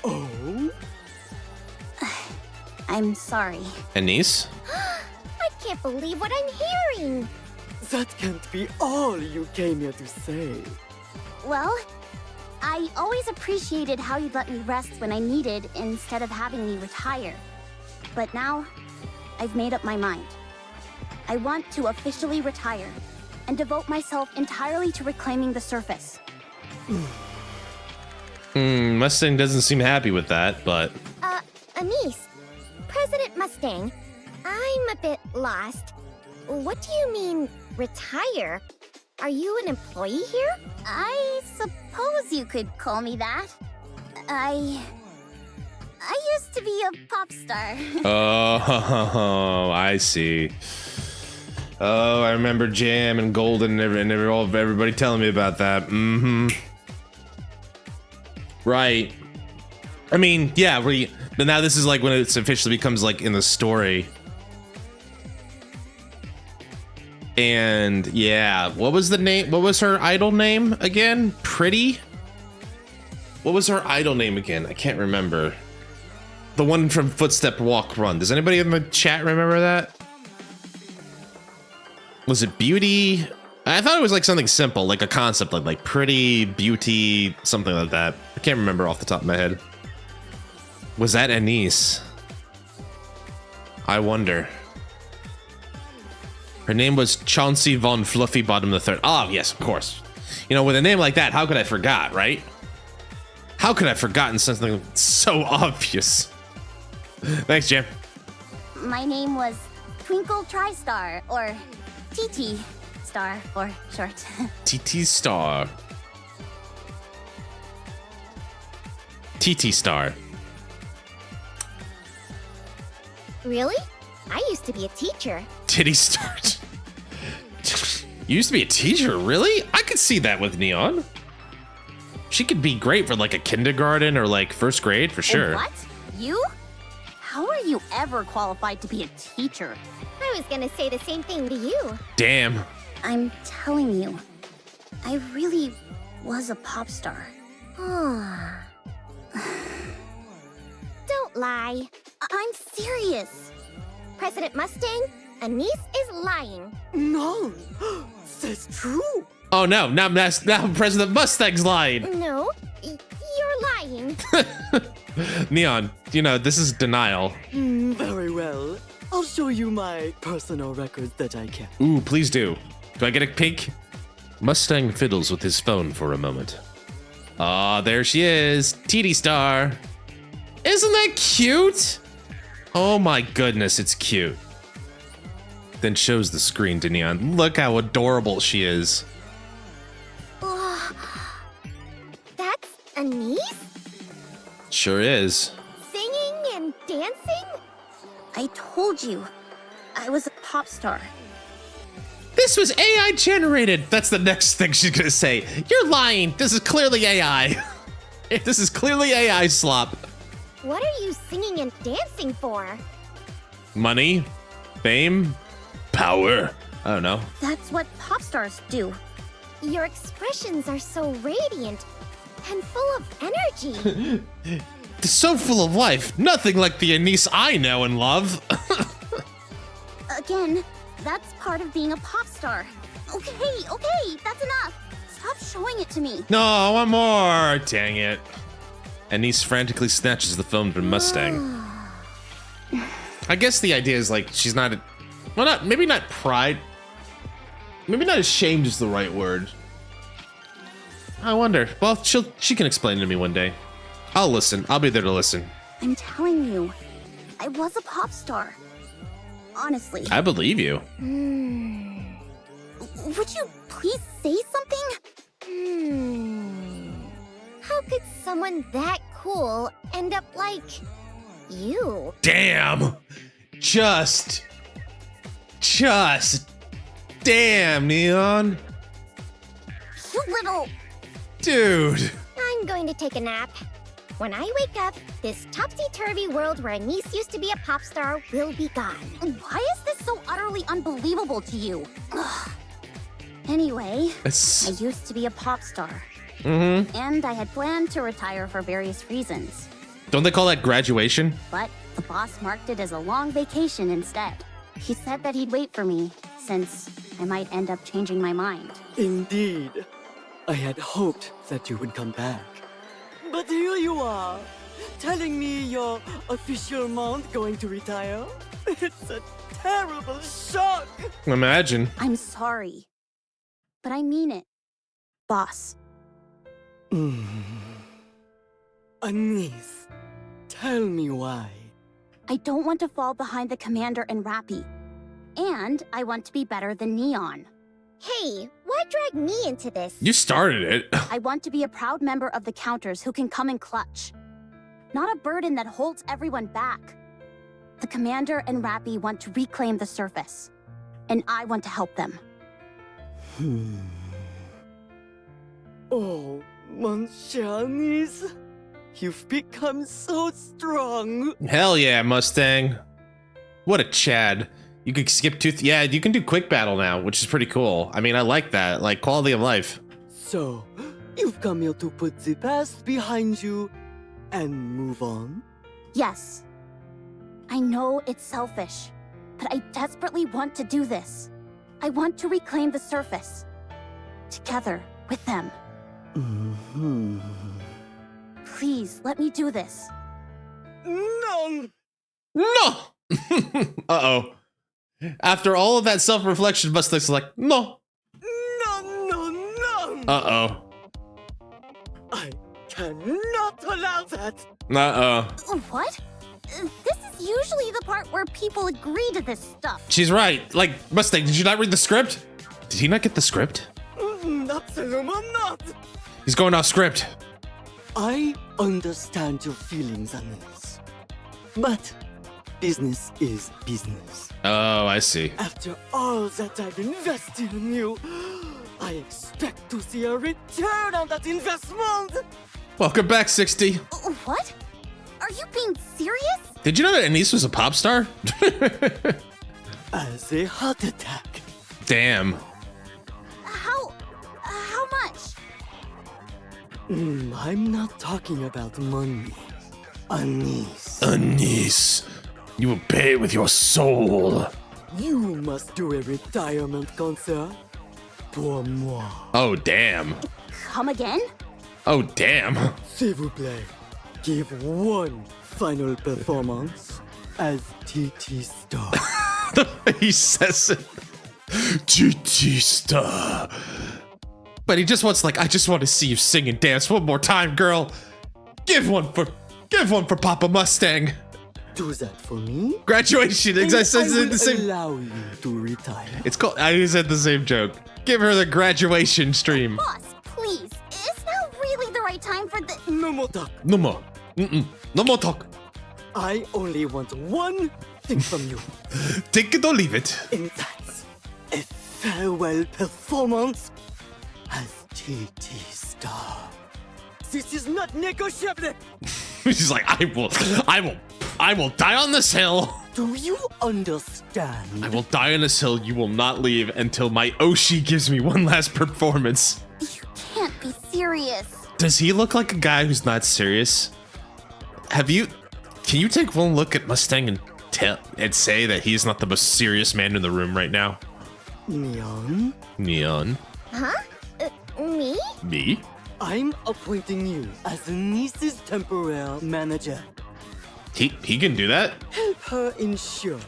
Oh? I'm sorry. Anise? I can't believe what I'm hearing. That can't be all you came here to say. Well, I always appreciated how you'd let me rest when I needed instead of having me retire. But now, I've made up my mind. I want to officially retire and devote myself entirely to reclaiming the surface. Mustang doesn't seem happy with that, but... Anise, President Mustang, I'm a bit lost. What do you mean, retire? Are you an employee here? I suppose you could call me that. I used to be a pop star. Oh, I see. Oh, I remember Jam and Golden and everybody telling me about that. Right. I mean, yeah, but now this is like when it officially becomes like in the story. And yeah, what was the name? What was her idol name again? Pretty? What was her idol name again? I can't remember. The one from Footstep Walk Run. Does anybody in the chat remember that? Was it Beauty? I thought it was like something simple, like a concept like Pretty, Beauty, something like that. I can't remember off the top of my head. Was that Anise? I wonder. Her name was Chauncey von Fluffy Bottom III. Oh, yes, of course. You know, with a name like that, how could I forgot, right? How could I have forgotten something so obvious? Thanks, Jam. My name was Twinkle TriStar, or TT Star for short. TT Star. TT Star. Really? I used to be a teacher. Titty Star. You used to be a teacher, really? I could see that with Neon. She could be great for like a kindergarten or like first grade for sure. What? You? How are you ever qualified to be a teacher? I was gonna say the same thing to you. Damn. I'm telling you, I really was a pop star. Don't lie. I'm serious. President Mustang, Anise is lying. No, that's true. Oh no, now President Mustang's lying. No, you're lying. Neon, you know, this is denial. Very well. I'll show you my personal records that I kept. Ooh, please do. Do I get a peek? Mustang fiddles with his phone for a moment. Ah, there she is. TT Star. Isn't that cute? Oh my goodness, it's cute. Then shows the screen to Neon. Look how adorable she is. That's Anise? Sure is. Singing and dancing? I told you, I was a pop star. This was AI generated. That's the next thing she's gonna say. You're lying. This is clearly AI. This is clearly AI slop. What are you singing and dancing for? Money, fame, power. I don't know. That's what pop stars do. Your expressions are so radiant and full of energy. It's so full of life. Nothing like the Anise I know and love. Again, that's part of being a pop star. Okay, that's enough. Stop showing it to me. No, one more. Dang it. Anise frantically snatches the phone from Mustang. I guess the idea is like she's not, maybe not pride. Maybe not ashamed is the right word. I wonder. Well, she can explain it to me one day. I'll listen. I'll be there to listen. I'm telling you, I was a pop star. Honestly. I believe you. Would you please say something? How could someone that cool end up like you? Damn. Just damn, Neon. You little... Dude. I'm going to take a nap. When I wake up, this topsy-turvy world where Anise used to be a pop star will be gone. Why is this so utterly unbelievable to you? Ugh. Anyway, I used to be a pop star. And I had planned to retire for various reasons. Don't they call that graduation? But the boss marked it as a long vacation instead. He said that he'd wait for me, since I might end up changing my mind. Indeed. I had hoped that you would come back. But here you are, telling me you're officiellement going to retire? It's a terrible shock! Imagine. I'm sorry. But I mean it. Boss. Anise, tell me why. I don't want to fall behind the Commander and Rappy. And I want to be better than Neon. Hey, why drag me into this? You started it. I want to be a proud member of the Counters who can come in clutch. Not a burden that holds everyone back. The Commander and Rappy want to reclaim the surface. And I want to help them. Oh, mon cher Anise. You've become so strong. Hell yeah, Mustang. What a Chad. You could skip yeah, you can do quick battle now, which is pretty cool. I mean, I like that, like quality of life. So, you've come here to put the past behind you and move on? Yes. I know it's selfish, but I desperately want to do this. I want to reclaim the surface. Together with them. Please, let me do this. No! No! Uh-oh. After all of that self-reflection, Mustang's like, no. No! Uh-oh. I cannot allow that! Uh-oh. What? This is usually the part where where people agree to this stuff. She's right. Like, Mustang, did you not read the script? Did he not get the script? Absolutely not. He's going off script. I understand your feelings on this, but business is business. Oh, I see. After all that I've invested in you, I expect to see a return on that investment. Welcome back, 60. What? Are you being serious? Did you know that Anise was a pop star? As a heart attack. Damn. How much? I'm not talking about money. Anise. Anise, you will pay with your soul. You must do a retirement concert pour moi. Oh, damn. Come again? Oh, damn. S'il vous plaît, give one final performance as TT Star. He says it. GT Star. But he just wants, like, I just want to see you sing and dance one more time, girl. Give one for Papa Mustang. Do that for me. Graduation. I said will the same. allow you to retire. It's called. I said the same joke. Give her the graduation stream. Boss, please. Is now really the right time for the... No more talk. No more. No more talk. I only want one thing from you. Take it or leave it. And that's a farewell performance as TT Star. This is not negotiable. She's like, I will die on this hill. Do you understand? I will die on this hill. You will not leave until my Oshi gives me one last performance. You can't be serious. Does he look like a guy who's not serious? Can you take one look at Mustang and say that he's not the most serious man in the room right now? Neon? Huh? Me? Me? I'm appointing you as Nice's temporary manager. He can do that? Help her ensure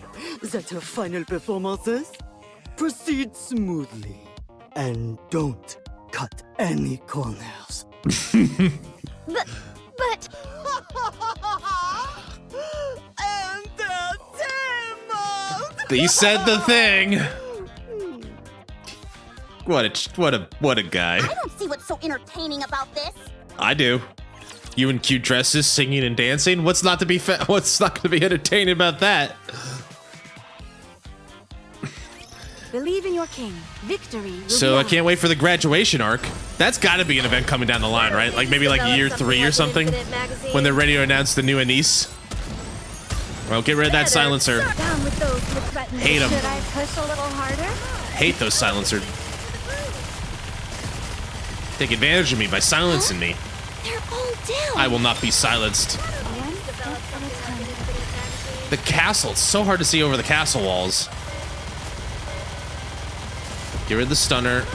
that her final performances proceed smoothly. And don't cut any corners. But... Entertainment! He said the thing. What a guy. I don't see what's so entertaining about this. I do. You in cute dresses, singing and dancing. What's not to be entertaining about that? Believe in your king. Victory. So I can't wait for the graduation arc. That's got to be an event coming down the line, right? Like maybe like year 3 or something, when they're ready to announce the new Anise. Well, get rid of that silencer. Down with those who threaten. Hate 'em. Should I push a little harder? Hate those silencers. Take advantage of me by silencing me. They're all down. I will not be silenced. The castle. It's so hard to see over the castle walls. Get rid of the stunner.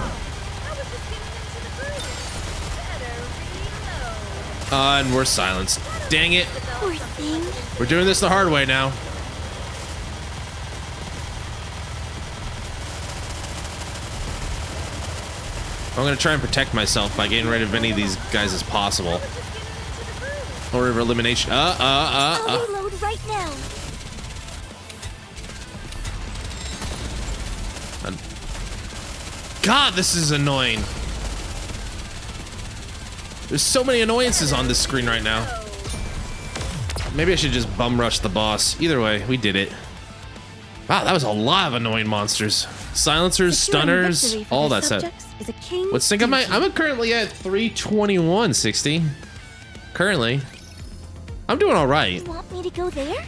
And we're silenced. Dang it. Poor thing. We're doing this the hard way now. I'm gonna try and protect myself by getting rid of any of these guys as possible. Or of elimination. I'll reload right now. God, this is annoying. There's so many annoyances on this screen right now. Maybe I should just bum rush the boss. Either way, we did it. Wow, that was a lot of annoying monsters. Silencers, stunners, all that stuff. What's think I'm currently at 321, 60. Currently. I'm doing all right. You want me to go there?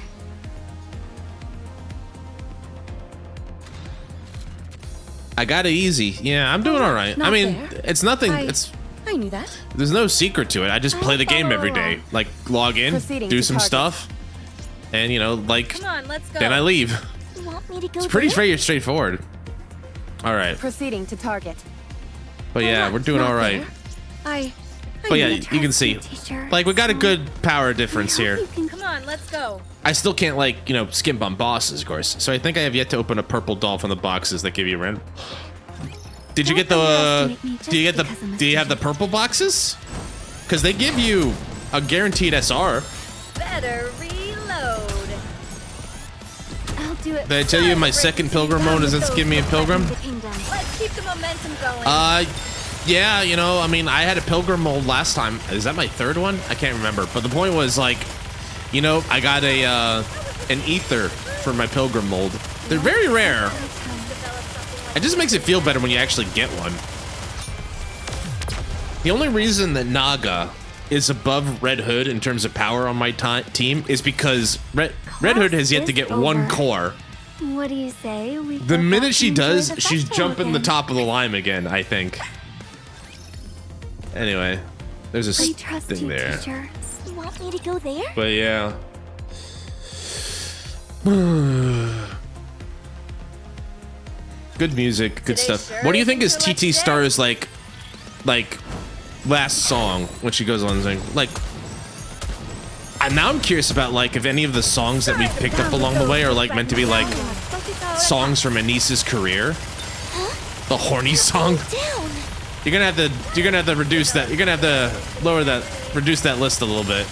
I got it easy. Yeah, I'm doing all right. I mean, it's nothing. I knew that. There's no secret to it. I just play the game every day. Like, log in, do some stuff, and, you know, like, Come on, let's go. then I leave. You want me to go It's pretty there? straightforward. All right. Proceeding to target. But yeah, we're doing all right. But yeah, you can see, like, we got a good power difference here. Come on, let's go. I still can't, like, you know, skimp on bosses, of course. So I think I have yet to open a purple doll from the boxes that give you random. Did you get the, do you have the purple boxes? Because they give you a guaranteed SR. Better reload. Won't do it. Did I tell you my second pilgrim mode is it's give me a pilgrim? Let's keep the momentum going. Yeah, you know, I mean, I had a pilgrim mold last time. Is that my third one? I can't remember. But the point was, like, you know, I got an ether for my pilgrim mold. They're very rare. It just makes it feel better when you actually get one. The only reason that Naga is above Red Hood in terms of power on my team is because Red Hood has yet to get one core. What do you say? The minute she does, she's jumping the top of the line again, I think. Anyway, there's a thing there. Teacher. You want me to go there? But yeah. Good music, good stuff. What do you think is TT Star's like last song when she goes on and sing? Like, and now I'm curious about like if any of the songs that we've picked up along the way are like meant to be like songs from Anissa's career. The horny song. You're gonna have to reduce that. You're gonna have to reduce that list a little bit.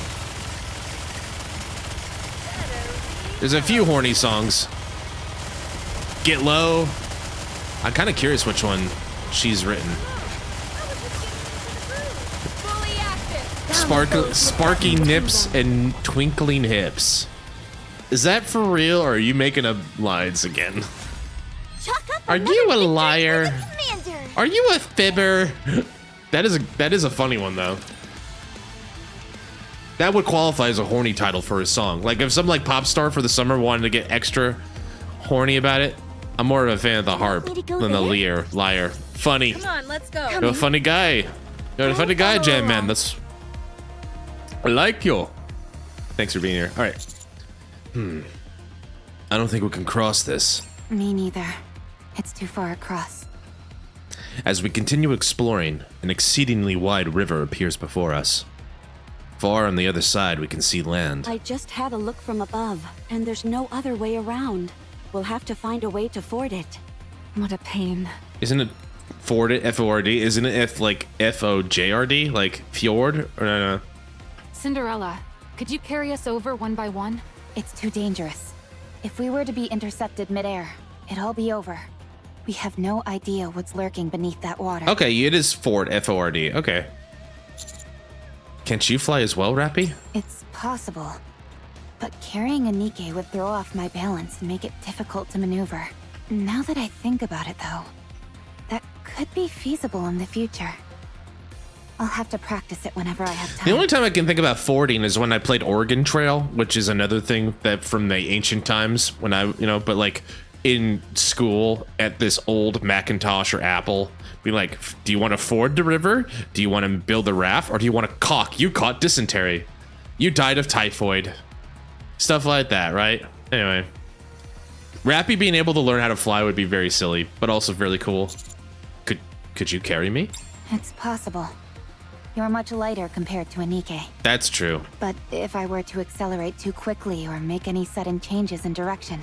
There's a few horny songs. Get Low. I'm kind of curious which one she's written. Sparky nips and twinkling hips. Is that for real, or are you making up lines again? Are you a liar? Are you a fibber? That is a funny one though. That would qualify as a horny title for a song. Like if some like pop star for the summer wanted to get extra horny about it, I'm more of a fan of the harp than the liar. Funny. Come on, let's go. You're a funny guy. You're a funny guy, Jam Man. I like you. Thanks for being here. All right. I don't think we can cross this. Me neither. It's too far across. As we continue exploring, an exceedingly wide river appears before us. Far on the other side, we can see land. I just had a look from above, and there's no other way around. We'll have to find a way to ford it. What a pain. Isn't it ford it, F-O-R-D? Isn't it like F-O-J-R-D? Like fjord? Or no? Cinderella, could you carry us over one by one? It's too dangerous. If we were to be intercepted midair, it'd all be over. We have no idea what's lurking beneath that water. Okay, it is ford, F-O-R-D. Okay. Can't you fly as well, Rappy? It's possible. But carrying a NIKKE would throw off my balance and make it difficult to maneuver. Now that I think about it, though, that could be feasible in the future. I'll have to practice it whenever I have time. The only time I can think about fording is when I played Oregon Trail, which is another thing that from the ancient times when but like in school at this old Macintosh or Apple, be like, do you want to ford the river? Do you want to build a raft? Or do you want to caulk? You caught dysentery. You died of typhoid. Stuff like that, right? Anyway. Rappy being able to learn how to fly would be very silly, but also really cool. Could you carry me? It's possible. You're much lighter compared to a NIKKE. That's true. But if I were to accelerate too quickly or make any sudden changes in direction...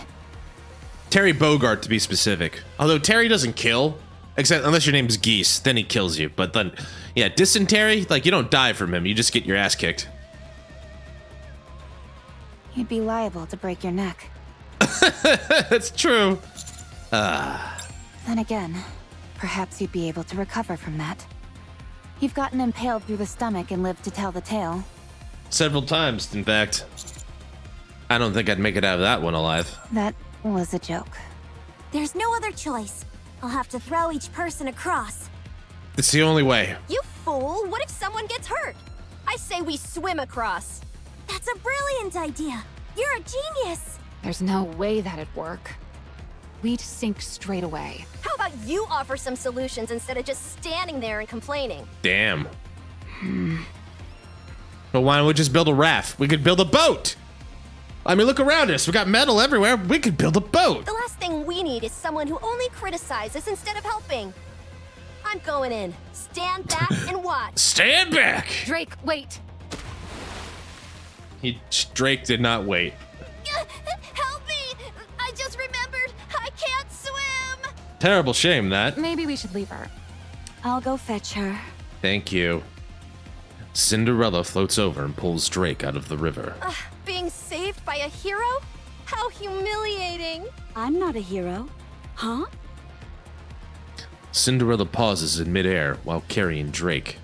Terry Bogard, to be specific. Although Terry doesn't kill, except unless your name's Geese, then he kills you. But then, yeah, dysentery, like you don't die from him, you just get your ass kicked. You'd be liable to break your neck. That's true. Then again, perhaps you'd be able to recover from that. You've gotten impaled through the stomach and lived to tell the tale. Several times, in fact. I don't think I'd make it out of that one alive. That was a joke. There's no other choice. I'll have to throw each person across. It's the only way. You fool! What if someone gets hurt? I say we swim across. That's a brilliant idea. You're a genius. There's no way that'd work. We'd sink straight away. How about you offer some solutions instead of just standing there and complaining? Damn. But why don't we just build a raft? We could build a boat. I mean, look around us. We got metal everywhere. We could build a boat. The last thing we need is someone who only criticizes instead of helping. I'm going in. Stand back and watch. Stand back. Drake, wait. Drake did not wait. Help me! I just remembered I can't swim! Terrible shame, that. Maybe we should leave her. I'll go fetch her. Thank you. Cinderella floats over and pulls Drake out of the river. Being saved by a hero? How humiliating. I'm not a hero. Huh? Cinderella pauses in midair while carrying Drake.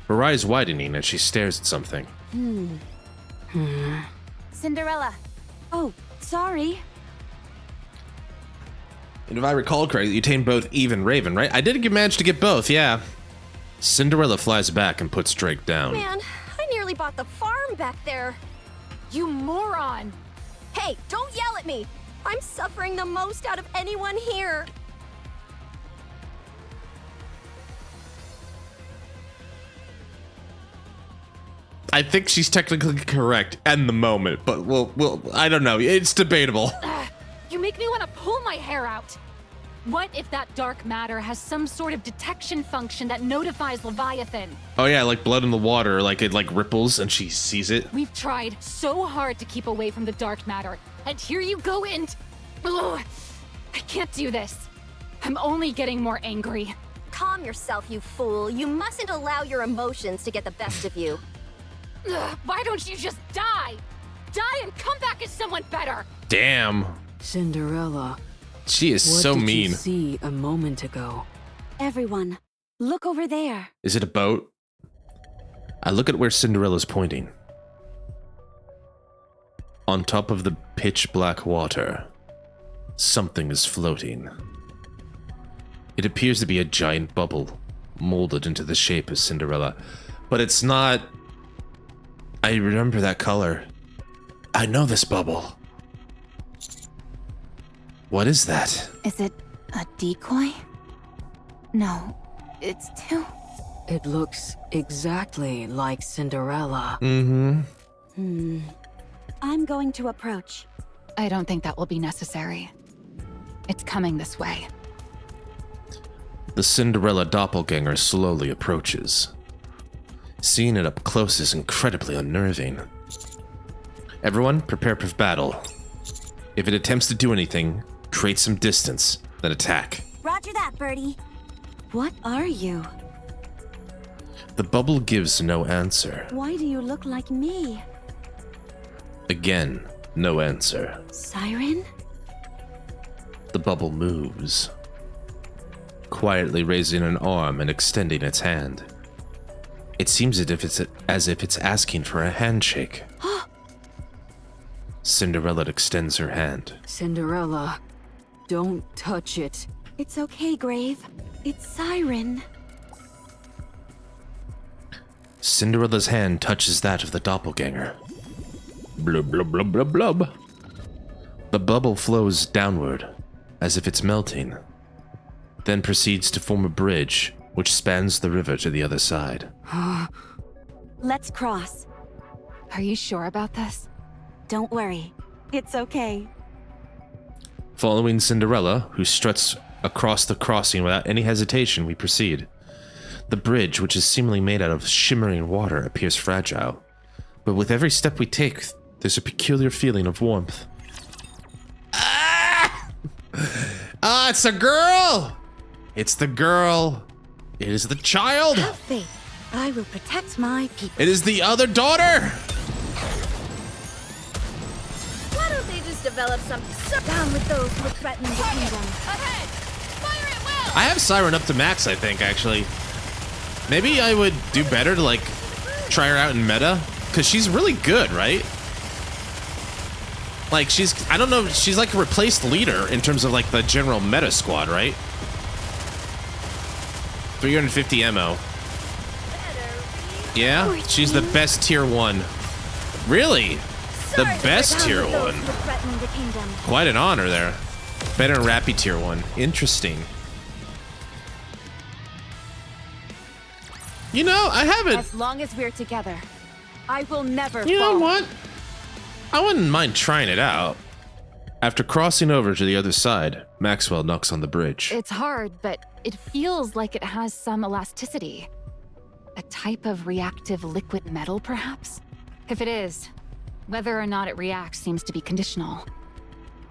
Her eyes widening as she stares at something. Cinderella. Oh, sorry. And if I recall correctly, you tamed both Eve and Raven, right? I did manage to get both, yeah. Cinderella flies back and puts Drake down. Man, I nearly bought the farm back there. You moron! Hey, don't yell at me. I'm suffering the most out of anyone here. I think she's technically correct in the moment, but we'll I don't know. It's debatable. You make me want to pull my hair out. What if that dark matter has some sort of detection function that notifies Leviathan? Oh yeah, like blood in the water, like it like ripples and she sees it. We've tried so hard to keep away from the dark matter, and here you go and... Ugh, I can't do this. I'm only getting more angry. Calm yourself, you fool. You mustn't allow your emotions to get the best of you. Ugh, why don't you just die? Die and come back as someone better! Damn. Cinderella, She is what so did mean. you see a moment ago? Everyone, look over there. Is it a boat? I look at where Cinderella's pointing. On top of the pitch black water, something is floating. It appears to be a giant bubble, molded into the shape of Cinderella. But it's not... I remember that color. I know this bubble. What is that? Is it a decoy? No, it's too... It looks exactly like Cinderella. Mm-hmm. I'm going to approach. I don't think that will be necessary. It's coming this way. The Cinderella doppelganger slowly approaches. Seeing it up close is incredibly unnerving. Everyone, prepare for battle. If it attempts to do anything, create some distance, then attack. Roger that, Birdie. What are you? The bubble gives no answer. Why do you look like me? Again, no answer. Siren? The bubble moves, quietly raising an arm and extending its hand. It seems as if it's asking for a handshake. Cinderella extends her hand. Cinderella, don't touch it. It's okay, Grave. It's Siren. Cinderella's hand touches that of the doppelganger. Blub, blub, blub, blub, blub. The bubble flows downward, as if it's melting, then proceeds to form a bridge which spans the river to the other side. Let's cross. Are you sure about this? Don't worry. It's okay. Following Cinderella, who struts across the crossing without any hesitation, we proceed. The bridge, which is seemingly made out of shimmering water, appears fragile, but with every step we take, there's a peculiar feeling of warmth. Ah, it's a girl! It's the girl. It is the child. Have faith. I will protect my people. It is the other daughter. Why don't they just develop something so Down with those who threaten the kingdom. ahead? Fire at will! I have Siren up to max, I think, actually. Maybe I would do better to, like, try her out in meta. Because she's really good, right? Like, I don't know, she's like a replaced leader in terms of, like, the general meta squad, right? 350 ammo. Yeah? She's the best tier 1. Really? The best tier 1. Those who threaten the kingdom. Quite an honor there. Better than Rappy tier 1. Interesting. You know, I haven't... As long as we're together, I will never You fall. know what? I wouldn't mind trying it out. After crossing over to the other side, Maxwell knocks on the bridge. It's hard, but it feels like it has some elasticity. A type of reactive liquid metal, perhaps? If it is, whether or not it reacts seems to be conditional.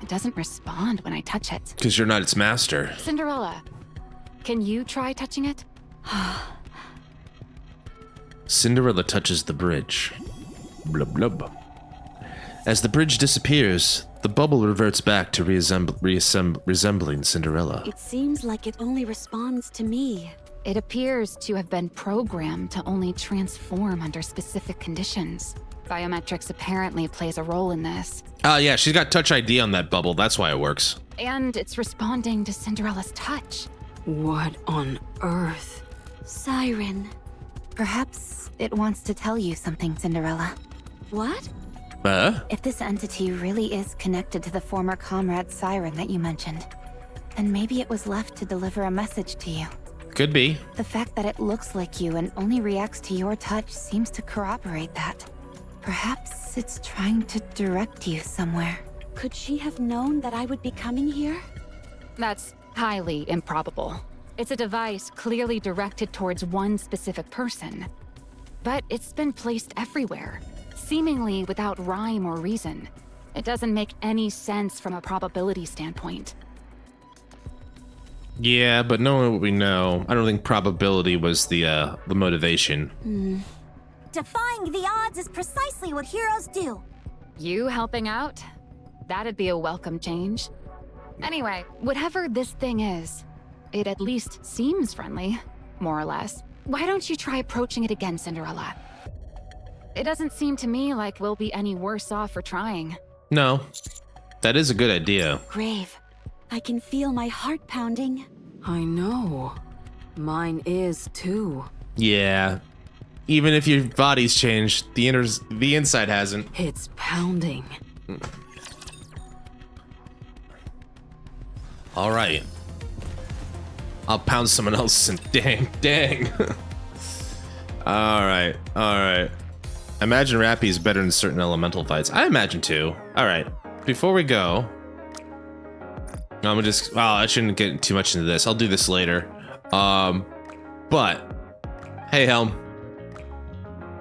It doesn't respond when I touch it. Because you're not its master. Cinderella, can you try touching it? Cinderella touches the bridge. Blub blub. As the bridge disappears, The bubble reverts back to resembling Cinderella. It seems like it only responds to me. It appears to have been programmed to only transform under specific conditions. Biometrics apparently plays a role in this. Yeah, she's got Touch ID on that bubble. That's why it works. And it's responding to Cinderella's touch. What on earth? Siren. Perhaps it wants to tell you something, Cinderella. What? If this entity really is connected to the former comrade Siren that you mentioned, then maybe it was left to deliver a message to you. Could be. The fact that it looks like you and only reacts to your touch seems to corroborate that. Perhaps it's trying to direct you somewhere. Could she have known that I would be coming here? That's highly improbable. It's a device clearly directed towards one specific person. But it's been placed everywhere, seemingly without rhyme or reason. It doesn't make any sense from a probability standpoint. Yeah, but knowing what we know, I don't think probability was the motivation. Defying the odds is precisely what heroes do. You helping out? That'd be a welcome change. Anyway, whatever this thing is, it at least seems friendly, more or less. Why don't you try approaching it again, Cinderella? It doesn't seem to me like we'll be any worse off for trying. No, that is a good idea. Grave. I can feel my heart pounding. I know. Mine is too. Yeah. Even if your body's changed, the inside hasn't. It's pounding. All right. I'll pound someone else and dang. All right. I imagine Rappy's better in certain elemental fights. I imagine too. All right. Before we go, I shouldn't get too much into this. I'll do this later. But hey, Helm.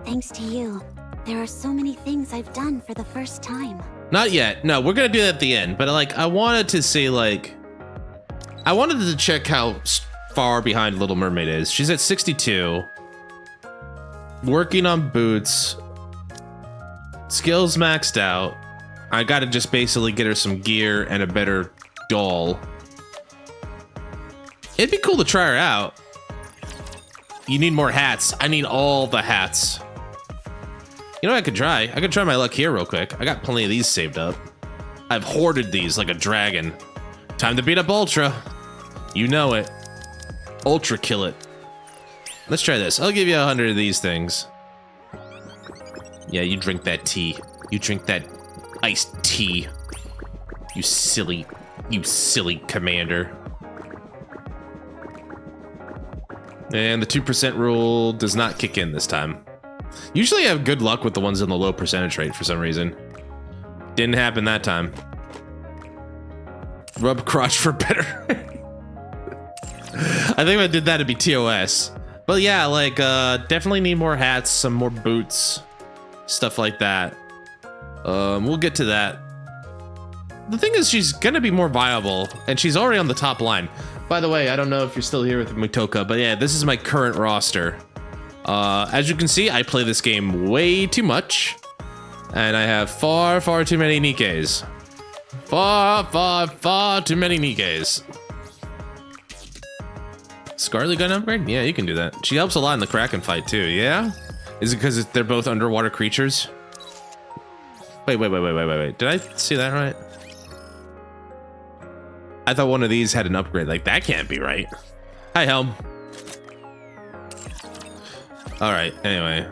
Thanks to you, there are so many things I've done for the first time. Not yet. No, we're gonna do that at the end. But like, I wanted to say I wanted to check how far behind Little Mermaid is. She's at 62. Working on boots. Skills maxed out. I gotta just basically get her some gear and a better doll. It'd be cool to try her out. You need more hats. I need all the hats. You know what I could try? I could try my luck here real quick. I got plenty of these saved up. I've hoarded these like a dragon. Time to beat up Ultra. You know it. Ultra kill it. Let's try this. I'll give you 100 of these things. Yeah, you drink that tea. You drink that iced tea. You silly commander. And the 2% rule does not kick in this time. Usually I have good luck with the ones in the low percentage rate for some reason. Didn't happen that time. Rub crotch for better. I think if I did that, it'd be TOS. But yeah, like, definitely need more hats, some more boots, stuff like that. We'll get to that. The thing is, she's gonna be more viable, and she's already on the top line. By the way, I don't know if you're still here with Mutoka, but yeah, this is my current roster. As you can see, I play this game way too much, and I have far too many NIKKEs. Far too many NIKKEs. Scarlet gun upgrade? Yeah, you can do that. She helps a lot in the Kraken fight too, yeah? Is it because they're both underwater creatures? Wait. Did I see that right? I thought one of these had an upgrade. Like, that can't be right. Hi, Helm. All right, anyway.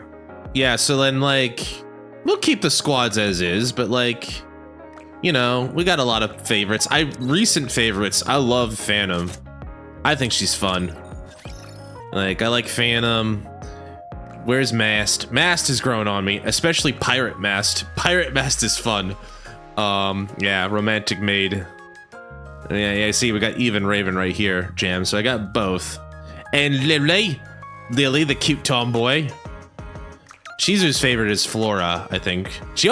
Yeah, so then, like, we'll keep the squads as is, but, like, you know, we got a lot of favorites. Recent favorites, I love Phantom. I think she's fun. Like, I like Phantom. Where's Mast? Mast is growing on me, especially Pirate Mast. Pirate Mast is fun. Yeah, Romantic Maid. Yeah, see, we got Even Raven right here, Jam. So I got both. And Lily, the cute tomboy. Cheezer's favorite is Flora, I think. She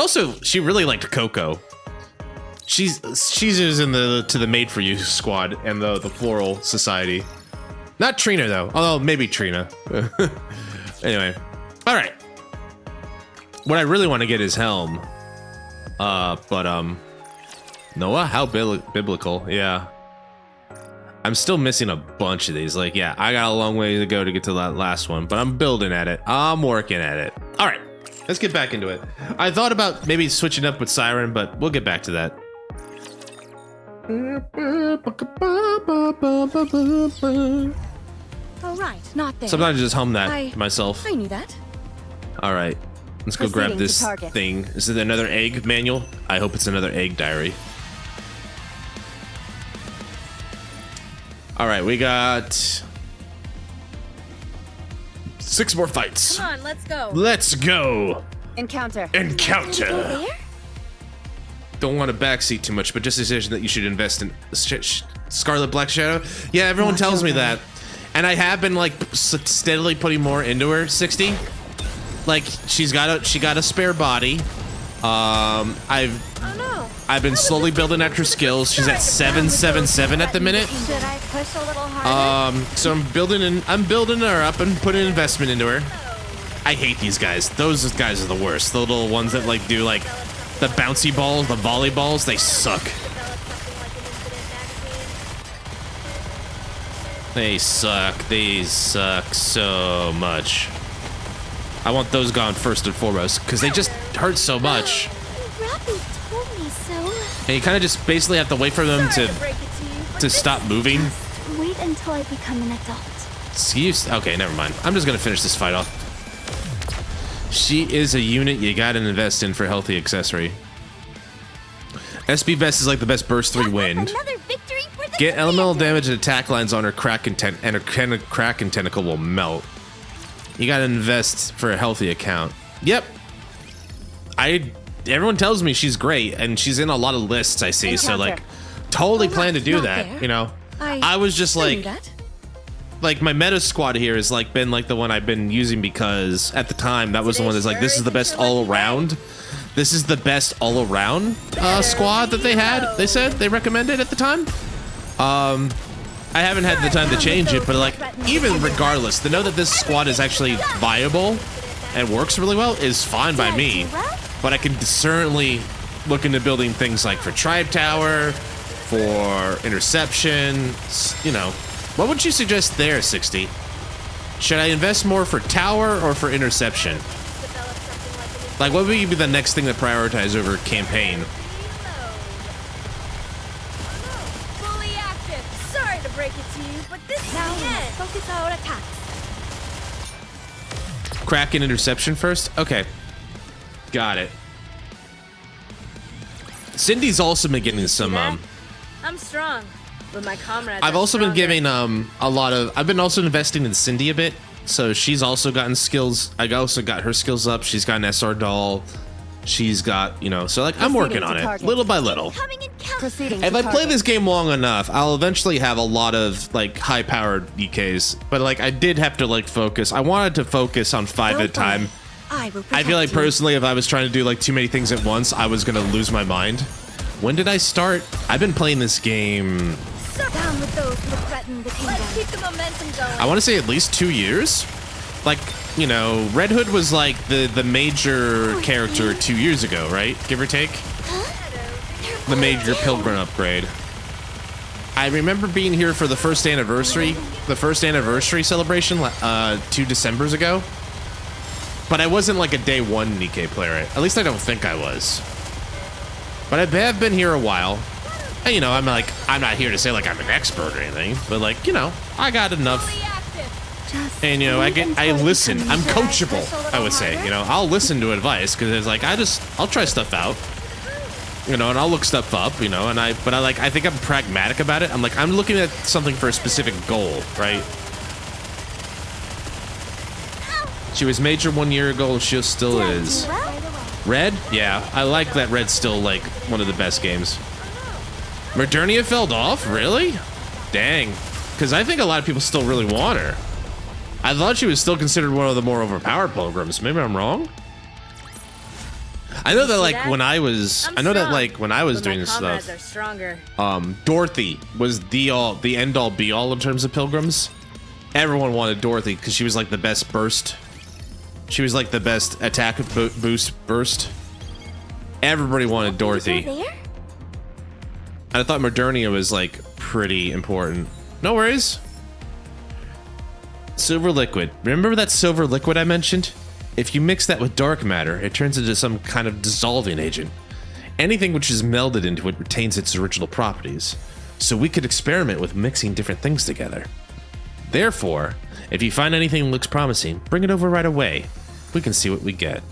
really liked Coco. Cheezer's in to the Made for You squad and the Floral Society. Not Trina though, although maybe Trina. Anyway, all right. What I really want to get is Helm. But Noah, how biblical. Yeah. I'm still missing a bunch of these. Like, yeah, I got a long way to go to get to that last one, but I'm building at it. I'm working at it. All right, let's get back into it. I thought about maybe switching up with Siren, but we'll get back to that. Oh, right, not there. Sometimes I just hum that to myself. I knew that. All right, let's go grab this thing. Is it another egg manual? I hope it's another egg diary. All right, we got 6 more fights. Come on, let's go. Let's go. Encounter. Encounter. Don't want to backseat too much, but just a decision that you should invest in Scarlet Black Shadow. Yeah, everyone tells me that, and I have been like steadily putting more into her. 60. Like she got a spare body. I've been slowly building up her skills. She's at 777 at the minute. Should I push a little harder? So I'm building her up and putting investment into her. I hate these guys. Those guys are the worst. The little ones that like do like the bouncy balls, the volleyballs, they suck. They suck. They suck so much. I want those gone first and foremost because they just hurt so much. Rappy told me so. And you kind of just basically have to wait for them to stop moving. Just wait until I become an adult. Excuse. Okay, never mind. I'm just gonna finish this fight off. She is a unit you gotta invest in for healthy accessory. SB Vest is like the best burst 3 wind. Another victory for the Get elemental damage and attack lines on her Kraken and her Kraken tentacle will melt. You gotta invest for a healthy account. Yep. Everyone tells me she's great and she's in a lot of lists I see, so like totally plan to do that, you know. I was just like my meta squad here has like been like the one I've been using because at the time that was the one that's like this is the best all around. This is the best all around squad that they had. They said they recommended at the time. I haven't had the time to change it, but like even regardless, to know that this squad is actually viable and works really well is fine by me. But I can certainly look into building things like for Tribe Tower, for Interception, you know. What would you suggest there, 60? Should I invest more for Tower or for Interception? Like, what would be the next thing to prioritize over Campaign? Fully active. Sorry to break it to you, but this is the end. Focus our attacks. Kraken Interception first? Okay. Got it. Cindy's also been getting some, I'm strong, but my comrades I've also been giving, I've been also investing in Cindy a bit. So she's also gotten skills. I also got her skills up. She's got an SR doll. She's got, you know, so like I'm working on it little by little. If I play this game long enough, I'll eventually have a lot of like high powered EKs. But like I did have to like focus. I wanted to focus on 5 at a time. I feel like personally, if I was trying to do like too many things at once, I was gonna lose my mind. When did I start? I've been playing this game. Down with those who threaten the kingdom. Let's keep the momentum going. I want to say at least 2 years. Like, you know, Red Hood was like the major character 2 years ago, right? Give or take. The major Pilgrim upgrade. I remember being here for the first anniversary celebration 2 Decembers ago. But I wasn't like a day 1 NIKKE player. At least I don't think I was. But I have been here a while. And, you know, I'm not here to say like I'm an expert or anything, but like, you know, I got enough. And, you know, I listen. I'm coachable, I would say. You know, I'll listen to advice because it's like I'll try stuff out. You know, and I'll look stuff up, you know, I think I'm pragmatic about it. I'm like, I'm looking at something for a specific goal, right? She was major 1 year ago, she still is. Red? Yeah, I like that Red's still like one of the best games. Modernia fell off? Really? Dang. Because I think a lot of people still really want her. I thought she was still considered one of the more overpowered pilgrims. Maybe I'm wrong? I know that like when I was doing this stuff, Dorothy was the end all be all in terms of pilgrims. Everyone wanted Dorothy because she was like the best burst. She was like the best attack boost burst. Everybody wanted Dorothy. I thought Modernia was like pretty important. No worries. Silver liquid. Remember that silver liquid I mentioned? If you mix that with dark matter, it turns into some kind of dissolving agent. Anything which is melded into it retains its original properties. So we could experiment with mixing different things together. Therefore, if you find anything that looks promising, bring it over right away. We can see what we get.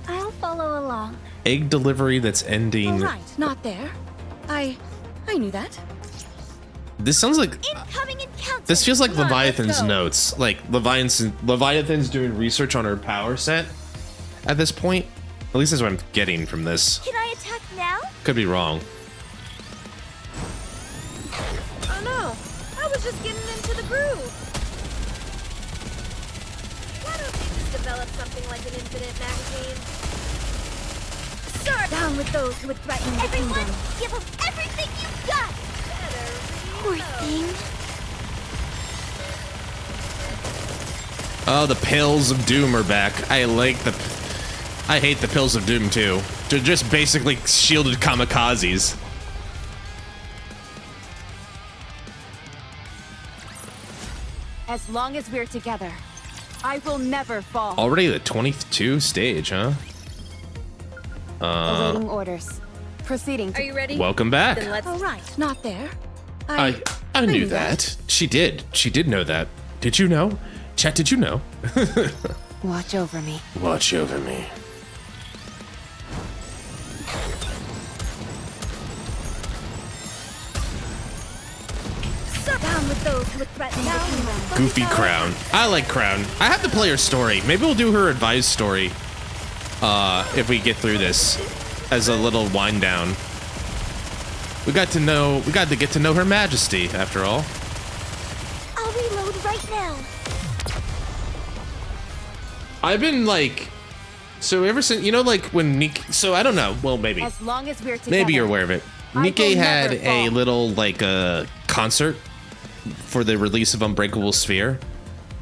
I'll follow along. Egg delivery that's ending. All right, not there. I knew that. This sounds like. Incoming encounter. This feels like Come on, Leviathan's let's go. notes. Like Leviathan's doing research on her power set at this point. At least that's what I'm getting from this. Can I attack now? Could be wrong. Oh no, I was just getting into the groove. Why don't they just develop something like an infinite magazine? Start down with those who would threaten the Everyone, give them everything you've got. Poor thing. Oh, the pills of doom are back. I hate the pills of doom too. They're just basically shielded kamikazes. As long as we're together, I will never fall. Already the 22 stage, huh? Awaiting orders. Proceeding to Are you ready? Welcome back. Then let's. All right. Not there. I knew that. She did. She did know that. Did you know? Chet, did you know? watch over me. Watch over me. Down with those who would threaten the kingdom. Goofy Crown. I like Crown. I have to play her story. Maybe we'll do her advised story. If we get through this as a little wind down. We got to get to know Her Majesty after all. I'll reload right now. I've been like, so ever since, you know, like when NIKKE, so I don't know, well maybe. As long as we're together. Maybe you're aware of it. I will NIKKE had never a fall. little like concert for the release of Unbreakable Sphere.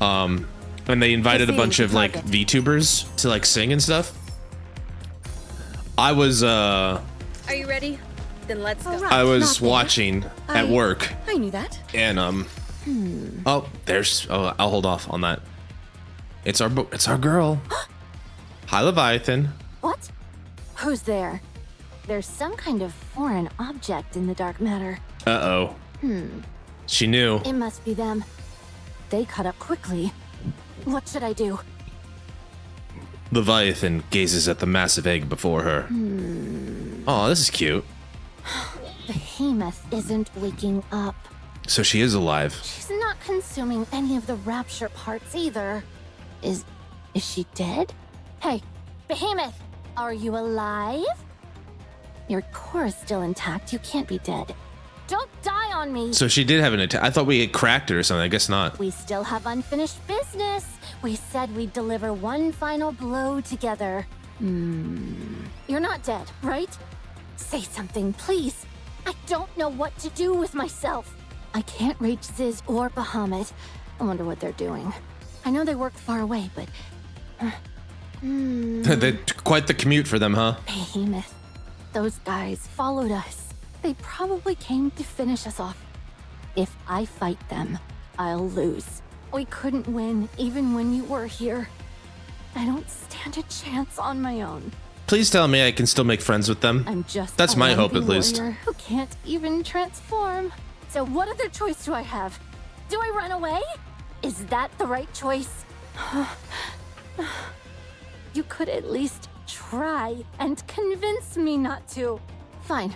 And they invited a Proceeding bunch to of like target. VTubers to like sing and stuff. I was Are you ready? Then let's go. All right. I was Not there. watching at work I knew that. and oh, I'll hold off on that. It's our girl. Hi Leviathan. What? Who's there? There's some kind of foreign object in the dark matter. Uh-oh. She knew. It must be them. They cut up quickly. What should I do? Leviathan gazes at the massive egg before her. Oh, this is cute. Behemoth isn't waking up. So she is alive. She's not consuming any of the rapture parts either. Is she dead? Hey, Behemoth, are you alive? Your core is still intact. You can't be dead. Don't die on me. So she did have an attack. I thought we had cracked her or something. I guess not. We still have unfinished business. We said we'd deliver one final blow together. You're not dead, right? Say something, please. I don't know what to do with myself. I can't reach Ziz or Bahamut. I wonder what they're doing. I know they work far away, but... Quite the commute for them, huh? Behemoth. Those guys followed us. They probably came to finish us off. If I fight them, I'll lose. We couldn't win even when you were here. I don't stand a chance on my own. Please tell me I can still make friends with them. I'm just That's a my hope, lumpy at least. warrior who can't even transform. So what other choice do I have? Do I run away? Is that the right choice? You could at least try and convince me not to. Fine.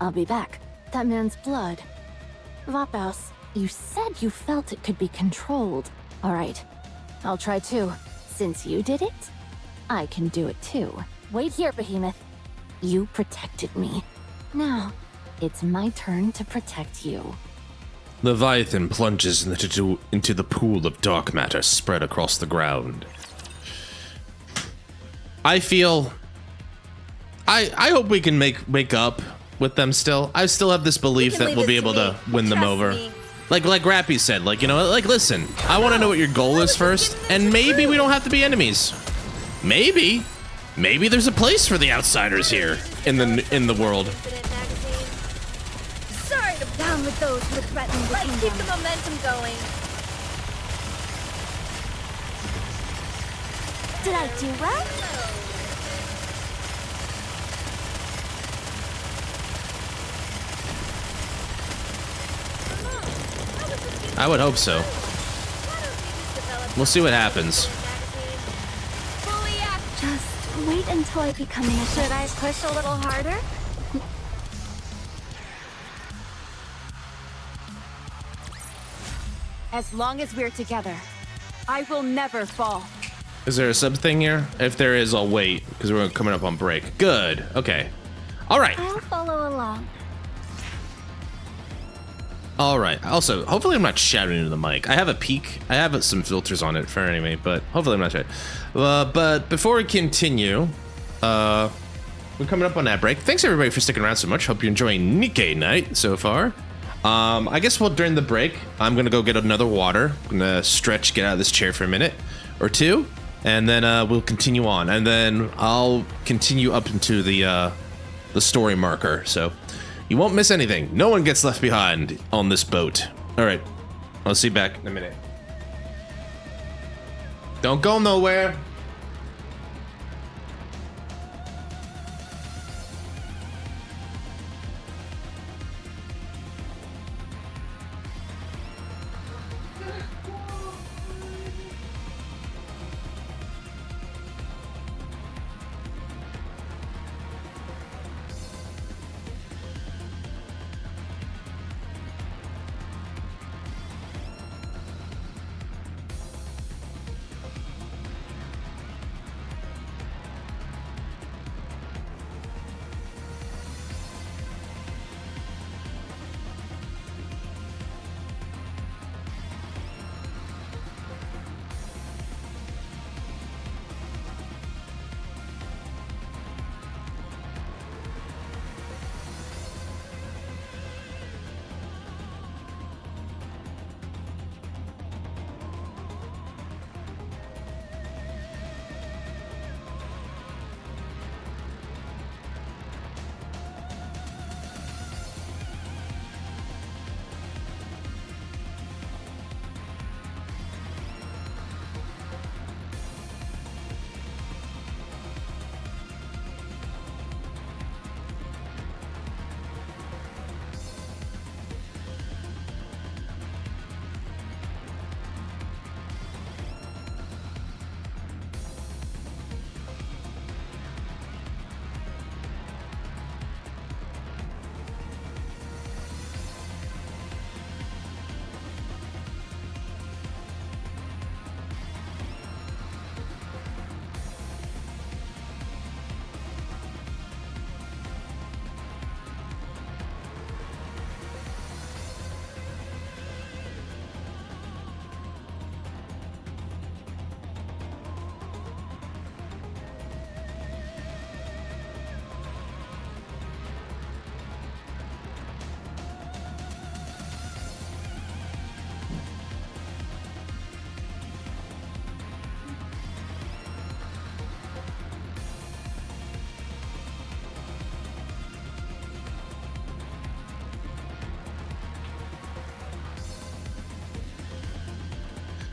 I'll be back. That man's blood. Vapaus, you said you felt it could be controlled. All right. I'll try too. Since you did it, I can do it too. Wait here, Behemoth. You protected me. Now, it's my turn to protect you. Leviathan plunges into the pool of dark matter spread across the ground. I feel... I hope we can make up with them still. I still have this belief can that leave we'll be this to able to me. win them Trust over. me. Like Rappy said, like, you know, like, listen, I want to know what your goal is first, and maybe we don't have to be enemies. Maybe there's a place for the outsiders here in the world. Infinite magazine. with those who threaten the Let's keep kingdom. the momentum going. Did I do well? I would hope so. We'll see what happens. Just wait until I become an Should I push a little harder? As long as we're together, I will never fall. Is there a sub thing here? If there is, I'll wait because we're coming up on break. Good. Okay. All right. I'll follow along. All right. Also, hopefully I'm not shouting into the mic. I have a peak. I have some filters on it for anyway, but hopefully I'm not shouting. But before we continue, we're coming up on that break. Thanks everybody for sticking around so much. Hope you're enjoying NIKKE night so far. I guess during the break, I'm gonna go get another water. I'm gonna stretch, get out of this chair for a minute or two, and then we'll continue on. And then I'll continue up into the story marker. So you won't miss anything. No one gets left behind on this boat. All right, I'll see you back in a minute. Don't go nowhere.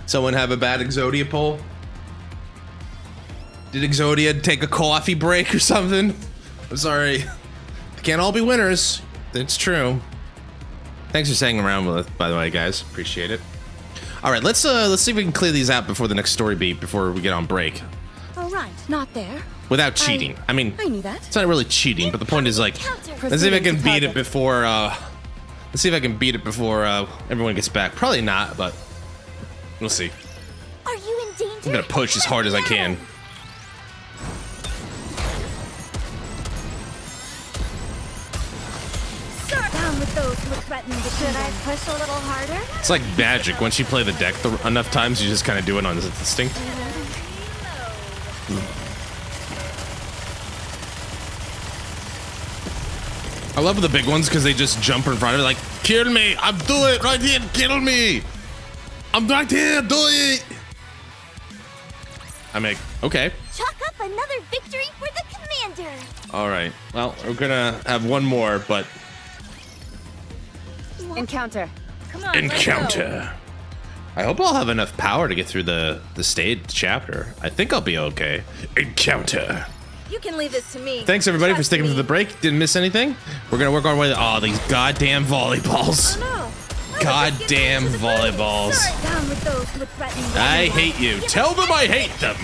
Someone have a bad Exodia poll? Did Exodia take a coffee break or something? I'm sorry. They can't all be winners. It's true. Thanks for staying around with us, by the way, guys. Appreciate it. All right, let's see if we can clear these out before the next story beat, before we get on break. All right, not there. Without cheating. I mean, I knew that. it's not really cheating, but the point is like, let's see if I can beat it before. Let's see if I can beat it before everyone gets back. Probably not, but we'll see. Are you in danger? I'm gonna push as hard as I can. Down with those who threaten the kingdom. Should I push a little harder? It's like magic. Once you play the deck enough times, you just kind of do it on instinct. I love the big ones because they just jump in front of it like, kill me, I'm doing it right here, kill me. I'm right here, do it. I'm like, okay. Chalk up another victory for the commander. All right, well, we're gonna have one more, but Encounter. Come on, Encounter. I hope I'll have enough power to get through the stage chapter. I think I'll be okay. Encounter. You can leave this to me. Thanks everybody for Trust sticking me. through the break. Didn't miss anything. We're gonna work our way. Oh, these goddamn volleyballs. No. Goddamn volleyballs. Down with those who would threaten me. I hate you. Tell them I hate them.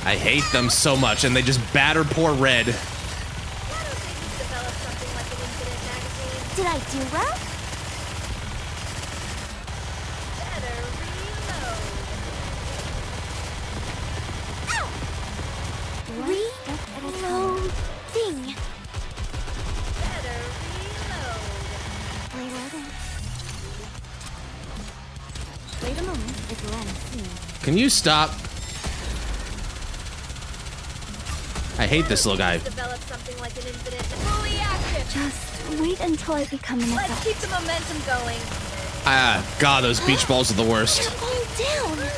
I hate them so much, and they just batter poor Red. Did I do well? Reloading. Reloading. Wait a moment. It will end soon. Can you stop? I hate this little guy. Develop something like an infinite fully active. Just wait until I become an Let's adult. keep the momentum going. Ah, God, those beach balls are the worst. They're all down.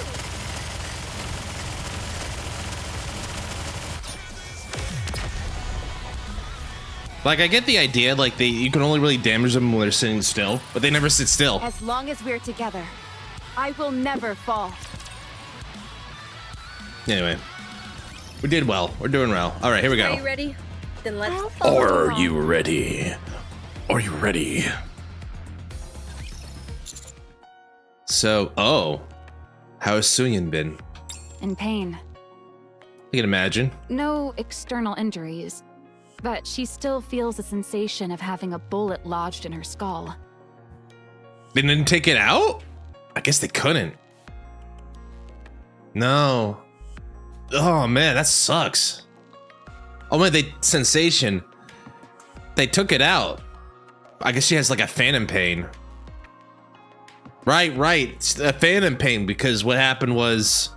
Like, I get the idea, like, you can only really damage them when they're sitting still, but they never sit still. As long as we're together, I will never fall. Anyway, we did well. We're doing well. All right, here we Are you go. ready? Then let's Are you ready? Are you ready? So, how has Sunyan been? In pain. I can imagine. No external injuries, but she still feels the sensation of having a bullet lodged in her skull. They didn't take it out? I guess they couldn't. No. Oh man, that sucks. Oh man, sensation. They took it out. I guess she has like a phantom pain. Right. It's a phantom pain because what happened was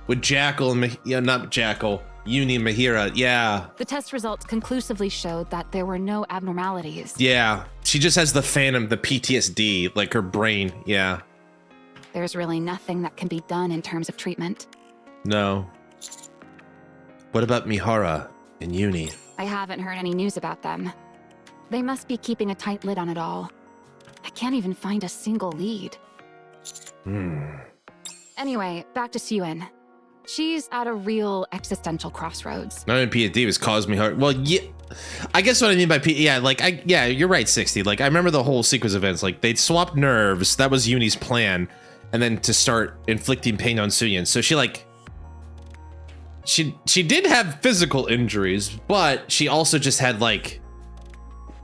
with Jackal and not Jackal, Uni and Mahira. Yeah. The test results conclusively showed that there were no abnormalities. Yeah. She just has the phantom, the PTSD, like her brain. Yeah. There's really nothing that can be done in terms of treatment. No. What about Mihara and Uni? I haven't heard any news about them. They must be keeping a tight lid on it all. I can't even find a single lead. Anyway, back to Suen. She's at a real existential crossroads. Not even PTSD was caused me hard. Well, yeah, I guess what I mean by yeah, you're right, 60. Like, I remember the whole sequence of events. Like, they'd swapped nerves. That was Uni's plan. And then to start inflicting pain on Sunyan. So she did have physical injuries, but she also just had like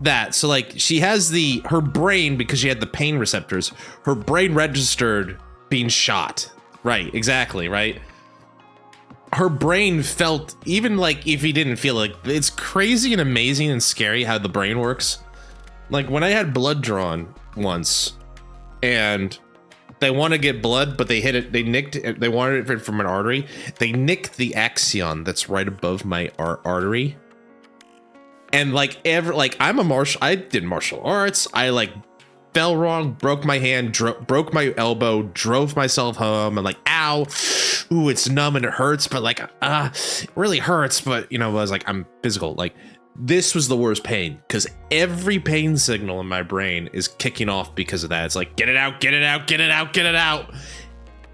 that. So like she has her brain, because she had the pain receptors, her brain registered being shot. Right, exactly, right? Her brain felt, even like if he didn't feel it, it's crazy and amazing and scary how the brain works. Like when I had blood drawn once and they want to get blood, but they wanted it from an artery. They nicked the axion that's right above my artery. And like I did martial arts. I like fell wrong, broke my hand, broke my elbow, drove myself home. I'm like, ow, ooh, it's numb and it hurts, but like, it really hurts. But I was like, I'm physical. Like, this was the worst pain because every pain signal in my brain is kicking off because of that. It's like, get it out, get it out, get it out, get it out.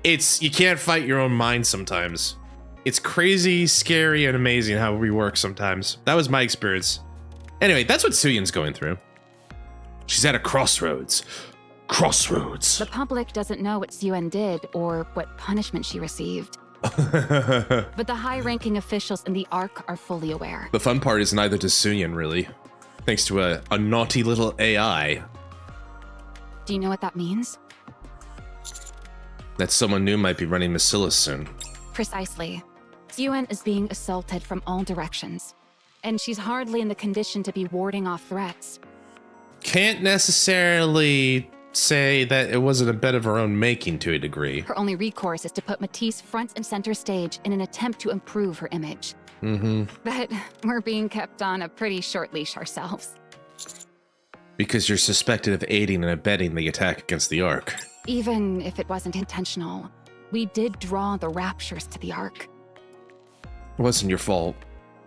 You can't fight your own mind sometimes. It's crazy, scary, and amazing how we work sometimes. That was my experience. Anyway, that's what Suyan's going through. She's at a crossroads. Crossroads. The public doesn't know what Suen did or what punishment she received. But the high-ranking officials in the Ark are fully aware. The fun part is neither does Sunyan, really. Thanks to a naughty little AI. Do you know what that means? That someone new might be running Massilis soon. Precisely. Suen is being assaulted from all directions, and she's hardly in the condition to be warding off threats. Can't necessarily say that it wasn't a bit of her own making to a degree. Her only recourse is to put Matisse front and center stage in an attempt to improve her image. But we're being kept on a pretty short leash ourselves. Because you're suspected of aiding and abetting the attack against the Ark. Even if it wasn't intentional, we did draw the raptures to the Ark. It wasn't your fault.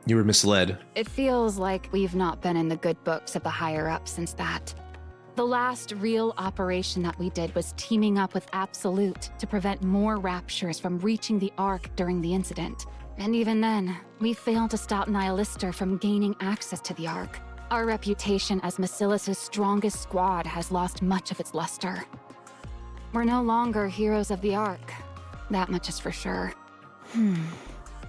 You were misled. It feels like we've not been in the good books of the higher-ups since that. The last real operation that we did was teaming up with Absolute to prevent more raptures from reaching the Ark during the incident. And even then, we failed to stop Nihilister from gaining access to the Ark. Our reputation as Macilis' strongest squad has lost much of its luster. We're no longer heroes of the Ark. That much is for sure.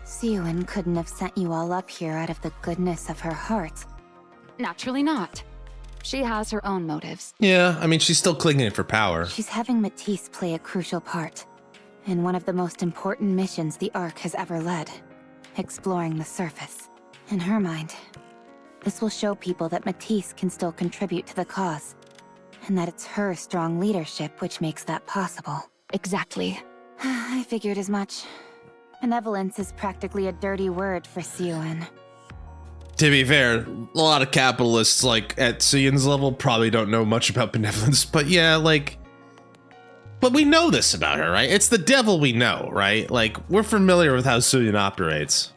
Siuan couldn't have sent you all up here out of the goodness of her heart. Naturally not. She has her own motives. Yeah, I mean, she's still clinging for power. She's having Matisse play a crucial part in one of the most important missions the Ark has ever led, exploring the surface. In her mind, this will show people that Matisse can still contribute to the cause, and that it's her strong leadership which makes that possible. Exactly. I figured as much. Benevolence is practically a dirty word for Siuan. To be fair, a lot of capitalists, like, at Siuan's level probably don't know much about benevolence, but yeah, like... But we know this about her, right? It's the devil we know, right? Like, we're familiar with how Siuan operates.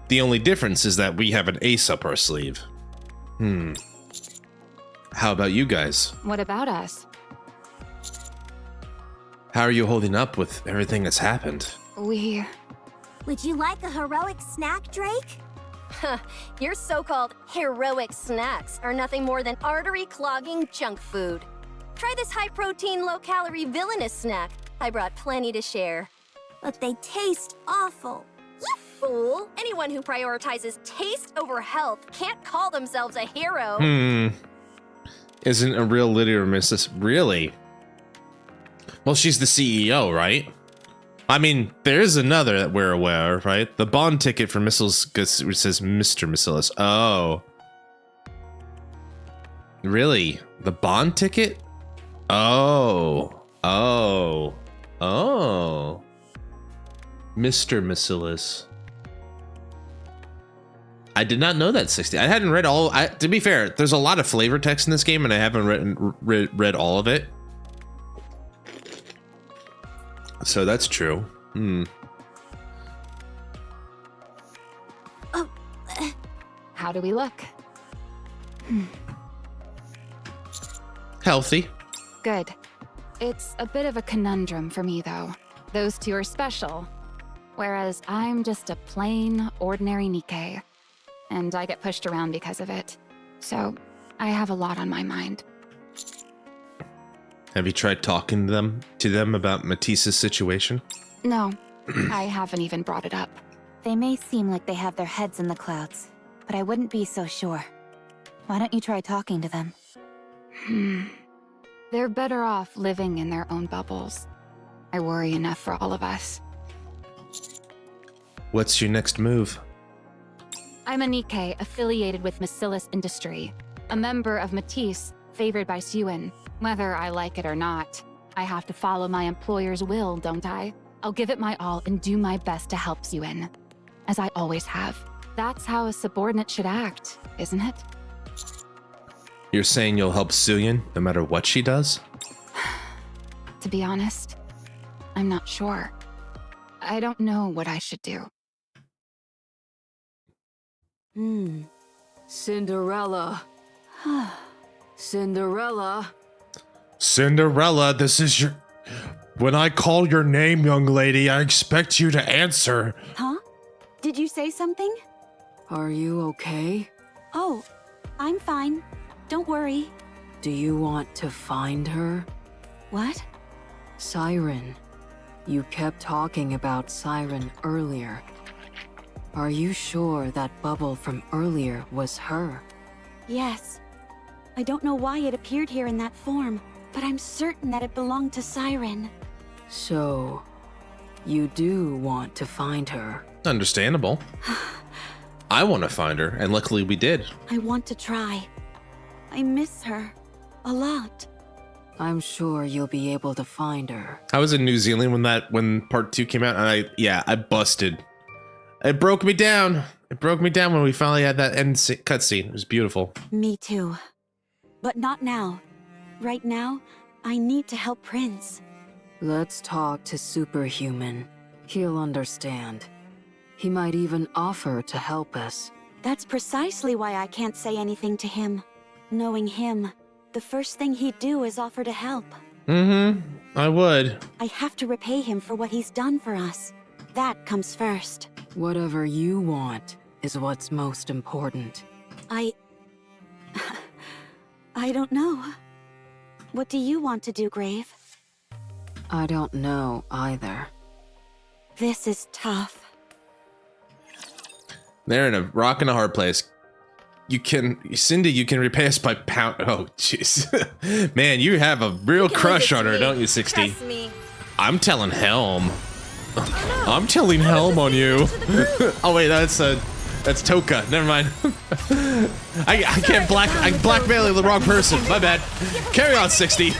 The only difference is that we have an ace up our sleeve. How about you guys? What about us? How are you holding up with everything that's happened? Would you like a heroic snack, Drake? Your so-called heroic snacks are nothing more than artery-clogging junk food. Try this high-protein, low-calorie villainous snack. I brought plenty to share. But they taste awful. You fool! Anyone who prioritizes taste over health can't call themselves a hero. Isn't a real leader Mrs. Really? Well, she's the CEO, right? I mean, there is another that we're aware of, right? The bond ticket for missiles, which says Mr. Macilis. Oh. Really? The bond ticket? Oh. Oh. Oh. Mr. Macilis. I did not know that 60. I hadn't read all. To be fair, there's a lot of flavor text in this game, and I haven't read all of it. So that's true. How do we look? Healthy. Good. It's a bit of a conundrum for me, though. Those two are special, whereas I'm just a plain, ordinary NIKKE, and I get pushed around because of it. So, I have a lot on my mind. Have you tried talking to them about Matisse's situation? No, I haven't even brought it up. They may seem like they have their heads in the clouds, but I wouldn't be so sure. Why don't you try talking to them? They're better off living in their own bubbles. I worry enough for all of us. What's your next move? I'm a NIKKE affiliated with Macilis Industry, a member of Matisse, favored by Siuan. Whether I like it or not, I have to follow my employer's will, don't I? I'll give it my all and do my best to help Siuan, as I always have. That's how a subordinate should act, isn't it? You're saying you'll help Siuan no matter what she does? To be honest, I'm not sure. I don't know what I should do. Cinderella. Cinderella. Cinderella, this is your... When I call your name, young lady, I expect you to answer. Huh? Did you say something? Are you okay? Oh, I'm fine. Don't worry. Do you want to find her? What? Siren. You kept talking about Siren earlier. Are you sure that bubble from earlier was her? Yes. I don't know why it appeared here in that form, but I'm certain that it belonged to Siren. So, you do want to find her? Understandable. I want to find her, and luckily we did. I want to try. I miss her. A lot. I'm sure you'll be able to find her. I was in New Zealand when part 2 came out, and I busted. It broke me down. It broke me down when we finally had that end cutscene. It was beautiful. Me too. But not now. Right now, I need to help Prince. Let's talk to Superhuman. He'll understand. He might even offer to help us. That's precisely why I can't say anything to him. Knowing him, the first thing he'd do is offer to help. Mm-hmm. I would. I have to repay him for what he's done for us. That comes first. Whatever you want is what's most important. I don't know. What do you want to do, Grave? I don't know either. This is tough. They're in a rock and a hard place. Cindy, you can repay us by pound. Oh, jeez. Man, you have a real crush on her, don't you, 60? Trust me. I'm telling Helm. I'm telling Helm on you. Oh wait, that's Toka. Never mind. I can't I'm blackmailing the wrong person. My bad. Carry on, 60.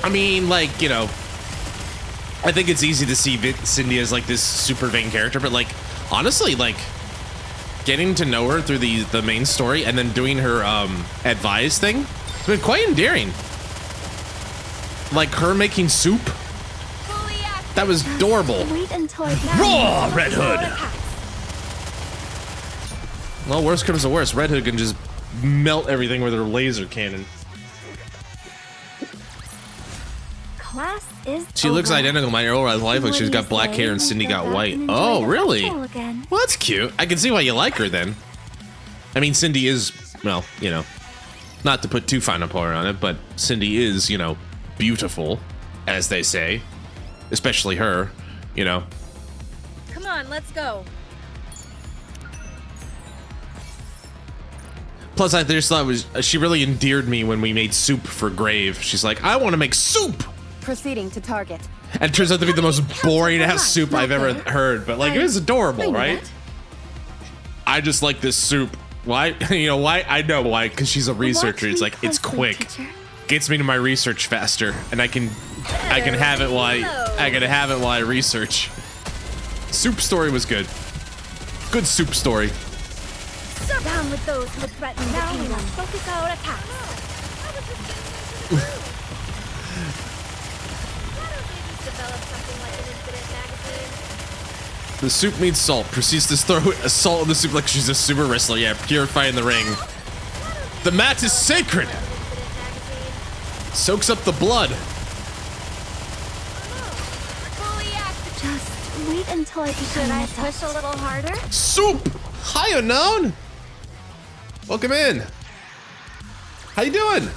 I mean, like, you know, I think it's easy to see Cindy as like this super vain character, but like, honestly, like, getting to know her through the main story and then doing her advise thing, it's been quite endearing. Like her making soup, that was adorable. Wait until I Raw Red Hood. Well, worst comes to worst, Red Hood can just melt everything with her laser cannon. Class is She looks over. identical to my real life, like she's got black hair and Cindy got white. Oh, really? Well, that's cute. I can see why you like her then. I mean, Cindy is, well, you know, not to put too fine a point on it, but Cindy is, you know, beautiful, as they say. Especially her, you know. Come on, let's go. Plus, I just thought she really endeared me when we made soup for Grave. She's like, I want to make soup! Proceeding to target. And it turns out to be the most boring ass soup I've ever heard, but like, it was adorable, right? I just like this soup. Why? You know why? I know why, because she's a researcher. It's like, it's quick. Gets me to my research faster, and I can have it while I research. Soup story was good. Good soup story. Down with those who threaten the kingdom. Focus our attacks. The soup needs salt. Proceeds to throw salt in the soup like she's a super wrestler. Yeah, purifying the ring. The mat is sacred. Soaks up the blood. Just wait until I become an adult. Push a little harder. Soup. Hi, unknown. Welcome in. How you doing?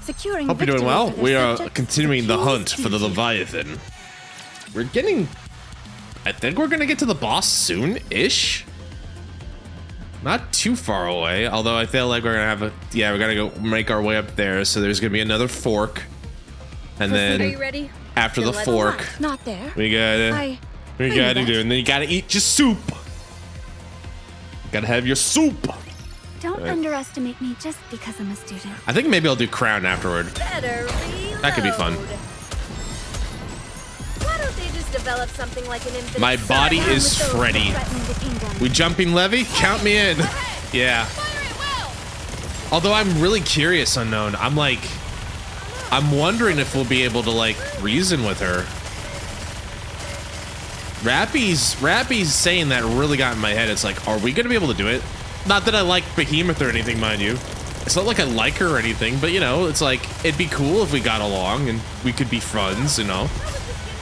Securing Hope you're doing victory well. for the We are subjects continuing the is hunt for the duty. Leviathan. We're getting... I think we're gonna get to the boss soon-ish. Not too far away, although I feel like we're gonna have a... Yeah, we're gonna go make our way up there, so there's gonna be another fork. And Are then you ready? after the Then let's fork, Not there. we gotta do, and then you gotta eat your soup. Gotta have your soup. Don't underestimate me just because I'm a student. I think maybe I'll do crown afterward. Better reload. That could be fun. Why don't they just develop something like an infinite My body cycle is with those who Freddy. threaten the kingdom? We jumping levy? Count me in. Yeah. Although I'm really curious, Unknown. I'm wondering if we'll be able to like reason with her. Rappy's saying that really got in my head. It's like, are we gonna be able to do it? Not that I like Behemoth or anything, mind you. It's not like I like her or anything, but you know, it's like, it'd be cool if we got along and we could be friends, you know?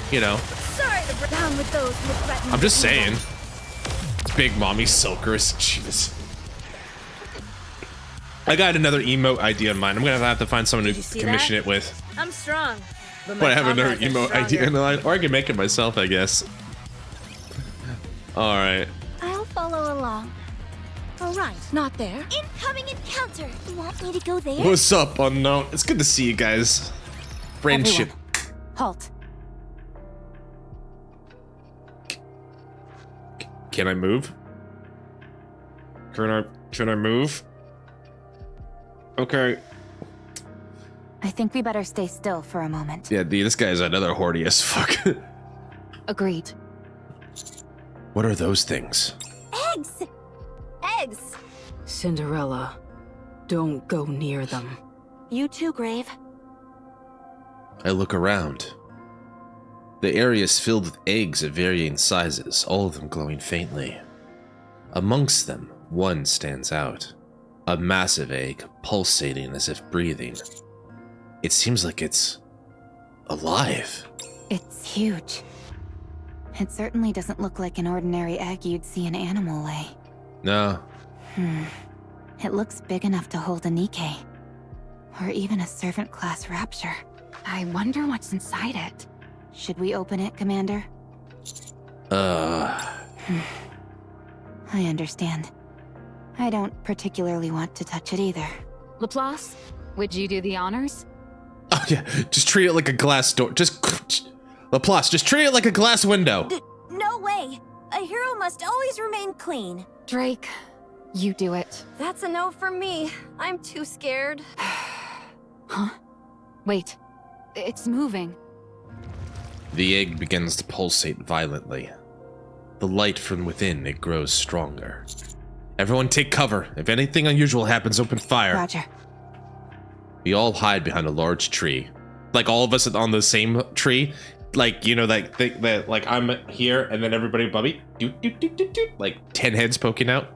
You know. Sorry to break down with those who threaten I'm just the kingdom. saying. Big Mommy Silkers. Jesus. I got another emote idea in mind. I'm gonna have to find someone to see commission that? it with. I'm strong. But But I my have another comrades are emote idea in stronger. mind, or I can make it myself, I guess. All right. I'll follow along. All right, not there. Incoming encounter. You want me to go there? What's up, Unknown? It's good to see you guys. Friendship. Halt. Can I move? Can I move? Okay. I think we better stay still for a moment. Yeah, this guy's another horny as fuck. Agreed. What are those things? Eggs! Eggs. Cinderella, don't go near them. You too, Grave. I look around. The area is filled with eggs of varying sizes, all of them glowing faintly. Amongst them, one stands out. A massive egg, pulsating as if breathing. It seems like it's alive. It's huge. It certainly doesn't look like an ordinary egg you'd see an animal lay. No. It looks big enough to hold a NIKKE. Or even a servant class rapture. I wonder what's inside it. Should we open it, Commander? Uh... I understand. I don't particularly want to touch it either. Laplace, would you do the honors? Oh yeah, just treat it like a glass door. Laplace, just treat it like a glass window. No way! A hero must always remain clean. Drake, you do it. That's a no for me. I'm too scared. Huh? Wait, it's moving. The egg begins to pulsate violently. The light from within it grows stronger. Everyone take cover. If anything unusual happens, open fire. Roger. We all hide behind a large tree. Like all of us on the same tree. Like, you know, that like I'm here and then everybody above me. Like 10 heads poking out.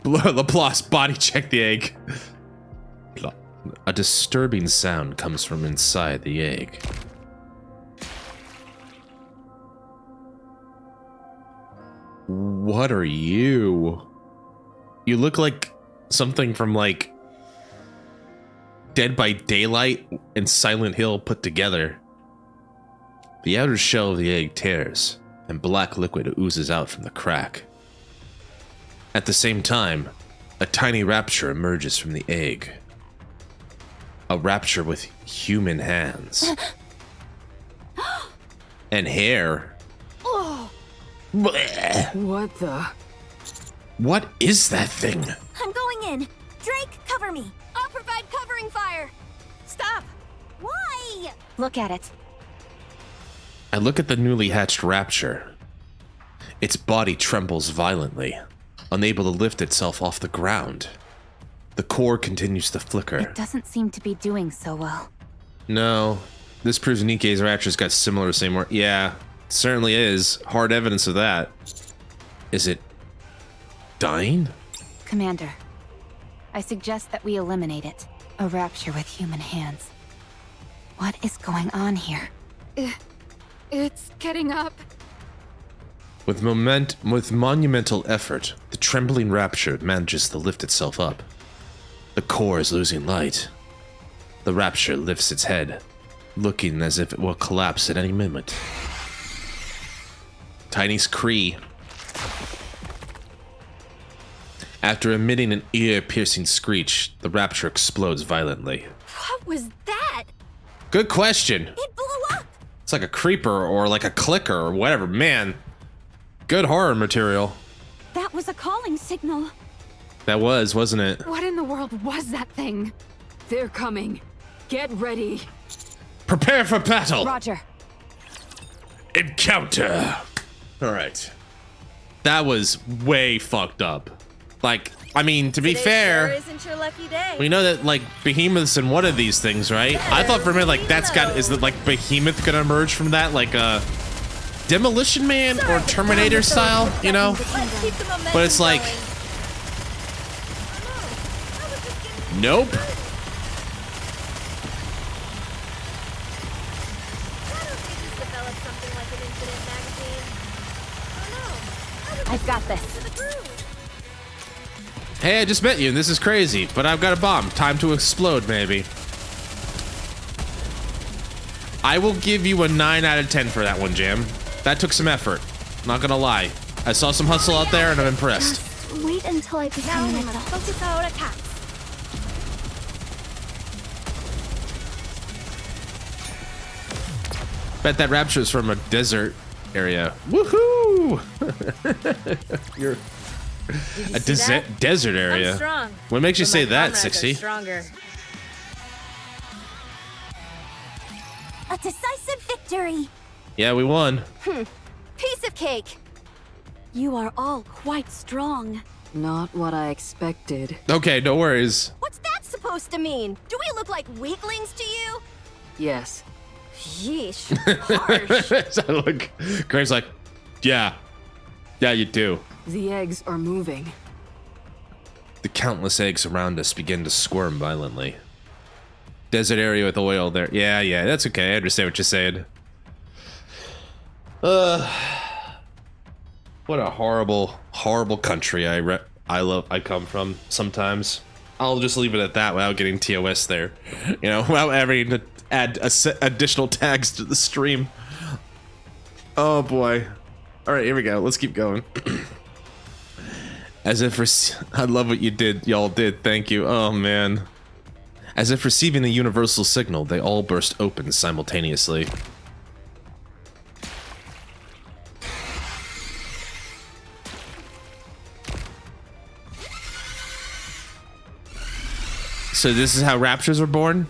Laplace, body check the egg. A disturbing sound comes from inside the egg. What are you? You look like something from like Dead by Daylight and Silent Hill put together. The outer shell of the egg tears, and black liquid oozes out from the crack. At the same time, a tiny rapture emerges from the egg. A rapture with human hands. And hair. Blech. What the? What is that thing? I'm going in. Drake, cover me. I'll provide covering fire. Stop. Why? Look at it. I look at the newly hatched rapture. Its body trembles violently, unable to lift itself off the ground. The core continues to flicker. It doesn't seem to be doing so well. No, this proves NIKKE's rapture's got similar to same. Yeah, certainly is. Hard evidence of that. Is it dying? Commander, I suggest that we eliminate it. A rapture with human hands. What is going on here? It's getting up. With monumental effort, the trembling rapture manages to lift itself up. The core is losing light. The rapture lifts its head, looking as if it will collapse at any moment. Tiny's Cree. After emitting an ear-piercing screech, the rapture explodes violently. What was that? Good question. It blew up. It's like a creeper or like a clicker or whatever. Man, good horror material. That was a calling signal. That was, wasn't it? What in the world was that thing? They're coming. Get ready. Prepare for battle. Roger. Encounter. All right. That was way fucked up. Like, I mean, to be fair, Sure isn't your lucky day. we know that like behemoth's in one of these things, right? I thought for a minute like is that like behemoth gonna emerge from that, like a Demolition Man or Terminator style, you know? Let's keep the momentum But it's like, going. nope. I don't think he's developed something like an incident magazine. Oh no. I've got this. To the groove. Hey, I just met you and this is crazy, but I've got a bomb. Time to explode, maybe. I will give you a 9 out of 10 for that one, Jam. That took some effort. Not gonna lie. I saw some hustle out there and I'm impressed. Wait until I become an adult. Focus ahora acá. Bet that rapture's from a desert area. Woohoo! You're a desert area. Strong. What makes you But say my that, comrades are 60? Stronger. A decisive victory. Yeah, we won. Piece of cake. You are all quite strong. Not what I expected. Okay, no worries. What's that supposed to mean? Do we look like weaklings to you? Yes, Yeesh. Harsh. So look, Graves like, yeah, you do. The eggs are moving. The countless eggs around us begin to squirm violently. Desert area with oil there. Yeah, that's okay. I understand what you're saying. What a horrible, horrible country I come from sometimes. I'll just leave it at that without getting TOS there. You know, without having to add additional tags to the stream. Oh boy. All right, here we go. Let's keep going. As if I love what y'all did. Thank you. Oh man. As if receiving a universal signal, they all burst open simultaneously. So this is how raptures are born?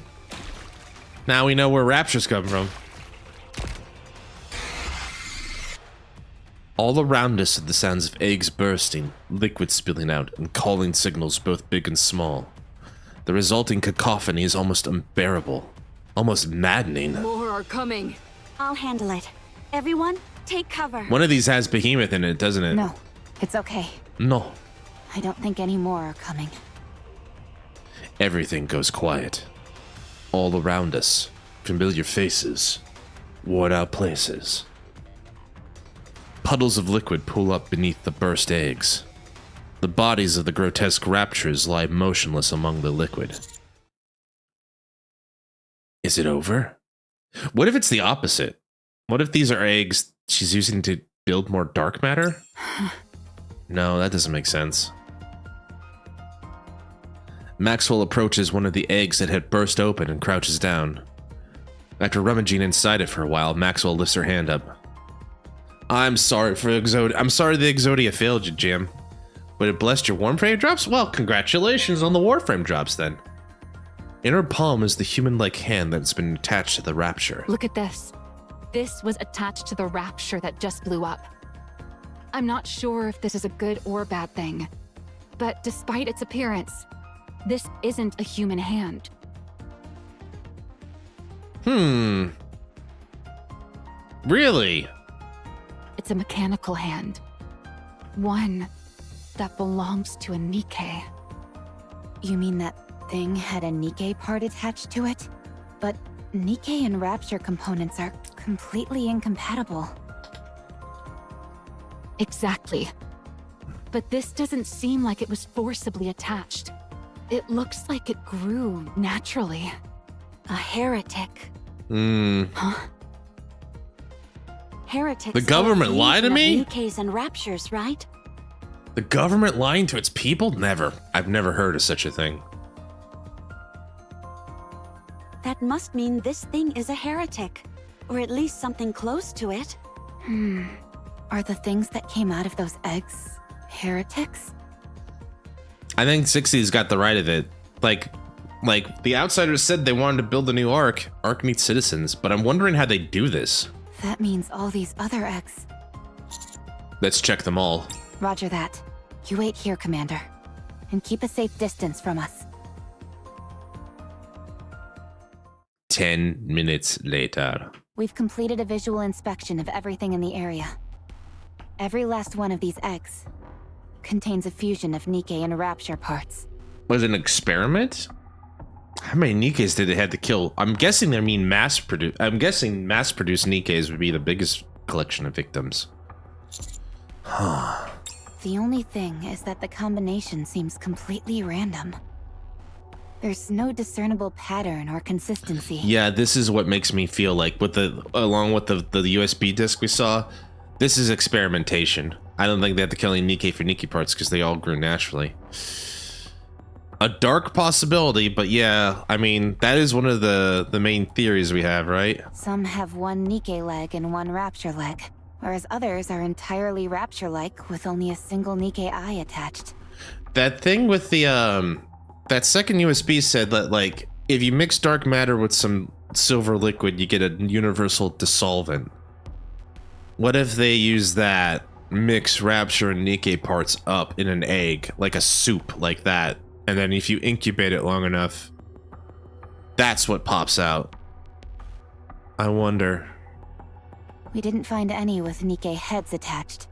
Now we know where raptures come from. All around us are the sounds of eggs bursting, liquid spilling out, and calling signals both big and small. The resulting cacophony is almost unbearable, almost maddening. More are coming. I'll handle it. Everyone, take cover. One of these has behemoth in it, doesn't it? No, it's okay. No. I don't think any more are coming. Everything goes quiet. All around us, familiar faces, worn out places. Puddles of liquid pool up beneath the burst eggs. The bodies of the grotesque raptures lie motionless among the liquid. Is it over? What if it's the opposite? What if these are eggs she's using to build more dark matter? No, that doesn't make sense. Maxwell approaches one of the eggs that had burst open and crouches down. After rummaging inside it for a while, Maxwell lifts her hand up. I'm sorry for Exodia. I'm sorry the Exodia failed you, Jim. But it blessed your Warframe drops? Well, congratulations on the Warframe drops then. In her palm is the human-like hand that's been attached to the rapture. Look at this. This was attached to the rapture that just blew up. I'm not sure if this is a good or bad thing, but despite its appearance, this isn't a human hand. Really? It's a mechanical hand. One that belongs to a NIKKE. You mean that thing had a NIKKE part attached to it? But NIKKE and Rapture components are completely incompatible. Exactly. But this doesn't seem like it was forcibly attached. It looks like it grew naturally. A heretic. Huh? Heretics. The government lied to me? NIKKEs and raptures, right? The government lying to its people? Never. I've never heard of such a thing. That must mean this thing is a heretic. Or at least something close to it. Are the things that came out of those eggs heretics? I think 60's got the right of it. Like the outsiders said they wanted to build a new Ark. Ark needs citizens, but I'm wondering how they do this. That means all these other eggs. Let's check them all. Roger that. You wait here, Commander. And keep a safe distance from us. 10 minutes later. We've completed a visual inspection of everything in the area. Every last one of these eggs contains a fusion of NIKKE and Rapture parts. Was it an experiment? How many NIKKEs did they have to kill? I'm guessing they mean mass-produced. I'm guessing mass-produced NIKKEs would be the biggest collection of victims. Huh. The only thing is that the combination seems completely random. There's no discernible pattern or consistency. Yeah, this is what makes me feel like, along with the USB disc we saw, this is experimentation. I don't think they have to kill any NIKKE for NIKKE parts because they all grew naturally. A dark possibility, but yeah, I mean, that is one of the main theories we have, right? Some have one NIKKE leg and one Rapture leg, whereas others are entirely Rapture-like with only a single NIKKE eye attached. That thing with the, that second USB said that, like, if you mix dark matter with some silver liquid, you get a universal dissolvent. What if they use that, mix Rapture and NIKKE parts up in an egg, like a soup, like that, and then if you incubate it long enough, that's what pops out. I wonder. We didn't find any with NIKKE heads attached,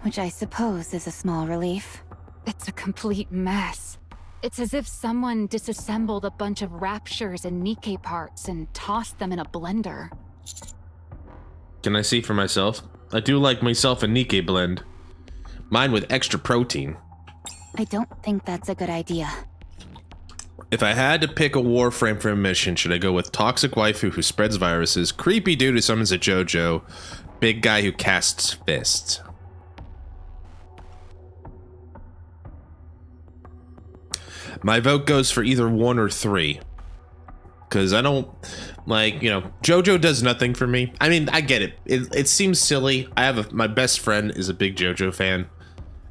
which I suppose is a small relief. It's a complete mess. It's as if someone disassembled a bunch of Raptures and NIKKE parts and tossed them in a blender. Can I see for myself? I do like myself a NIKKE blend. Mine with extra protein. I don't think that's a good idea. If I had to pick a warframe for a mission, should I go with toxic waifu who spreads viruses, creepy dude who summons a JoJo, big guy who casts fists? My vote goes for either 1 or 3. Because I don't, like, you know, JoJo does nothing for me. I mean, I get it. It seems silly. I have my best friend is a big JoJo fan.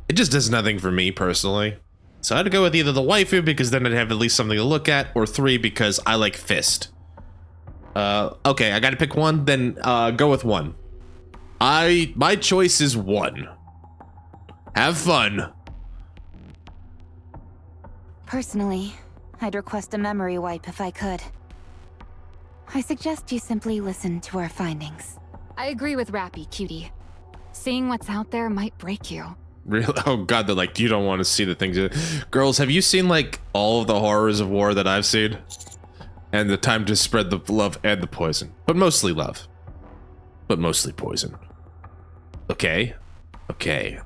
It just does nothing for me personally. So I had to go with either the waifu because then I'd have at least something to look at, or 3 because I like fist. Okay, I gotta pick 1, then go with 1. My choice is 1. Have fun. Personally, I'd request a memory wipe if I could. I suggest you simply listen to our findings. I agree with Rappy, cutie. Seeing what's out there might break you. Really? Oh god, they're like, you don't want to see the things. Girls, have you seen like all of the horrors of war that I've seen? And the time to spread the love and the poison. But mostly love. But mostly poison. Okay. Okay.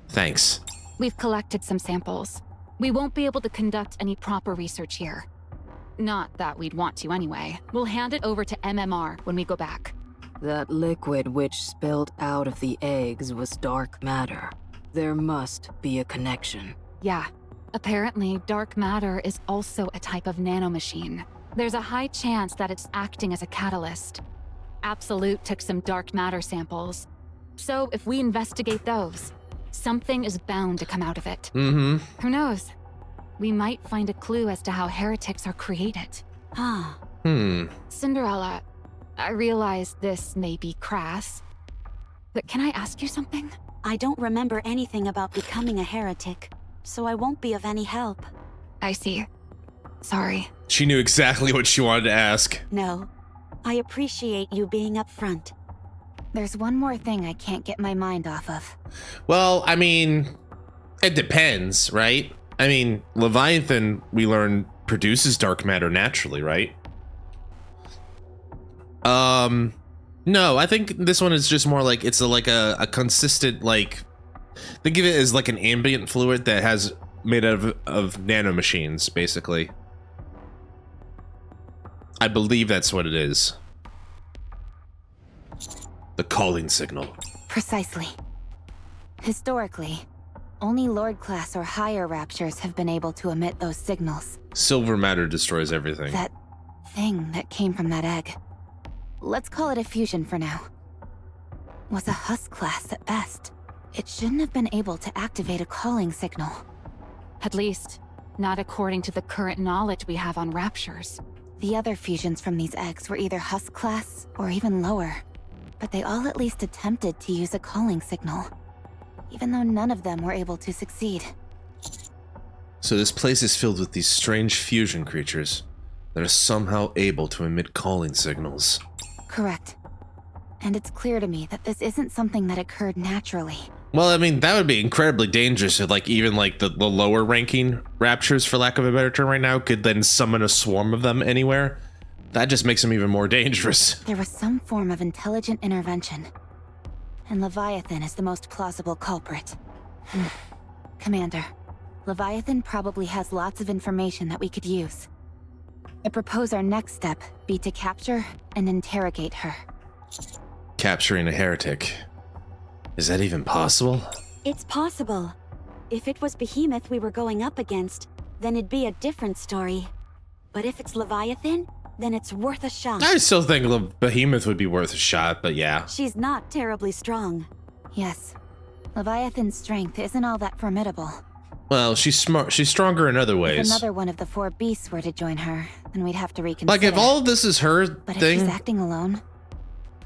Thanks. We've collected some samples. We won't be able to conduct any proper research here. Not that we'd want to anyway. We'll hand it over to MMR when we go back. That liquid which spilled out of the eggs was dark matter. There must be a connection. Yeah. Apparently, dark matter is also a type of nanomachine. There's a high chance that it's acting as a catalyst. Absolute took some dark matter samples. So if we investigate those, something is bound to come out of it. Mm-hmm. Who knows? We might find a clue as to how heretics are created. Ah. Cinderella, I realize this may be crass, but can I ask you something? I don't remember anything about becoming a heretic, so I won't be of any help. I see. Sorry. She knew exactly what she wanted to ask. No. I appreciate you being upfront. There's one more thing I can't get my mind off of. Well, I mean, it depends, right? I mean, Leviathan, we learn, produces dark matter naturally, right? No, I think this one is just more like, it's like a consistent, like, think of it as like an ambient fluid that has made out of nanomachines, basically. I believe that's what it is. The calling signal. Precisely. Historically, only Lord class or higher raptures have been able to emit those signals. Silver matter destroys everything. That thing that came from that egg. Let's call it a fusion for now. Was a husk class at best. It shouldn't have been able to activate a calling signal. At least, not according to the current knowledge we have on raptures. The other fusions from these eggs were either husk class or even lower. But they all at least attempted to use a calling signal, even though none of them were able to succeed. So this place is filled with these strange fusion creatures that are somehow able to emit calling signals. Correct. And it's clear to me that this isn't something that occurred naturally. Well, I mean, that would be incredibly dangerous if, like, even, like, the lower ranking raptures, for lack of a better term right now, could then summon a swarm of them anywhere. That just makes them even more dangerous. There was some form of intelligent intervention. And Leviathan is the most plausible culprit. Commander, Leviathan probably has lots of information that we could use. I propose our next step be to capture and interrogate her. Capturing a heretic. Is that even possible? It's possible. If it was Behemoth we were going up against, then it'd be a different story. But if it's Leviathan, then it's worth a shot. I still think the Behemoth would be worth a shot, but yeah. She's not terribly strong. Yes. Leviathan's strength isn't all that formidable. Well, she's smart. She's stronger in other ways. If another one of the 4 beasts were to join her, then we'd have to reconsider. Like, if all of this is her but thing... if she's acting alone,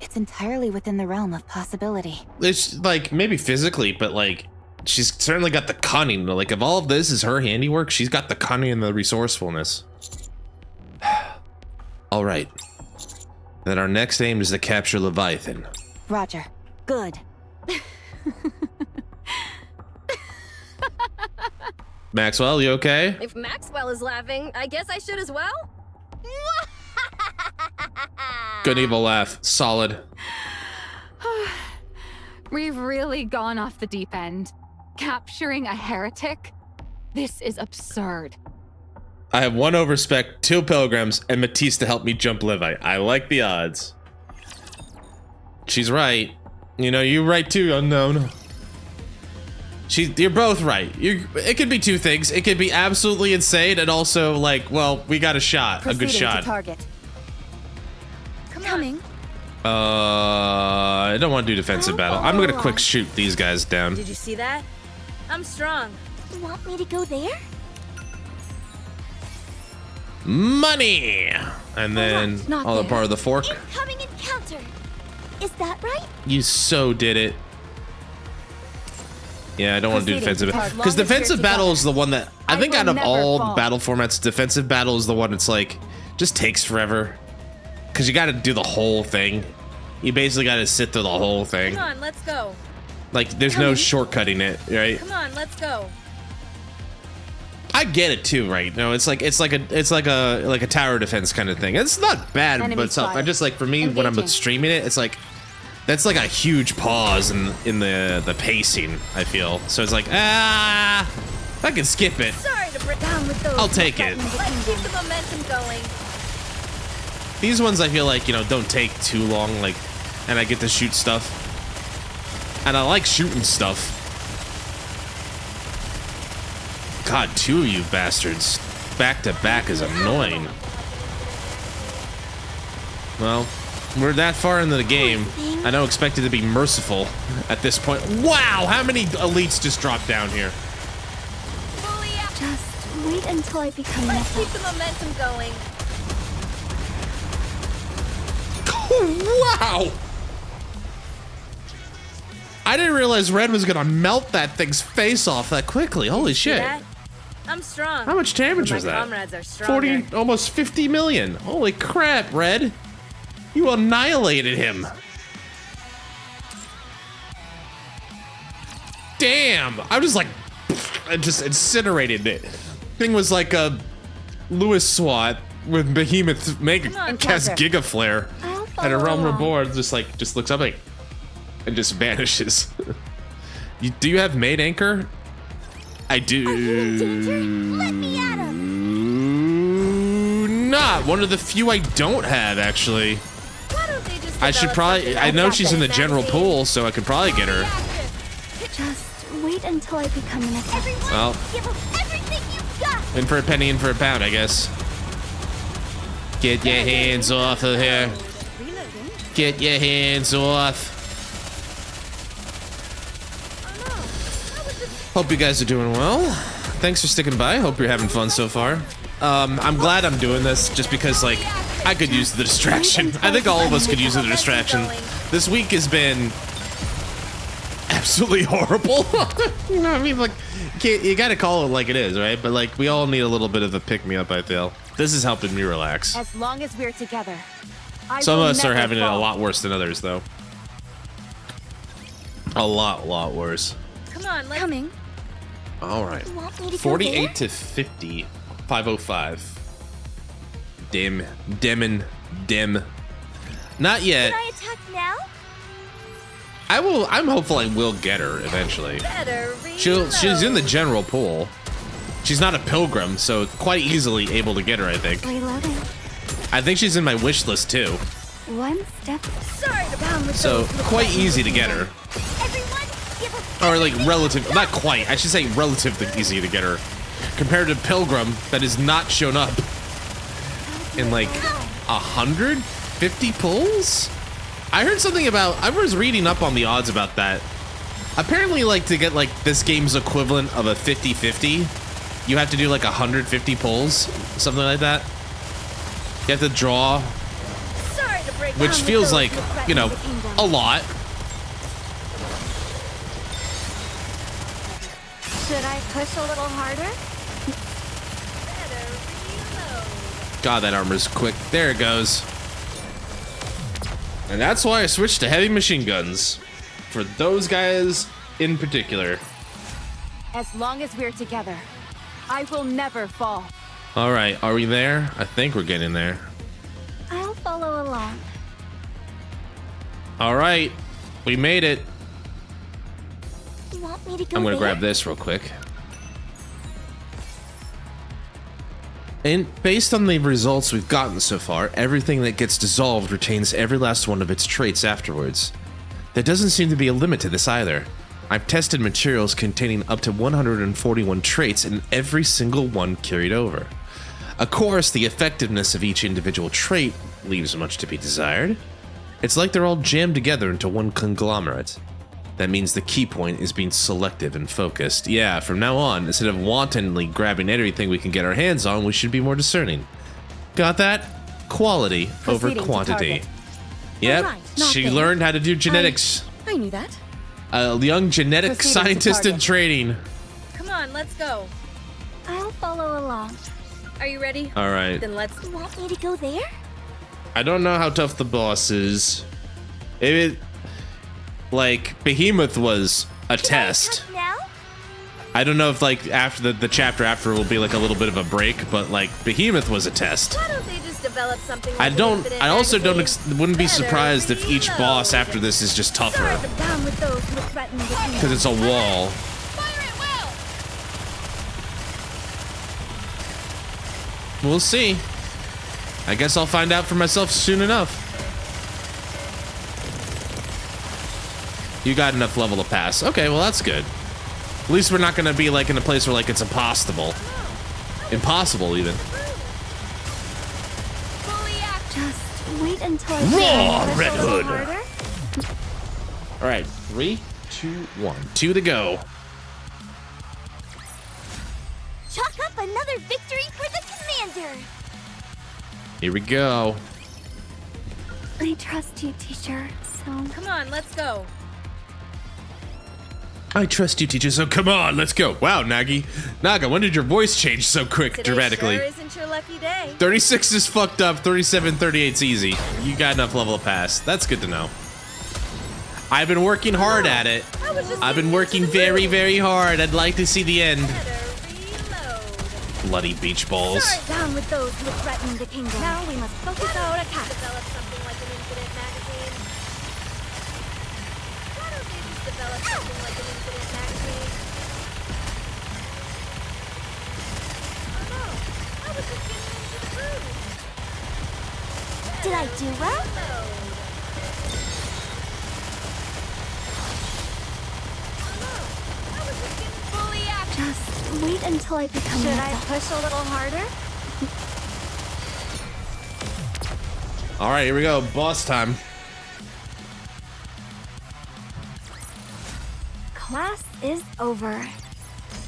it's entirely within the realm of possibility. It's, like, maybe physically, but, like, she's certainly got the cunning. Like, if all of this is her handiwork, she's got the cunning and the resourcefulness. All right. That our next aim is to capture Leviathan. Roger. Good. Maxwell, you okay? If Maxwell is laughing, I guess I should as well? Good evil laugh. Solid. We've really gone off the deep end. Capturing a heretic? This is absurd. I have 1 overspec, 2 pilgrims, and Matisse to help me jump Levite. I like the odds. She's right. You know, you're right too, Unknown. You're both right. It could be 2 things. It could be absolutely insane and also like, well, we got a shot, a good Proceeding shot. to target. Coming. I don't want to do defensive battle. I'm gonna quick shoot these guys down. Did you see that? I'm strong. You want me to go there? Money! And then not all the there. part of the fork. Incoming encounter. Is that right? You so did it. Yeah, I don't want to do Proceeding defensive to target. because Long as defensive you're battle is the one that I think will out of never all fall. battle formats, defensive battle is the one that's like just takes forever because you got to do the whole thing. You basically got to sit through the whole thing. Come on, let's go. Like there's no shortcutting it, right? Come on, let's go. I get it too, right? No, it's like a tower defense kind of thing. It's not bad, Enemy but it's I spotted. just like for me when I'm Engaging. streaming it, it's like that's like a huge pause in the pacing. I feel so it's like I can skip it. Sorry to break down with those. I'll take it. Let's keep the momentum going. These ones I feel like don't take too long, like, and I get to shoot stuff, and I like shooting stuff. God, 2 of you bastards back to back is annoying. Well, we're that far into the game. I don't expect it to be merciful at this point. Wow, how many elites just dropped down here? Just wait until I become Let's keep the momentum going. Wow! I didn't realize Red was gonna melt that thing's face off that quickly. Holy shit. That? I'm strong. How much damage was My that? comrades are stronger. 40, almost 50 million. Holy crap, Red. You annihilated him. Damn. I was like, I just incinerated it. Thing was like a Lewis SWAT with Behemoth Mega cast Giga Flare. And a Realm Reborn just looks up like and just vanishes. Do you have Maid Anchor? I do. Let me at him. Not one of the few I don't have actually. Why don't they just I should probably. I know she's in the general pool, so I could probably get her. Just wait until I become an attack. Everyone, Well, give 'em everything you've got. in for a penny, in for a pound, I guess. Get your hands off of her. Reloading. Get your hands off. Hope you guys are doing well. Thanks for sticking by. Hope you're having fun so far. I'm glad I'm doing this just because, like, I could use the distraction. I think all of us could use the distraction. This week has been absolutely horrible. You know what I mean? Like, you gotta call it like it is, right? But, like, we all need a little bit of a pick-me-up, I feel. This is helping me relax. As long as we're together. Some of us are having it a lot worse than others, though. A lot worse. Come on, let's. Coming. All right. You want me to go 48 to 50. 505. Dim. Not yet. Can I attack now? I'm hopeful I will get her eventually. Better She's in the general pool. She's not a pilgrim, so quite easily able to get her, I think. Reloading. I think she's in my wish list too. One step. Sorry to down with So those. quite easy to get her. Everyone, give 'em Or like relative, not quite. I should say relatively easy to get her. Compared to Pilgrim that has not shown up in like 150 pulls? I heard something about, I was reading up on the odds about that. Apparently, like, to get like this game's equivalent of a 50-50, you have to do like 150 pulls, something like that. You have to draw, Sorry to break which down with feels those like, who threaten you know, the kingdom. a lot. Should I push a little harder? Better reload. God, that armor's quick. There it goes. And that's why I switched to heavy machine guns. For those guys in particular. As long as we're together, I will never fall. All right, are we there? I think we're getting there. I'll follow along. All right, we made it. You want me to go I'm gonna there? grab this real quick. And based on the results we've gotten so far, everything that gets dissolved retains every last one of its traits afterwards. There doesn't seem to be a limit to this either. I've tested materials containing up to 141 traits and every single one carried over. Of course, the effectiveness of each individual trait leaves much to be desired. It's like they're all jammed together into one conglomerate. That means the key point is being selective and focused. Yeah, from now on, instead of wantonly grabbing everything we can get our hands on, we should be more discerning. Got that? Quality over Proceeding to quantity. target. Yep, Alright, not she there. learned how to do genetics. I knew that. A young genetic Proceeding to scientist in target. training. Come on, let's go. I'll follow along. Are you ready? All right. Then let's. You want me to go there? I don't know how tough the boss is. Like, Behemoth was a test. Now? I don't know if, like, after the chapter after will be, like, a little bit of a break, but, like, Behemoth was a test. Why don't they just develop something I like don't, an infinite I also don't, magazine? wouldn't be Better surprised if each boss reload. after this is just tougher. Down with those who threaten the kingdom. Because it's a wall. Fire at will! We'll see. I guess I'll find out for myself soon enough. You got enough level to pass. Okay, well that's good. At least we're not gonna be like in a place where like it's impossible. Impossible even. Fully active. Just wait until I Raw push Red a little Hood. harder. All right, 3, 2, 1. 2 to go. Chalk up another victory for the commander. Here we go. I trust you, teacher. So Come on, let's go. I trust you, teacher, so come on, let's go. Wow, Naga, when did your voice change so quick Today dramatically? sure isn't your lucky day. 36 is fucked up, 37, 38's easy. You got enough level to pass. That's good to know. I've been working hard at it. I was just I've been getting working into the very, mood. very hard. I'd like to see the end. Better reload. Bloody beach balls. down with those who threaten the kingdom. Now we must focus our attack. Develop something like an infinite magazine. Why don't they just develop something like an infinite magazine? Oh no, I was just getting into the groove. Did I do well? Reload. Oh no, I was just getting fully active. Just wait until I become Should I push a little harder? All right, here we go. Boss time. Class is over.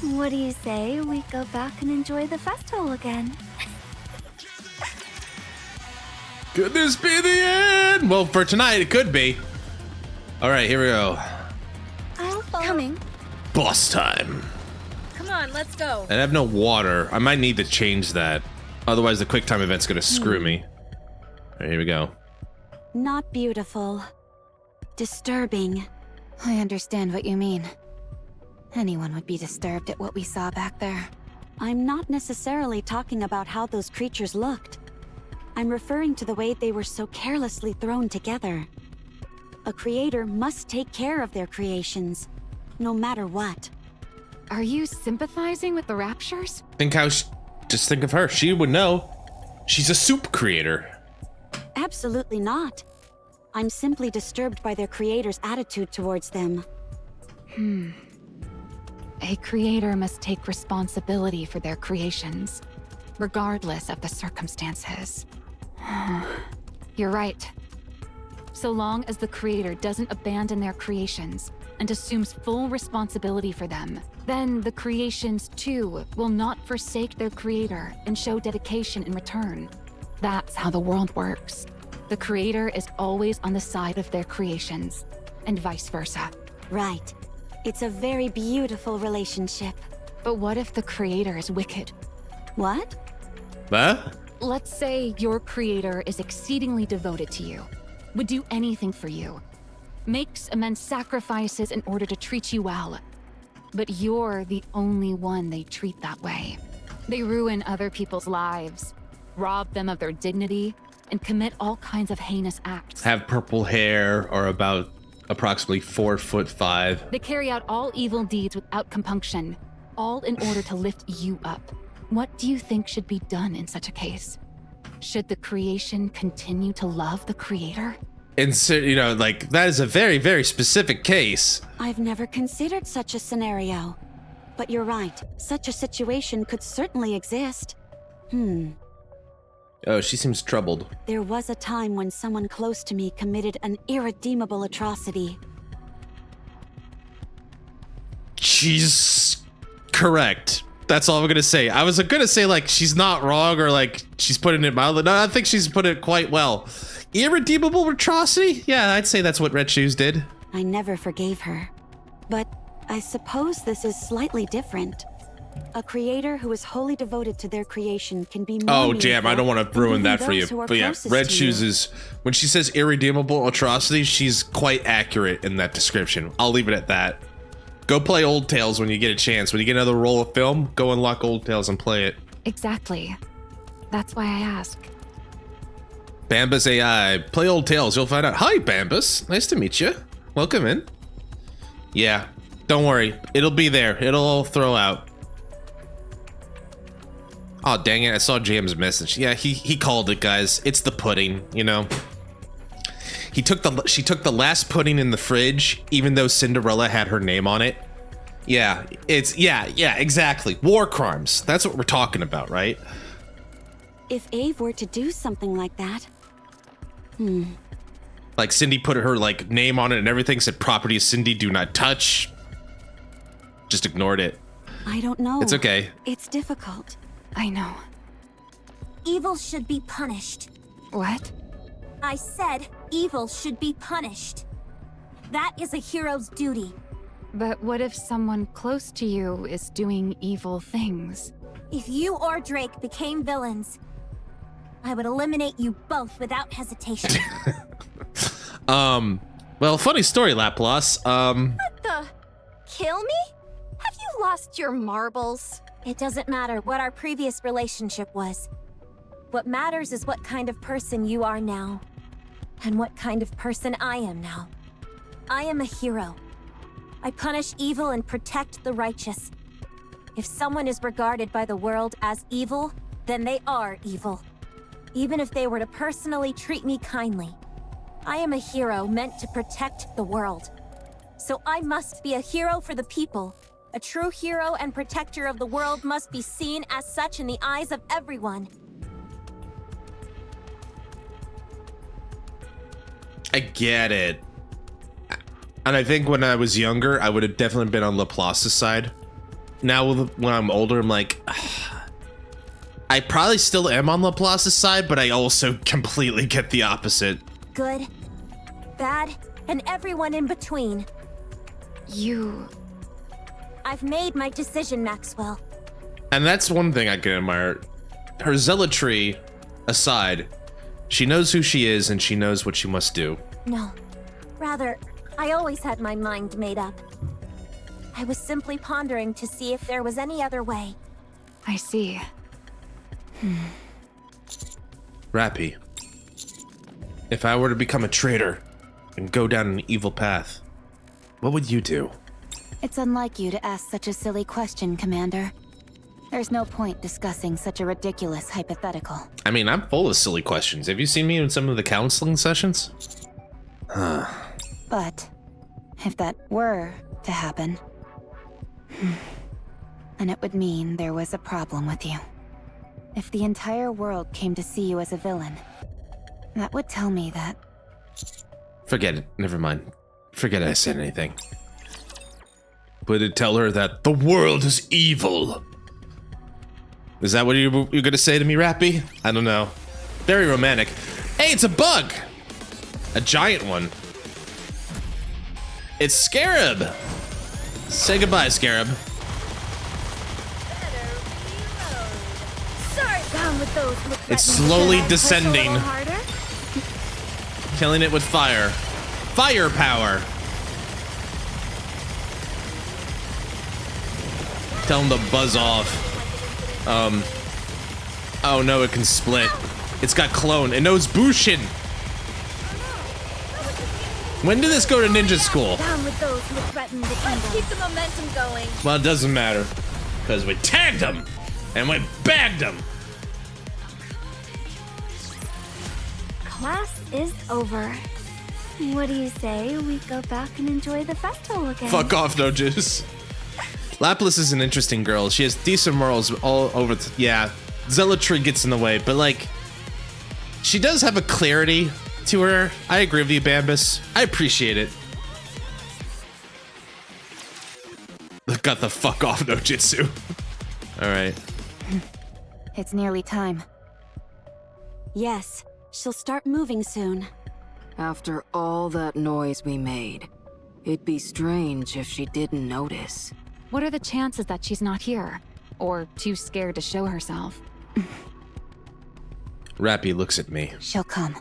What do you say we go back and enjoy the festival again? Could this be the end? Well, for tonight, it could be. All right, here we go. I'll follow. Coming. Boss time. Come on, let's go. And I have no water. I might need to change that. Otherwise, the quick time event's gonna screw me. All right, here we go. Not beautiful. Disturbing. I understand what you mean. Anyone would be disturbed at what we saw back there. I'm not necessarily talking about how those creatures looked. I'm referring to the way they were so carelessly thrown together. A creator must take care of their creations, no matter what. Are you sympathizing with the Raptures? Just think of her. She would know. She's a soup creator. Absolutely not. I'm simply disturbed by their creator's attitude towards them. A creator must take responsibility for their creations, regardless of the circumstances. You're right. So long as the creator doesn't abandon their creations and assumes full responsibility for them, then the creations too will not forsake their creator and show dedication in return. That's how the world works. The creator is always on the side of their creations, and vice versa. Right. It's a very beautiful relationship. But what if the creator is wicked? What? Huh? Let's say your creator is exceedingly devoted to you. would do anything for you, makes immense sacrifices in order to treat you well. But you're the only one they treat that way. They ruin other people's lives, rob them of their dignity, and commit all kinds of heinous acts. Have purple hair, or about approximately 4'5". They carry out all evil deeds without compunction, all in order to lift you up. What do you think should be done in such a case? Should the creation continue to love the creator? And so, you know, like, that is a very, very specific case. I've never considered such a scenario. But you're right, such a situation could certainly exist. Oh, she seems troubled. There was a time when someone close to me committed an irredeemable atrocity. She's correct. That's all I'm gonna say. I was gonna say, like, she's not wrong, or like she's putting it mildly. No, I think she's put it quite well. Irredeemable atrocity? Yeah, I'd say that's what Red Shoes did. I never forgave her. But I suppose this is slightly different. A creator who is wholly devoted to their creation can be more Oh, damn, I don't want to ruin that for you. those who are But yeah, closest Red to Shoes you. is, when she says irredeemable atrocity, she's quite accurate in that description. I'll leave it at that. Go play Old Tales when you get a chance. When you get another roll of film, go unlock Old Tales and play it. Exactly. That's why I ask. Bambus AI, play Old Tales, you'll find out. Hi, Bambus. Nice to meet you. Welcome in. Yeah, don't worry. It'll be there. It'll all throw out. Oh, dang it. I saw James' message. Yeah, he called it, guys. It's the pudding, you know? She took the last pudding in the fridge, even though Cinderella had her name on it. Yeah, yeah, exactly. War crimes. That's what we're talking about, right? If Ave were to do something like that... Like, Cindy put her, like, name on it and everything, said property of Cindy, do not touch. Just ignored it. I don't know. It's okay. It's difficult. I know. Evil should be punished. What? I said evil should be punished. That is a hero's duty. But what if someone close to you is doing evil things? If you or Drake became villains, I would eliminate you both without hesitation. Well, funny story, Laplace. What the? Kill me? Have you lost your marbles? It doesn't matter what our previous relationship was. What matters is what kind of person you are now. And what kind of person I am now. I am a hero. I punish evil and protect the righteous. If someone is regarded by the world as evil, then they are evil. Even if they were to personally treat me kindly. I am a hero meant to protect the world. So I must be a hero for the people. A true hero and protector of the world must be seen as such in the eyes of everyone. I get it. And I think when I was younger, I would have definitely been on Laplace's side. Now, when I'm older, I'm like, I probably still am on Laplace's side, but I also completely get the opposite. Good, bad, and everyone in between. I've made my decision, Maxwell. And that's one thing I can admire. Her zealotry aside, she knows who she is and she knows what she must do. No. Rather, I always had my mind made up. I was simply pondering to see if there was any other way. I see. Rappy, if I were to become a traitor and go down an evil path, what would you do? It's unlike you to ask such a silly question, Commander. There's no point discussing such a ridiculous hypothetical. I mean, I'm full of silly questions. Have you seen me in some of the counseling sessions? But if that were to happen, then it would mean there was a problem with you. If the entire world came to see you as a villain, that would tell me that... Forget it. Never mind. Forget I said anything. But it'd tell her that the world is evil. Is that what you're gonna say to me, Rappy? I don't know. Very romantic. Hey, it's a bug! A giant one. It's Scarab! Say goodbye, Scarab. Sorry, down with those. It's slowly descending. Killing it with fire. Fire power. Tell him to buzz off. Oh no, it can split. It's got clone. It knows Bushin. When did this go to ninja school? Down with those who threaten the kingdom. Let's keep the momentum going. Well, it doesn't matter. Because we tagged him. And we bagged him. Class is over. What do you say we go back and enjoy the festival again? Fuck off, no juice. Lapis is an interesting girl. She has decent morals all over. Yeah, zealotry gets in the way, but like, she does have a clarity to her. I agree with you, Bambus. I appreciate it. Got the fuck off, no jutsu. All right. It's nearly time. Yes, she'll start moving soon. After all that noise we made, it'd be strange if she didn't notice. What are the chances that she's not here? Or too scared to show herself? Rappy looks at me. She'll come.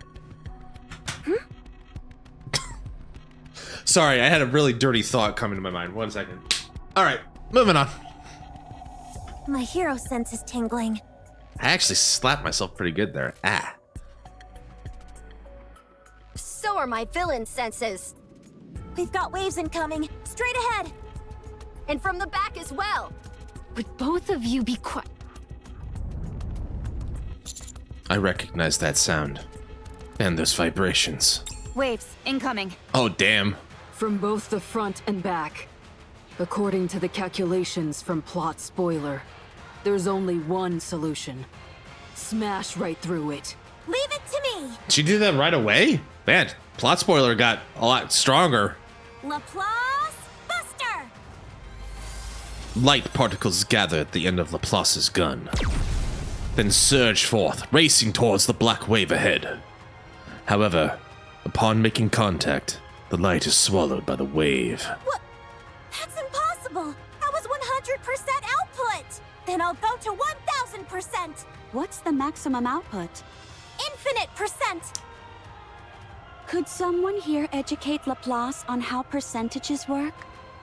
Sorry, I had a really dirty thought come into my mind. 1 second. All right, moving on. My hero sense is tingling. I actually slapped myself pretty good there. Ah. So are my villain senses. We've got waves incoming. Straight ahead. And from the back as well. Would both of you be quiet? I recognize that sound. And those vibrations. Waves incoming. Oh, damn. From both the front and back. According to the calculations from Plot Spoiler, there's only one solution. Smash right through it. Leave it to me. She did that right away? Man, plot spoiler got a lot stronger. Laplace Buster. Light particles gather at the end of Laplace's gun, then surge forth, racing towards the black wave ahead. However, upon making contact, the light is swallowed by the wave. What? That's impossible. That was 100% output. Then I'll go to 1000%. What's the maximum output? Infinite percent. Could someone here educate Laplace on how percentages work?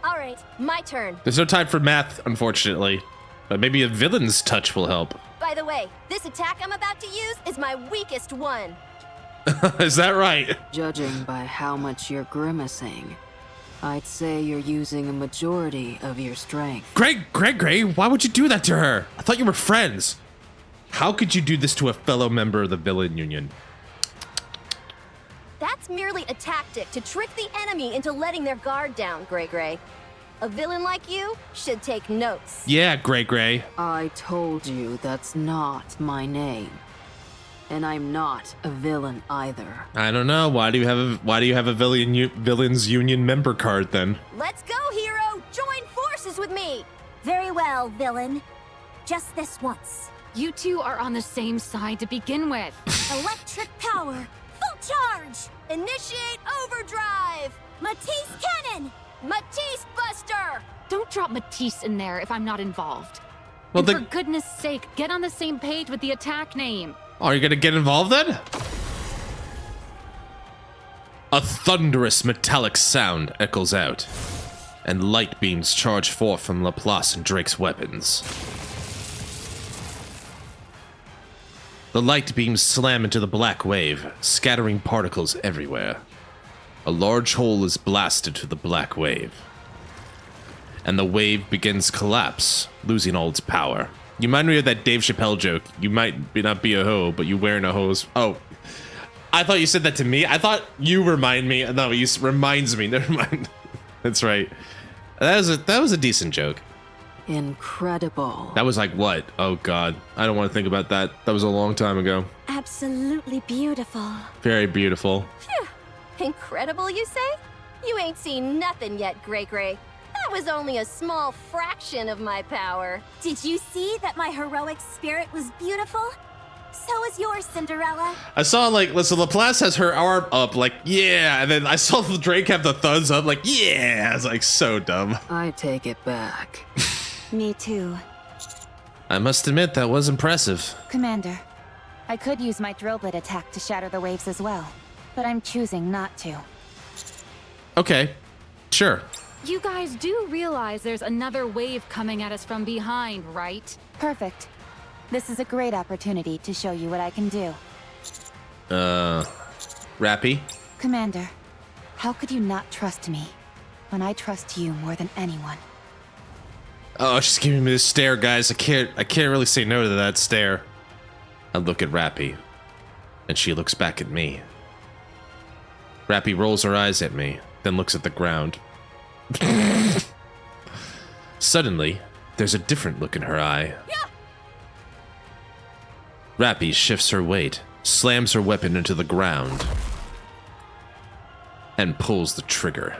All right, my turn. There's no time for math, unfortunately. But maybe a villain's touch will help. By the way, this attack I'm about to use is my weakest one. Is that right? Judging by how much you're grimacing, I'd say you're using a majority of your strength. Gray, why would you do that to her? I thought you were friends. How could you do this to a fellow member of the villain union? That's merely a tactic to trick the enemy into letting their guard down, Gray. A villain like you should take notes. Yeah, Gray. I told you that's not my name. And I'm not a villain either. I don't know. Why do you have a villains union member card then? Let's go, hero! Join forces with me! Very well, villain. Just this once. You two are on the same side to begin with. Electric power. Full charge. Initiate overdrive! Matisse cannon. Matisse Buster! Don't drop Matisse in there if I'm not involved. Well, And for goodness sake, get on the same page with the attack name. Are you gonna get involved then? A thunderous metallic sound echoes out, and light beams charge forth from Laplace and Drake's weapons. The light beams slam into the black wave, scattering particles everywhere. A large hole is blasted to the black wave, and the wave begins to collapse, losing all its power. You remind me of that Dave Chappelle joke. You might not be a hoe, but you wearing a hose. Oh, I thought you said that to me. I thought you remind me. No, you reminds me. Never mind. That's right. That was a decent joke. Incredible. That was like what? Oh God, I don't want to think about that. That was a long time ago. Absolutely beautiful. Very beautiful. Phew. Incredible, you say? You ain't seen nothing yet, Gray. That was only a small fraction of my power. Did you see that my heroic spirit was beautiful? So is yours, Cinderella. I saw like, listen, Laplace has her arm up, like, yeah, and then I saw Drake have the thumbs up, like, yeah. I was like, so dumb. I take it back. Me too. I must admit, that was impressive. Commander, I could use my drill bit attack to shatter the waves as well. but I'm choosing not to. Okay, sure. You guys do realize there's another wave coming at us from behind, right? Perfect. This is a great opportunity to show you what I can do. Rappy? Commander, how could you not trust me when I trust you more than anyone? Oh, she's giving me this stare, guys. I can't really say no to that stare. I look at Rappy, and she looks back at me. Rappy rolls her eyes at me, then looks at the ground. Suddenly, there's a different look in her eye. Rappy shifts her weight, slams her weapon into the ground, and pulls the trigger.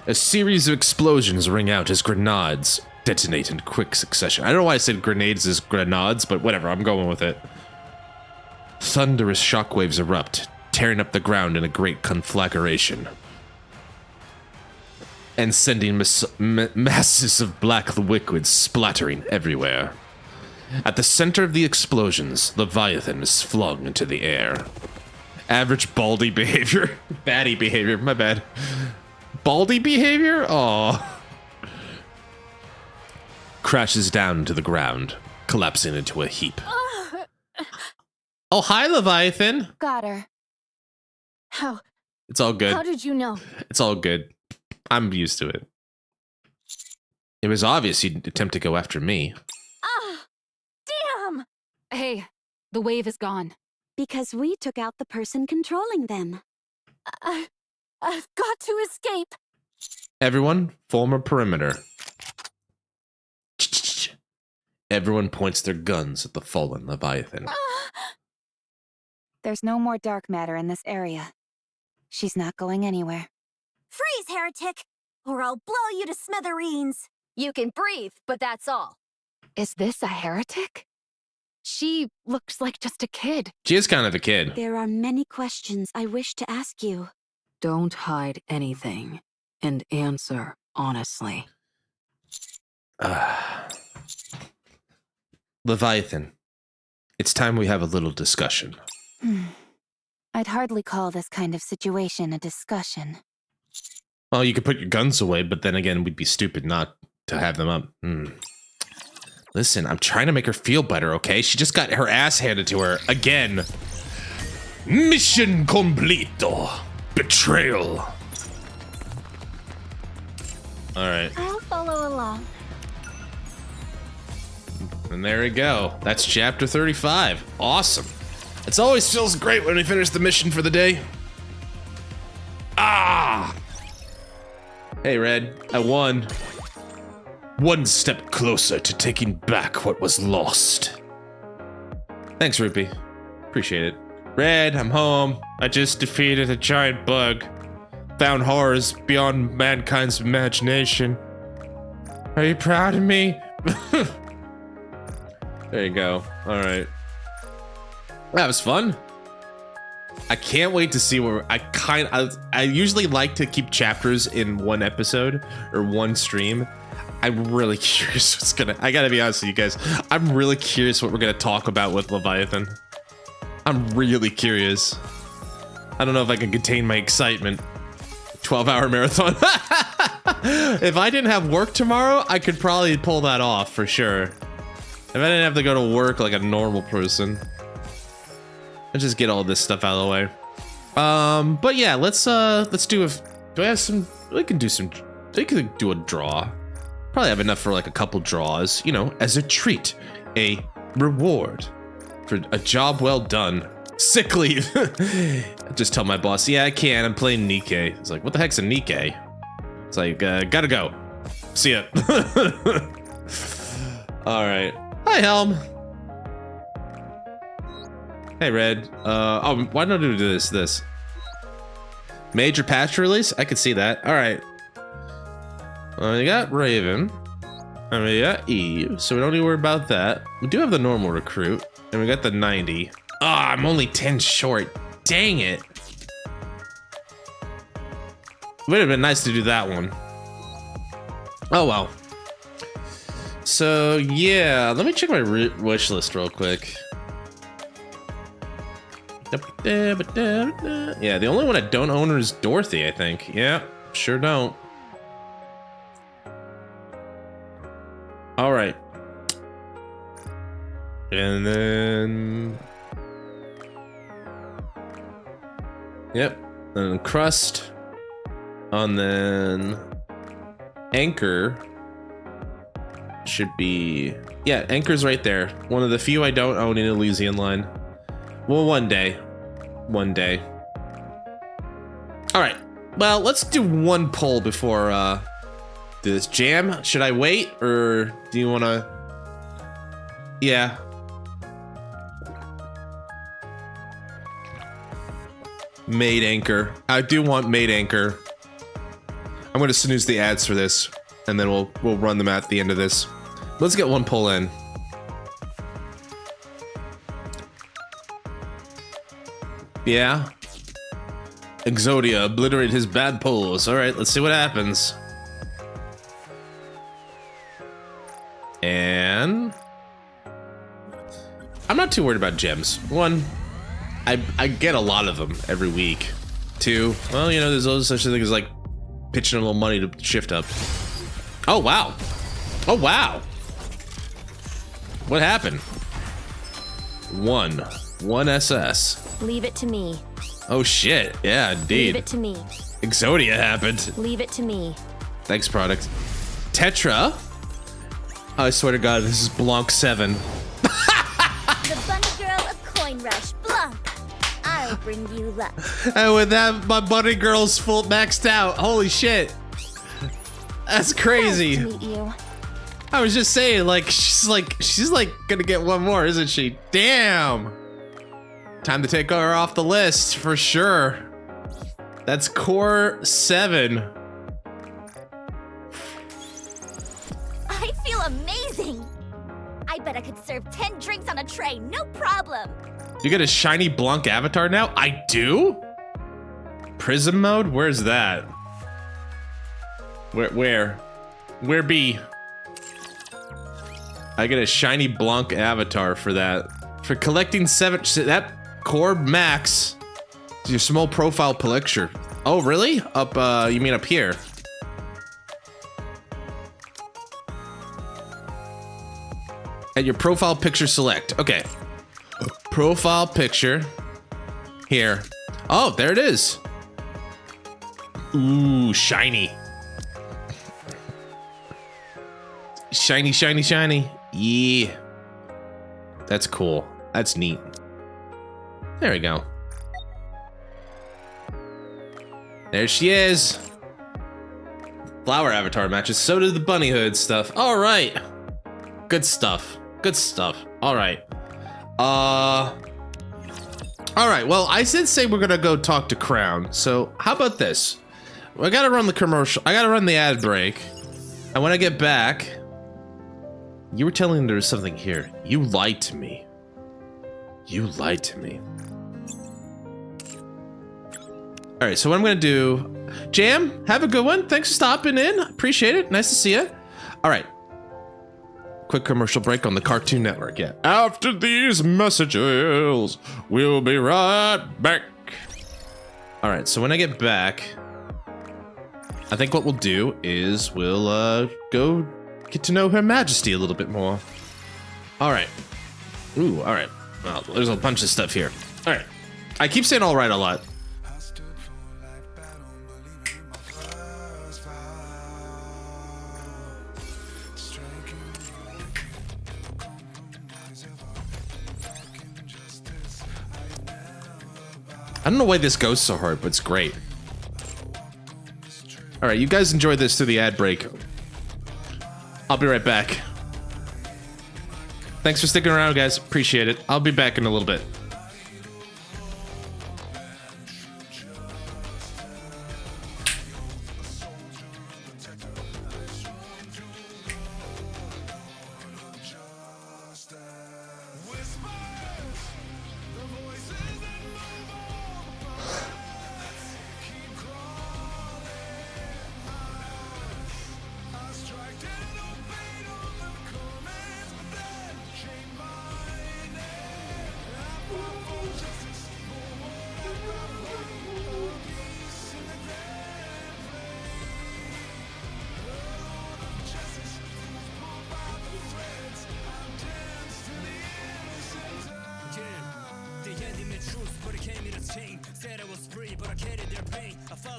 A series of explosions ring out as grenades detonate in quick succession. I don't know why I said grenades as grenades, but whatever, I'm going with it. Thunderous shockwaves erupt, tearing up the ground in a great conflagration, and sending masses of black liquid splattering everywhere. At the center of the explosions, Leviathan is flung into the air. Average baldy behavior. Baddie behavior, my bad. Baldy behavior? Aw. Crashes down to the ground, collapsing into a heap. Oh, hi, Leviathan. Got her. How? It's all good. How did you know? It's all good. I'm used to it. It was obvious you'd attempt to go after me. Ah! Damn! Hey, the wave is gone. Because we took out the person controlling them. I've got to escape. Everyone, form a perimeter. Everyone points their guns at the fallen Leviathan. There's no more dark matter in this area. She's not going anywhere. Freeze, heretic, or I'll blow you to smithereens. You can breathe, but that's all. Is this a heretic? She looks like just a kid. She is kind of a kid. There are many questions I wish to ask you. Don't hide anything, and answer honestly. Leviathan, it's time we have a little discussion. I'd hardly call this kind of situation a discussion. Well, you could put your guns away, but then again, we'd be stupid not to have them up. Listen, I'm trying to make her feel better, okay? She just got her ass handed to her again. Mission completo. Betrayal. Alright. I'll follow along. And there we go. That's chapter 35. Awesome. It always feels great when we finish the mission for the day. Ah! Hey, Red. I won. One step closer to taking back what was lost. Thanks, Rupee. Appreciate it. Red, I'm home. I just defeated a giant bug. Found horrors beyond mankind's imagination. Are you proud of me? There you go. Alright. That was fun. I can't wait to see where I usually like to keep chapters in one episode or one stream. I'm really curious I gotta be honest with you guys. I'm really curious what we're gonna talk about with Leviathan. I'm really curious. I don't know if I can contain my excitement. 12-hour marathon. If I didn't have work tomorrow, I could probably pull that off for sure. If I didn't have to go to work like a normal person. Let's just get all this stuff out of the way. But yeah, let's do do I have some, we can do a draw. Probably have enough for like a couple draws, you know, as a treat, a reward for a job well done. Sick leave. Just tell my boss, yeah, I can, I'm playing NIKKE. It's like, what the heck's a NIKKE? It's like, gotta go. See ya. All right. Hi, Helm. Hey, Red. Oh, why don't we do this? Major patch release? I could see that. All right. We got Raven. And we got Eve, so we don't need to worry about that. We do have the normal recruit. And we got the 90. Ah, I'm only 10 short. Dang it. Would have been nice to do that one. Oh, well. So, yeah. Let me check my wish list real quick. Yeah, the only one I don't own is Dorothy, I think. Yeah, sure don't. All right. And then... Yep. And then Crust. And then... Anchor. Should be... Yeah, Anchor's right there. One of the few I don't own in Elysian line. Well, one day. One day. Alright. Well, let's do one poll before, do this. Jam, should I wait, or do you want to... Yeah. Made Anchor. I do want Made Anchor. I'm gonna snooze the ads for this, and then we'll run them at the end of this. Let's get one poll in. Yeah. Exodia, obliterate his bad polls. Alright, let's see what happens. And... I'm not too worried about gems. One, I get a lot of them every week. Two, well, you know, there's always such a thing as like pitching a little money to shift up. Oh, wow. Oh, wow. What happened? One SS. Leave it to me. Oh shit, yeah, indeed. Leave it to me. Exodia happened. Leave it to me. Thanks, product. Tetra? I swear to God, this is Blanc 7. The bunny girl of Coin Rush, Blanc. I'll bring you luck. And with that, my bunny girl's full maxed out. Holy shit. That's crazy. Nice to meet you. I was just saying, like she's like gonna get one more, isn't she? Damn. Time to take her off the list for sure. That's core 7. I feel amazing. I bet I could serve 10 drinks on a tray, no problem. You get a shiny Blanc avatar now? I do? Prism mode? Where's that? Where be? I get a shiny Blanc avatar for that. For collecting 7, that core max is your small profile picture. Oh, really? Up, you mean up here? At your profile picture select. Okay. Profile picture. Here. Oh, there it is. Ooh, shiny. Shiny, shiny, shiny. Yeah. That's cool. That's neat. There we go. There she is. Flower avatar matches. So did the bunny hood stuff. All right. Good stuff. Good stuff. All right. All right. Well, I did say we're gonna go talk to Crown. So how about this? I gotta run the commercial. I gotta run the ad break. And when I get back, you were telling me there was something here. You lied to me. You lied to me. All right, so what I'm gonna do, Jam, have a good one. Thanks for stopping in. Appreciate it. Nice to see you. All right. Quick commercial break on the Cartoon Network. Yeah. After these messages, we'll be right back. All right, so when I get back, I think what we'll do is we'll go get to know Her Majesty a little bit more. All right. Ooh, all right. Well, there's a bunch of stuff here. All right. I keep saying all right a lot. I don't know why this goes so hard, but it's great. All right, you guys enjoy this through the ad break. I'll be right back. Thanks for sticking around, guys. Appreciate it. I'll be back in a little bit.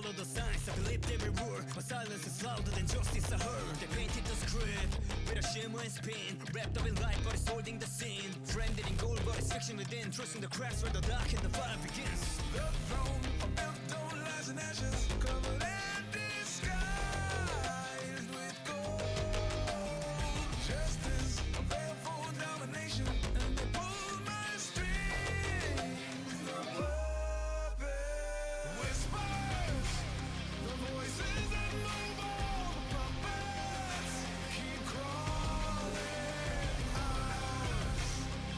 follow the signs, I believed every word. My silence is louder than justice I heard. They painted the script with a shimmer and spin. Wrapped up in light, but it's holding the sin. Framed in gold, but it's fiction within. Trusting the cracks where the dark and the fire begins. The throne of built on lies and ashes, covered and disguised with gold. Justice, a veil for domination, and they pull my strings. The puppet whispers, the voices that move all the puppets keep crawling us.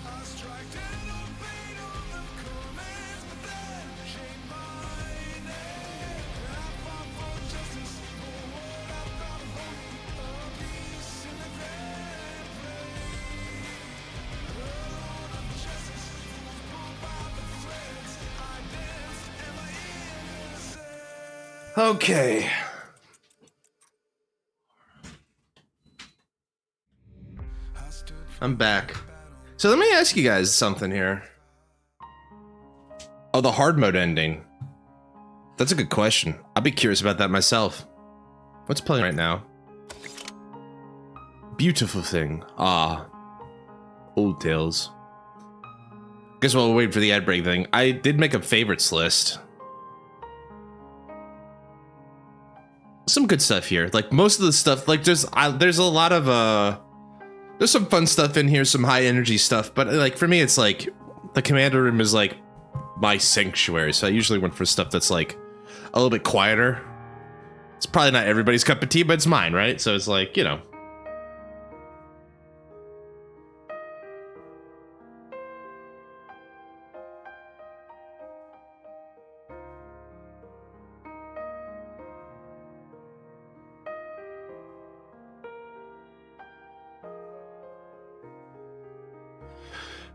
I strike and obey all the commands, but then shake my name. And I fought for justice, for what I thought holy, a peace in the grand play. The Lord of justice, who's pulled by the threads, I dance and my innocence. Okay. I'm back. So let me ask you guys something here. Oh, the hard mode ending. That's a good question. I'd be curious about that myself. What's playing right now? Beautiful thing. Ah. Old tales. Guess while we're waiting for the ad break thing, I did make a favorites list. Some good stuff here. Like most of the stuff, like there's a lot of there's some fun stuff in here, some high energy stuff, but like for me it's like the commander room is like my sanctuary, so I usually went for stuff that's like a little bit quieter. It's probably not everybody's cup of tea, but it's mine, right? So it's like, you know.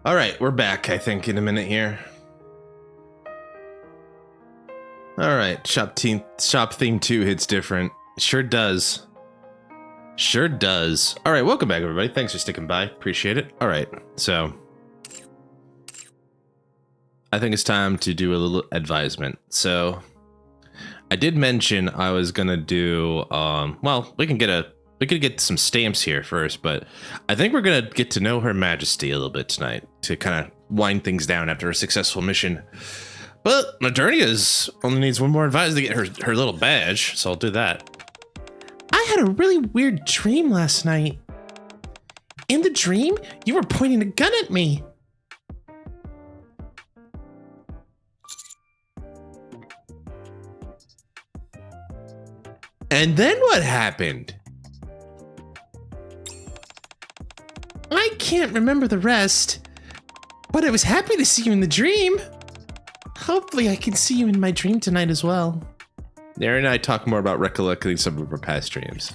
All right, we're back, I think, in a minute here. All right, shop theme 2 hits different. Sure does. Sure does. All right, welcome back, everybody. Thanks for sticking by. Appreciate it. All right, so I think it's time to do a little advisement. So I did mention I was gonna do well, we could get some stamps here first, but I think we're gonna get to know Her Majesty a little bit tonight to kind of wind things down after a successful mission. But Modernia only needs one more advisor to get her little badge, so I'll do that. I had a really weird dream last night. In the dream, you were pointing a gun at me. And then what happened? I can't remember the rest, but I was happy to see you in the dream. Hopefully I can see you in my dream tonight as well. Erin and I talk more about recollecting some of our past dreams.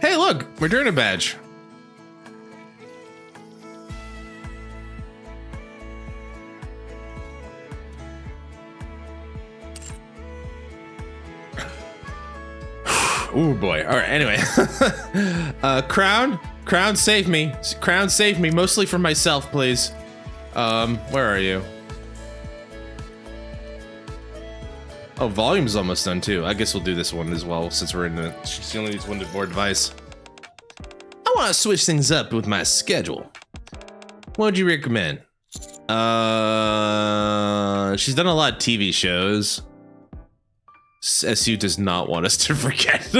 Hey, look, we're doing a badge. Oh boy. All right. Anyway, crown, save me. Crown, save me. Mostly for myself, please. Where are you? Oh, volume's almost done too. I guess we'll do this one as well since we're in the. She only needs one more device. I want to switch things up with my schedule. What would you recommend? She's done a lot of TV shows. SU does not want us to forget.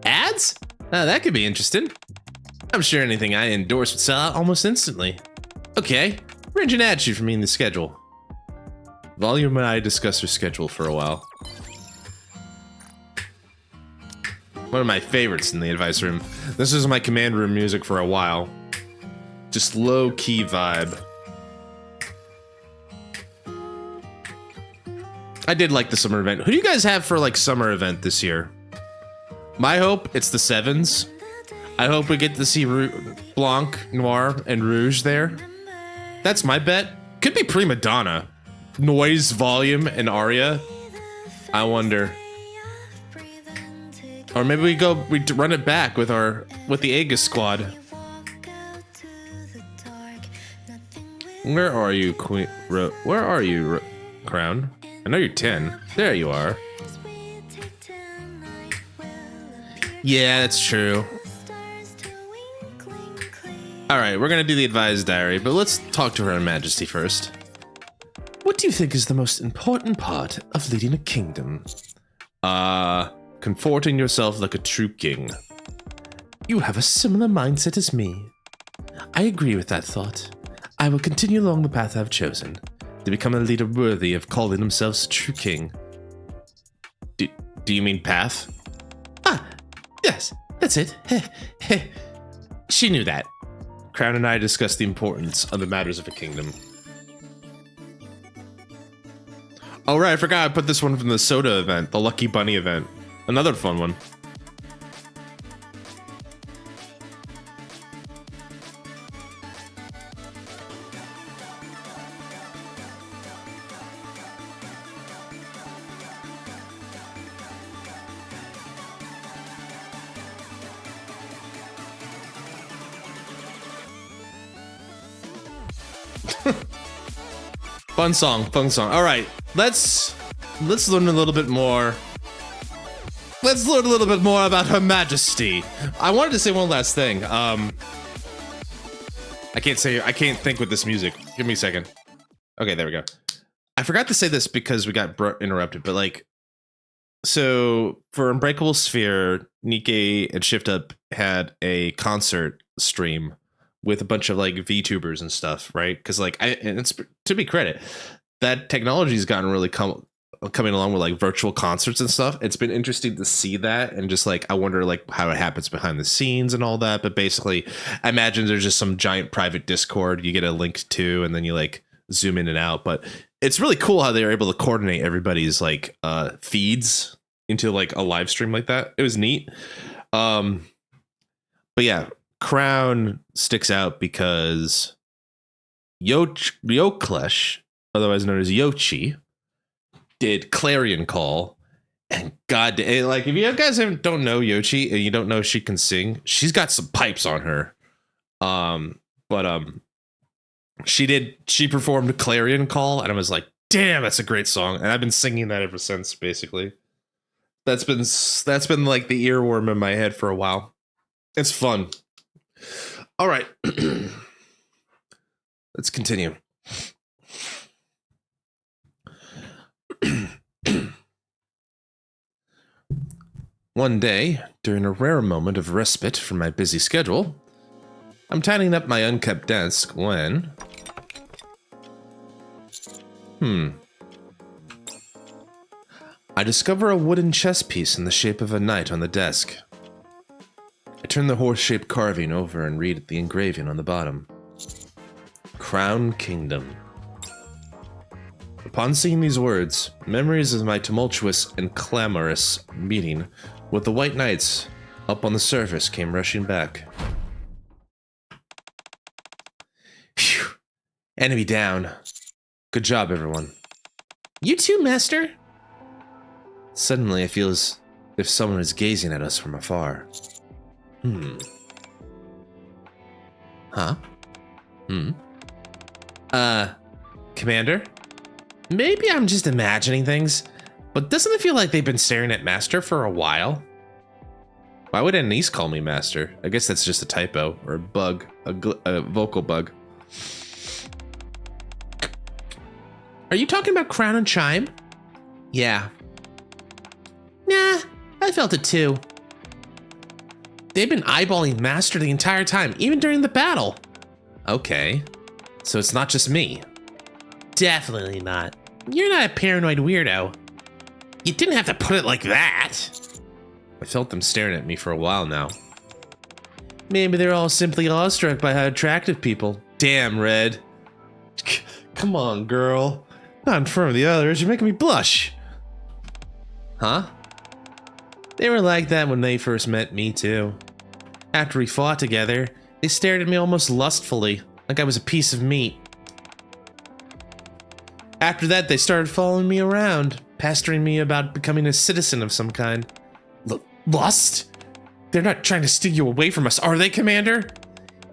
Ads? Oh, that could be interesting. I'm sure anything I endorse would sell out almost instantly. Okay, arrange an ad shoot for me in the schedule. Volume and I discussed her schedule for a while. One of my favorites in the advice room. This is my command room music for a while. Just low-key vibe. I did like the summer event. Who do you guys have for like summer event this year? My hope, it's the Sevens. I hope we get to see Blanc, Noir, and Rouge there. That's my bet. Could be Prima Donna. Noise, Volume, and Aria. I wonder. Or maybe we run it back with the Aegis squad. Where are you, Queen? Where are you, Crown? I know you're 10. There you are. Yeah, that's true. Alright, we're gonna do the advised diary, but let's talk to Her Majesty first. What do you think is the most important part of leading a kingdom? Comforting yourself like a true king. You have a similar mindset as me. I agree with that thought. I will continue along the path I've chosen, to become a leader worthy of calling themselves a true king. Do you mean path? Ah, yes, that's it. She knew that. Crown and I discussed the importance of the matters of a kingdom. Oh right, I forgot I put this one from the soda event, the Lucky Bunny event. Another fun one. Fun song, fun song. All right, let's learn a little bit more. Let's learn a little bit more about Her Majesty. I wanted to say one last thing. I can't think with this music. Give me a second. Okay, there we go. I forgot to say this because we got interrupted, but like, so for Unbreakable Sphere, NIKKE and Shift Up had a concert stream with a bunch of like VTubers and stuff, right? Because like, and it's to be credit, that technology has gotten really coming along with like virtual concerts and stuff. It's been interesting to see that, and just like I wonder like how it happens behind the scenes and all that. But basically, I imagine there's just some giant private Discord you get a link to, and then you like zoom in and out. But it's really cool how they were able to coordinate everybody's like feeds into like a live stream like that. It was neat. But yeah. Crown sticks out because Yoklesh, otherwise known as Yochi, did Clarion Call, and god, like if you guys don't know Yochi and you don't know if she can sing, she's got some pipes on her. She performed Clarion Call, and I was like, damn, that's a great song, and I've been singing that ever since. Basically, that's been like the earworm in my head for a while. It's fun. All right, let's continue. One day, during a rare moment of respite from my busy schedule, I'm tidying up my unkept desk when... I discover a wooden chess piece in the shape of a knight on the desk. I turn the horse-shaped carving over and read the engraving on the bottom. Crown Kingdom. Upon seeing these words, memories of my tumultuous and clamorous meeting with the White Knights up on the surface came rushing back. Phew. Enemy down. Good job, everyone. You too, Master. Suddenly, I feel as if someone is gazing at us from afar. Huh? Commander? Maybe I'm just imagining things, but doesn't it feel like they've been staring at Master for a while? Why would Anise call me Master? I guess that's just a typo, or a bug, a vocal bug. Are you talking about Crown and Chime? Yeah. Nah, I felt it too. They've been eyeballing Master the entire time, even during the battle. Okay, so it's not just me. Definitely not. You're not a paranoid weirdo. You didn't have to put it like that. I felt them staring at me for a while now. Maybe they're all simply awestruck by how attractive people. Damn, Red. Come on, girl. Not in front of the others, you're making me blush. Huh? They were like that when they first met me, too. After we fought together, they stared at me almost lustfully, like I was a piece of meat. After that, they started following me around, pestering me about becoming a citizen of some kind. Lost? They're not trying to steal you away from us, are they, Commander?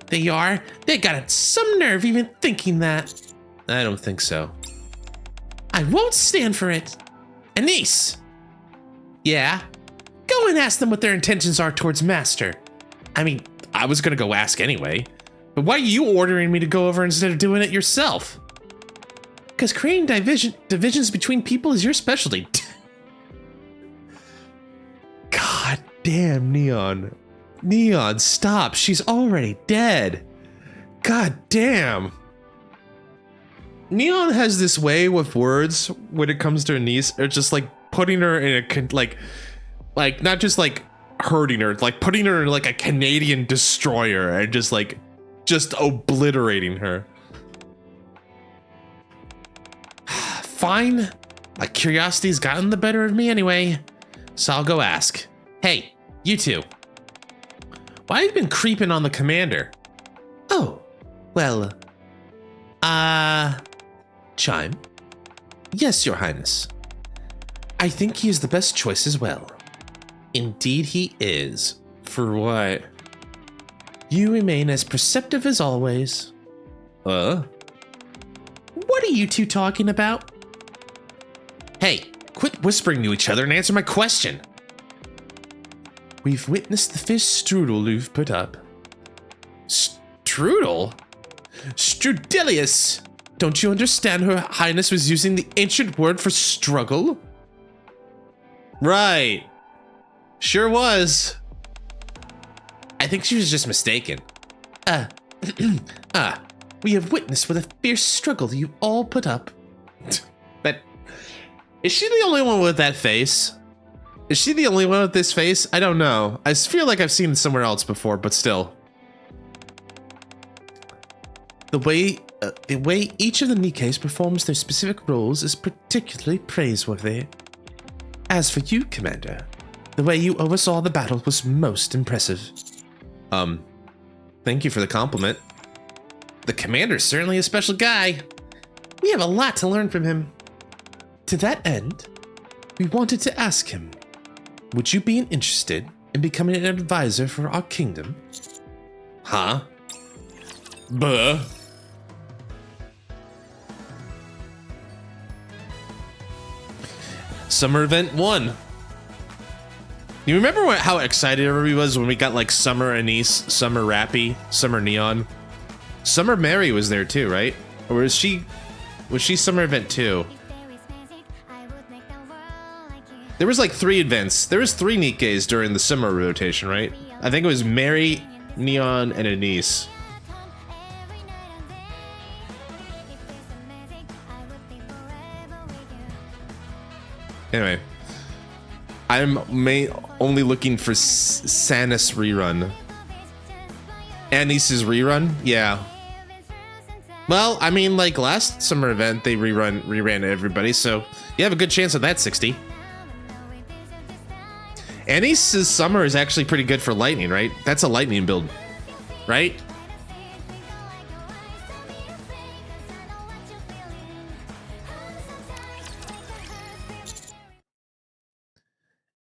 They are? They got some nerve even thinking that. I don't think so. I won't stand for it. Anise! Yeah? Go and ask them what their intentions are towards Master. I mean, I was gonna go ask anyway. But why are you ordering me to go over instead of doing it yourself? Because creating divisions between people is your specialty. God damn, Neon. Neon, stop. She's already dead. God damn. Neon has this way with words when it comes to Anise. It's just like putting her in a, like not just like hurting her, like putting her in like a Canadian destroyer and just obliterating her. Fine. My curiosity's gotten the better of me anyway, so I'll go ask. Hey, you two. Why have you been creeping on the commander? Oh, well, Chime. Yes, Your Highness. I think he is the best choice as well. Indeed he is. For what? You remain as perceptive as always. What are you two talking about? Hey, quit whispering to each other and answer my question. We've witnessed the fish strudel you've put up. Strudel? Strudelius! Don't you understand Her Highness was using the ancient word for struggle? Right. Sure was. I think she was just mistaken. We have witnessed what a fierce struggle you all put up. But is she the only one with that face? Is she the only one with this face? I don't know. I feel like I've seen it somewhere else before, but still. The way each of the NIKKEs performs their specific roles is particularly praiseworthy. As for you, Commander, the way you oversaw the battle was most impressive. Thank you for the compliment. The Commander's certainly a special guy. We have a lot to learn from him. To that end, we wanted to ask him, would you be interested in becoming an advisor for our kingdom? Huh? Buh. Summer Event 1. You remember how excited everybody was when we got like Summer Anise, Summer Rappy, Summer Neon? Summer Mary was there too, right? Or was she Summer Event 2? There was like 3 events. There was 3 NIKKEs during the summer rotation, right? I think it was Mary, Neon, and Anise. Anyway, I'm only looking for Sanus rerun. Anise's rerun? Yeah. Well, I mean, like last summer event, they reran everybody, so you have a good chance of that 60. Anise's summer is actually pretty good for lightning, right? That's a lightning build, right?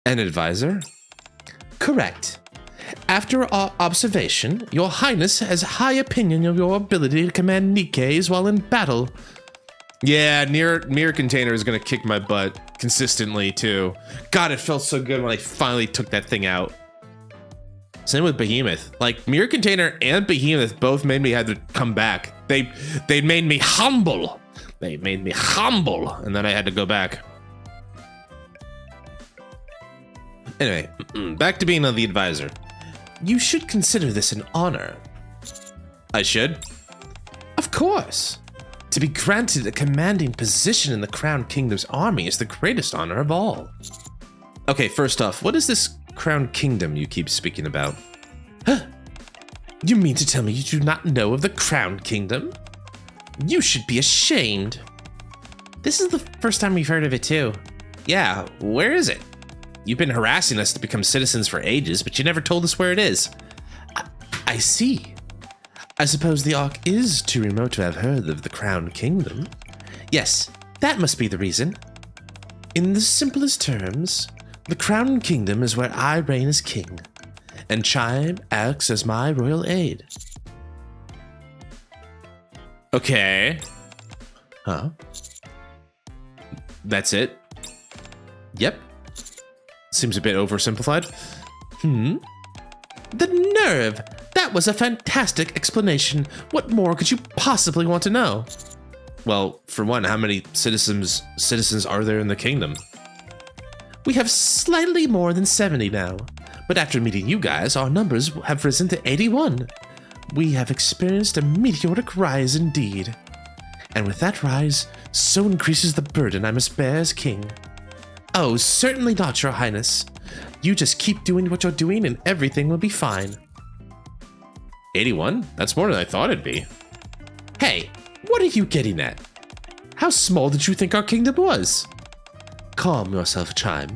An advisor? Correct. After our observation, Your Highness has high opinion of your ability to command NIKKEs while in battle. Yeah, Mirror Container is gonna kick my butt consistently too. God, it felt so good when I finally took that thing out. Same with Behemoth. Like Mirror Container and Behemoth both made me have to come back. They made me humble. They made me humble, and then I had to go back. Anyway, back to being the advisor. You should consider this an honor. I should? Of course. To be granted a commanding position in the Crown Kingdom's army is the greatest honor of all. Okay, first off, what is this Crown Kingdom you keep speaking about? Huh? You mean to tell me you do not know of the Crown Kingdom? You should be ashamed. This is the first time we've heard of it too. Yeah, where is it? You've been harassing us to become citizens for ages, but you never told us where it is. I see. I suppose the Ark is too remote to have heard of the Crown Kingdom. Yes, that must be the reason. In the simplest terms, The Crown Kingdom is where I reign as king, and Chime acts as my royal aide. Okay. Huh? That's it? Yep. Seems a bit oversimplified. The nerve! That was a fantastic explanation. What more could you possibly want to know? Well, for one, how many citizens are there in the kingdom? We have slightly more than 70 now, but after meeting you guys, our numbers have risen to 81. We have experienced a meteoric rise indeed. And with that rise, so increases the burden I must bear as king. Oh, certainly not, Your Highness. You just keep doing what you're doing and everything will be fine. 81? That's more than I thought it'd be. Hey, what are you getting at? How small did you think our kingdom was? Calm yourself, Chime.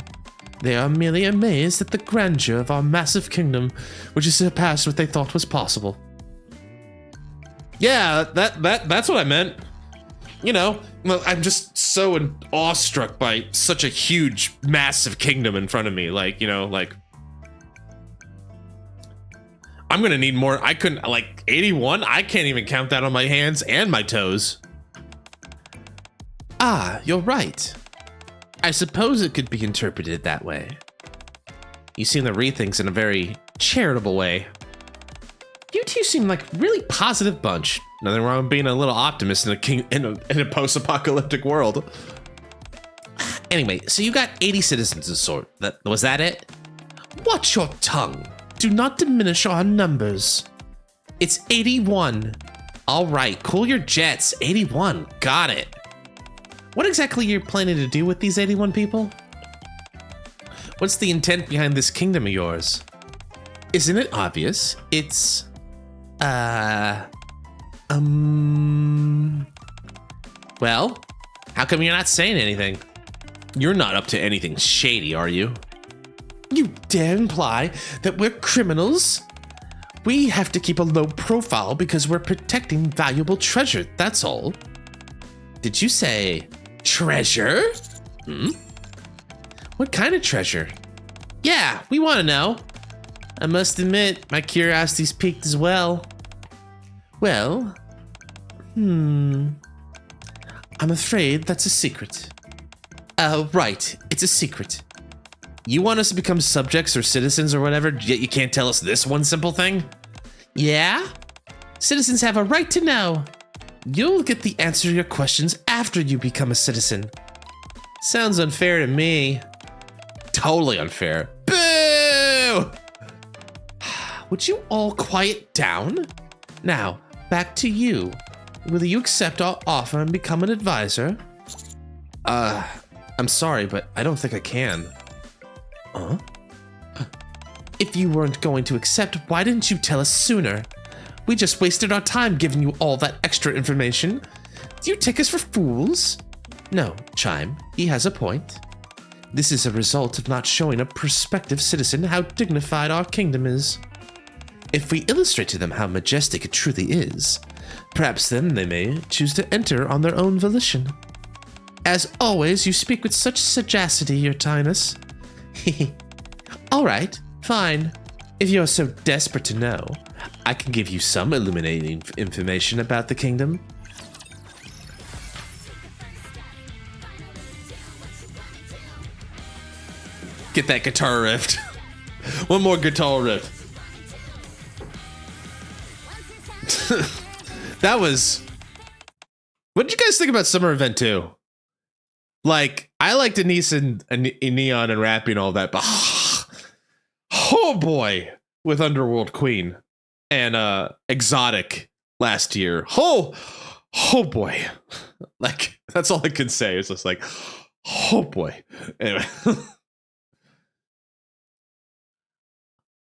They are merely amazed at the grandeur of our massive kingdom, which has surpassed what they thought was possible. Yeah, that's what I meant. You know, I'm just so awestruck by such a huge, massive kingdom in front of me. Like, you know, like, I'm gonna need more. I couldn't, like, 81? I can't even count that on my hands and my toes. Ah, you're right. I suppose it could be interpreted that way. You seem to read things in a very charitable way. You two seem like a really positive bunch. Nothing wrong with being a little optimist in a post-apocalyptic world. Anyway, so you got 80 citizens of sort. Was that it? Watch your tongue. Do not diminish our numbers. It's 81. All right, cool your jets. 81. Got it. What exactly are you planning to do with these 81 people? What's the intent behind this kingdom of yours? Isn't it obvious? It's... Well, how come you're not saying anything? You're not up to anything shady, are you? You dare imply that we're criminals? We have to keep a low profile because we're protecting valuable treasure, that's all. Did you say treasure? What kind of treasure? Yeah, we want to know. I must admit, my curiosity's piqued as well. Well, I'm afraid that's a secret. Right, it's a secret. You want us to become subjects or citizens or whatever, yet you can't tell us this one simple thing? Yeah? Citizens have a right to know. You'll get the answer to your questions after you become a citizen. Sounds unfair to me. Totally unfair. Boo! Would you all quiet down? Now, back to you. Will you accept our offer and become an advisor? I'm sorry, but I don't think I can. If you weren't going to accept, why didn't you tell us sooner? We just wasted our time giving you all that extra information. Do you take us for fools? No, Chime, he has a point. This is a result of not showing a prospective citizen how dignified our kingdom is. If we illustrate to them how majestic it truly is, perhaps then they may choose to enter on their own volition. As always, you speak with such sagacity, Your Highness. All right, fine. If you're so desperate to know, I can give you some illuminating information about the kingdom. Get that guitar riff. One more guitar riff. That was... What did you guys think about Summer Event 2? Like, I liked Denise and Neon and rapping all that, but oh boy, with Underworld Queen and Exotic last year. Oh boy. Like, that's all I can say. It's just like, oh boy. Anyway.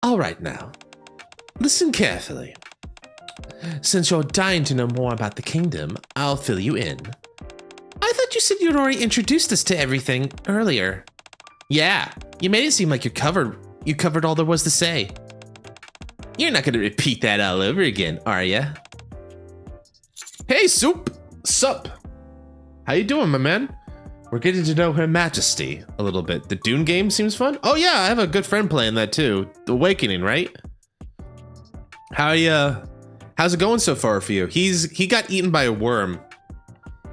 All right now, listen carefully. Since you're dying to know more about the kingdom, I'll fill you in. I thought you said you'd already introduced us to everything earlier. Yeah, you made it seem like you covered all there was to say. You're not gonna repeat that all over again, are ya? Hey, Sup. How you doing, my man? We're getting to know Her Majesty a little bit. The Dune game seems fun. Oh yeah, I have a good friend playing that too. The Awakening, right? How's it going so far for you? He got eaten by a worm.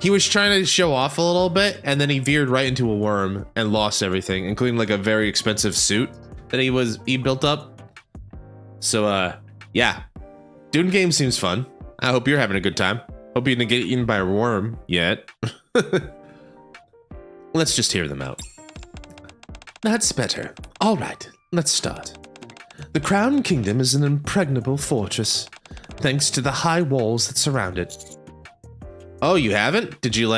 He was trying to show off a little bit, and then he veered right into a worm and lost everything, including like a very expensive suit that he built up. So yeah, Dune game seems fun. I hope you're having a good time. Hope you didn't get eaten by a worm yet. Let's just hear them out. That's better. All right, let's start. The Crown Kingdom is an impregnable fortress, thanks to the high walls that surround it. Oh, you haven't? Did you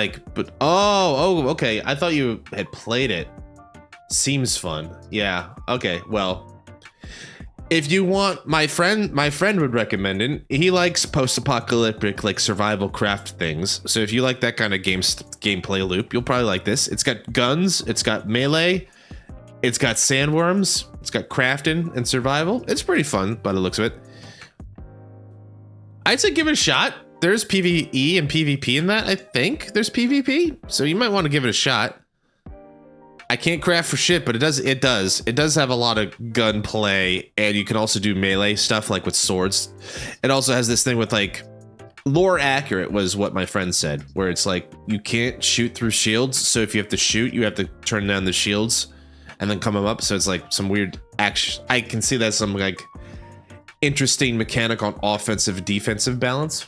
oh, okay. I thought you had played it. Seems fun. Yeah, okay, well. If you want, my friend would recommend it. He likes post-apocalyptic, like survival craft things. So if you like that kind of gameplay loop, you'll probably like this. It's got guns, it's got melee, it's got sandworms, it's got crafting and survival. It's pretty fun by the looks of it. I'd say give it a shot. There's PvE and PvP in that, I think. There's PvP, so you might want to give it a shot. I can't craft for shit, but it does have a lot of gunplay, and you can also do melee stuff like with swords. It also has this thing with like lore accurate was what my friend said, where it's like you can't shoot through shields, so if you have to shoot, you have to turn down the shields and then come them up. So it's like some weird action. I can see that some like interesting mechanic on offensive defensive balance.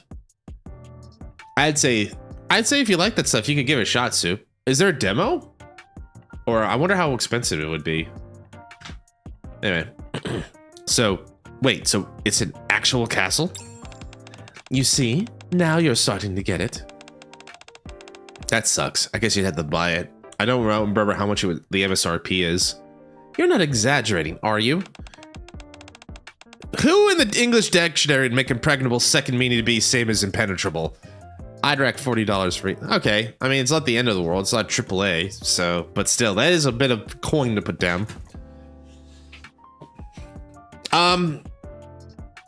I'd say if you like that stuff, you could give it a shot, Soup. Is there a demo? Or I wonder how expensive it would be. Anyway, so it's an actual castle? You see, now you're starting to get it. That sucks. I guess you'd have to buy it. I don't remember how much the MSRP is. You're not exaggerating, are you? Who in the English dictionary would make impregnable second meaning to be same as impenetrable? I'd rack $40 for it. Okay, I mean, it's not the end of the world. It's not AAA, so, but still, that is a bit of coin to put down.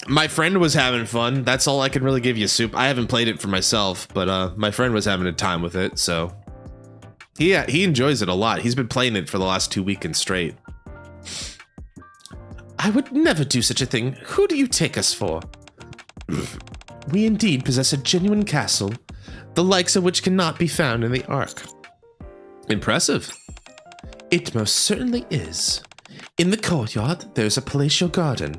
My friend was having fun. That's all I can really give you, Soup. I haven't played it for myself, but my friend was having a time with it, so. He enjoys it a lot. He's been playing it for the last 2 weekends straight. I would never do such a thing. Who do you take us for? We indeed possess a genuine castle, the likes of which cannot be found in the Ark. Impressive. It most certainly is. In the courtyard, there's a palatial garden.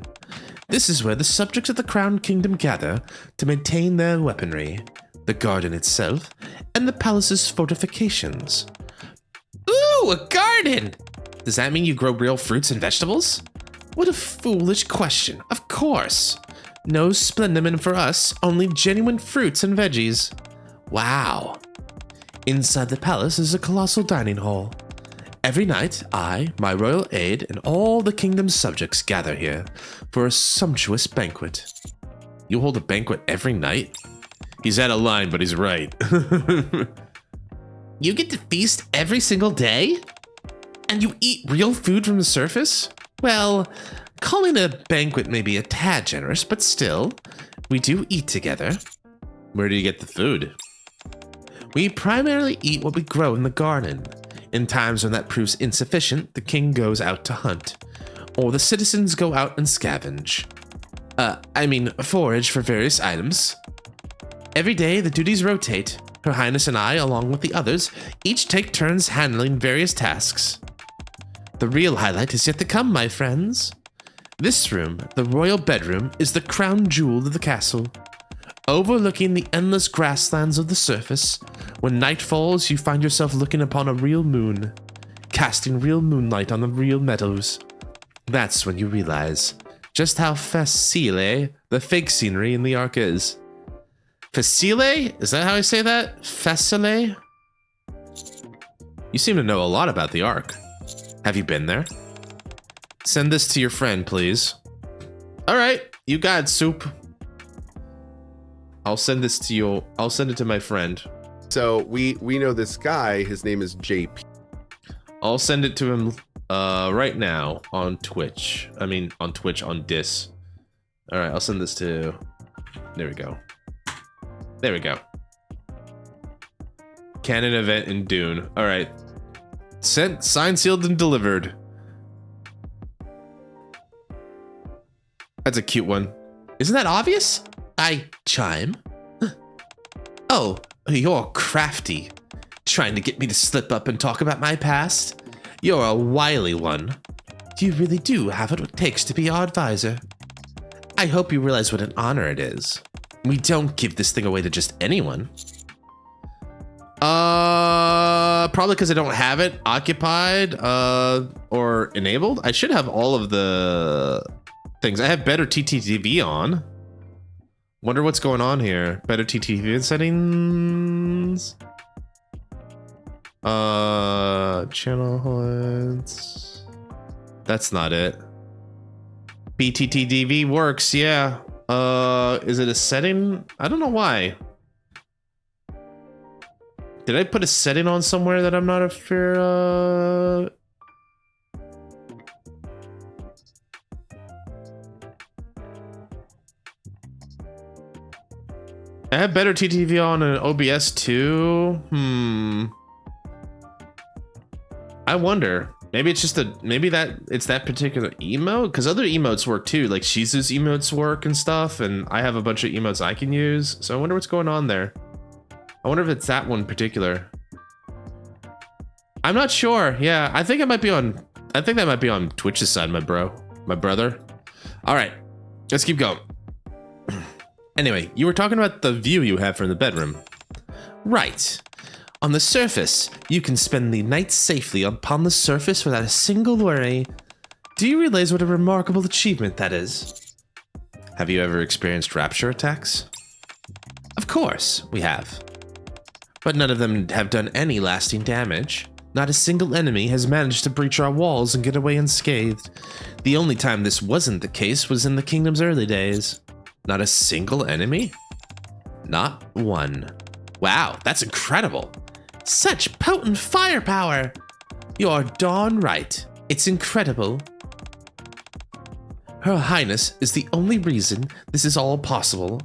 This is where the subjects of the Crown Kingdom gather to maintain their weaponry, the garden itself, and the palace's fortifications. Ooh, a garden! Does that mean you grow real fruits and vegetables? What a foolish question. Of course. No Splendomin for us, only genuine fruits and veggies. Wow. Inside the palace is a colossal dining hall. Every night, I, my royal aide, and all the kingdom's subjects gather here for a sumptuous banquet. You hold a banquet every night? He's out of line, but he's right. You get to feast every single day? And you eat real food from the surface? Well, calling it a banquet may be a tad generous, but still, we do eat together. Where do you get the food? We primarily eat what we grow in the garden. In times when that proves insufficient, the king goes out to hunt, or the citizens go out and scavenge. Forage for various items. Every day, the duties rotate. Her Highness and I, along with the others, each take turns handling various tasks. The real highlight is yet to come, my friends. This room, the royal bedroom, is the crown jewel of the castle. Overlooking the endless grasslands of the surface, when night falls, you find yourself looking upon a real moon, casting real moonlight on the real meadows. That's when you realize just how facile the fake scenery in the Ark is. Facile? Is that how I say that? Facile? You seem to know a lot about the Ark. Have you been there? Send this to your friend, please. All right, you got it, Soup. I'll send this to you. I'll send it to my friend. So we know this guy. His name is JP. I'll send it to him right now on Twitch. On Dis. All right, I'll send this to. There we go. There we go. Canon event in Dune. All right. Sent, signed, sealed, and delivered. That's a cute one. Isn't that obvious? Chime. Oh, you're crafty. Trying to get me to slip up and talk about my past? You're a wily one. You really do have what it takes to be our advisor. I hope you realize what an honor it is. We don't give this thing away to just anyone. Probably because I don't have it occupied, or enabled. I should have all of the things. I have better TTTV on. Wonder what's going on here. Better TTTV settings. Channel hoods. That's not it. BTTDV works, yeah. Is it a setting? I don't know why. Did I put a setting on somewhere that I'm not aware of? I have better TTV on an OBS too. I wonder. Maybe it's just maybe it's that particular emote, because other emotes work too. Like Shizu's emotes work and stuff, and I have a bunch of emotes I can use. So I wonder what's going on there. I wonder if it's that one particular. I'm not sure. Yeah, I think it might be on. I think that might be on Twitch's side, my brother. All right, let's keep going. Anyway, you were talking about the view you have from the bedroom. Right. On the surface, you can spend the night safely upon the surface without a single worry. Do you realize what a remarkable achievement that is? Have you ever experienced rapture attacks? Of course, we have. But none of them have done any lasting damage. Not a single enemy has managed to breach our walls and get away unscathed. The only time this wasn't the case was in the kingdom's early days. Not a single enemy? Not one. Wow, that's incredible. Such potent firepower! You're darn right. It's incredible. Her Highness is the only reason this is all possible.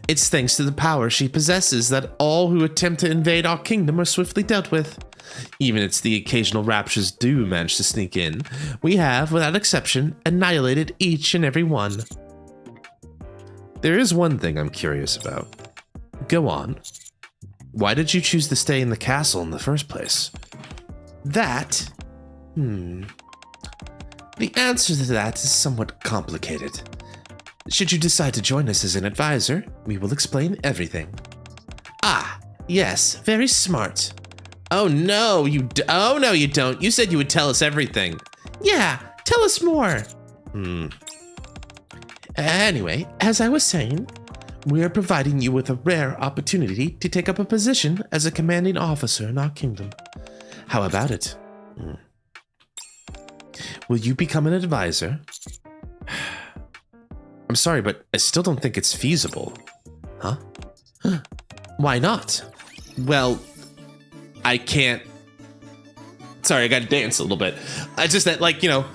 It's thanks to the power she possesses that all who attempt to invade our kingdom are swiftly dealt with. Even if the occasional raptures do manage to sneak in, we have, without exception, annihilated each and every one. There is one thing I'm curious about. Go on. Why did you choose to stay in the castle in the first place? That? The answer to that is somewhat complicated. Should you decide to join us as an advisor, we will explain everything. Ah, yes, very smart. Oh no, you don't. You said you would tell us everything. Yeah, tell us more. Anyway, as I was saying, we are providing you with a rare opportunity to take up a position as a commanding officer in our kingdom. How about it? Will you become an advisor? I'm sorry, but I still don't think it's feasible. Huh? Why not? Well, I can't. Sorry, I gotta dance a little bit. I just that, like, you know,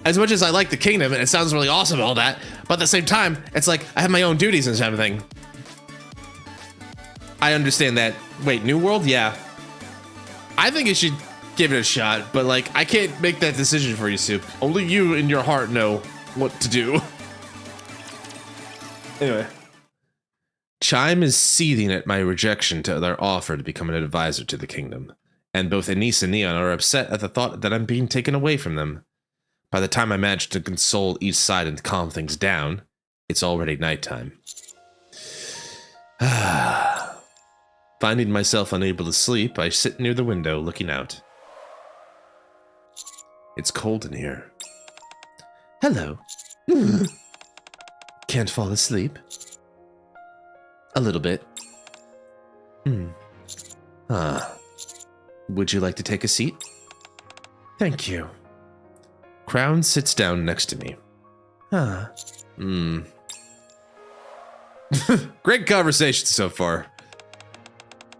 as much as I like the kingdom and it sounds really awesome and all that, but at the same time, it's like I have my own duties and everything. I understand that. Wait, New World? Yeah. I think you should give it a shot, but like, I can't make that decision for you, Soup. Only you in your heart know what to do. Anyway. Chime is seething at my rejection to their offer to become an advisor to the kingdom, and both Anise and Neon are upset at the thought that I'm being taken away from them. By the time I manage to console each side and calm things down, it's already nighttime. Finding myself unable to sleep, I sit near the window looking out. It's cold in here. Hello. Can't fall asleep? A little bit. Would you like to take a seat? Thank you. Crown sits down next to me. Great conversation so far.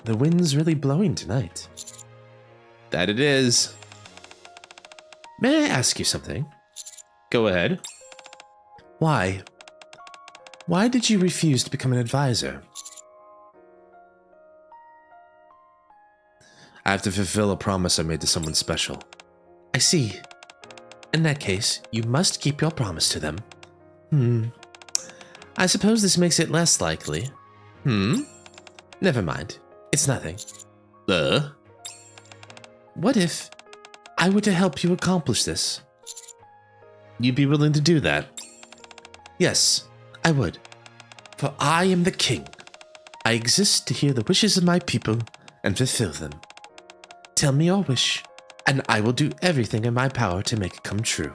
The wind's really blowing tonight. That it is. May I ask you something? Go ahead. Why? Why did you refuse to become an advisor? I have to fulfill a promise I made to someone special. I see. In that case, you must keep your promise to them. I suppose this makes it less likely. Never mind. It's nothing. What if I were to help you accomplish this? You'd be willing to do that? Yes, I would. For I am the king. I exist to hear the wishes of my people and fulfill them. Tell me your wish, and I will do everything in my power to make it come true.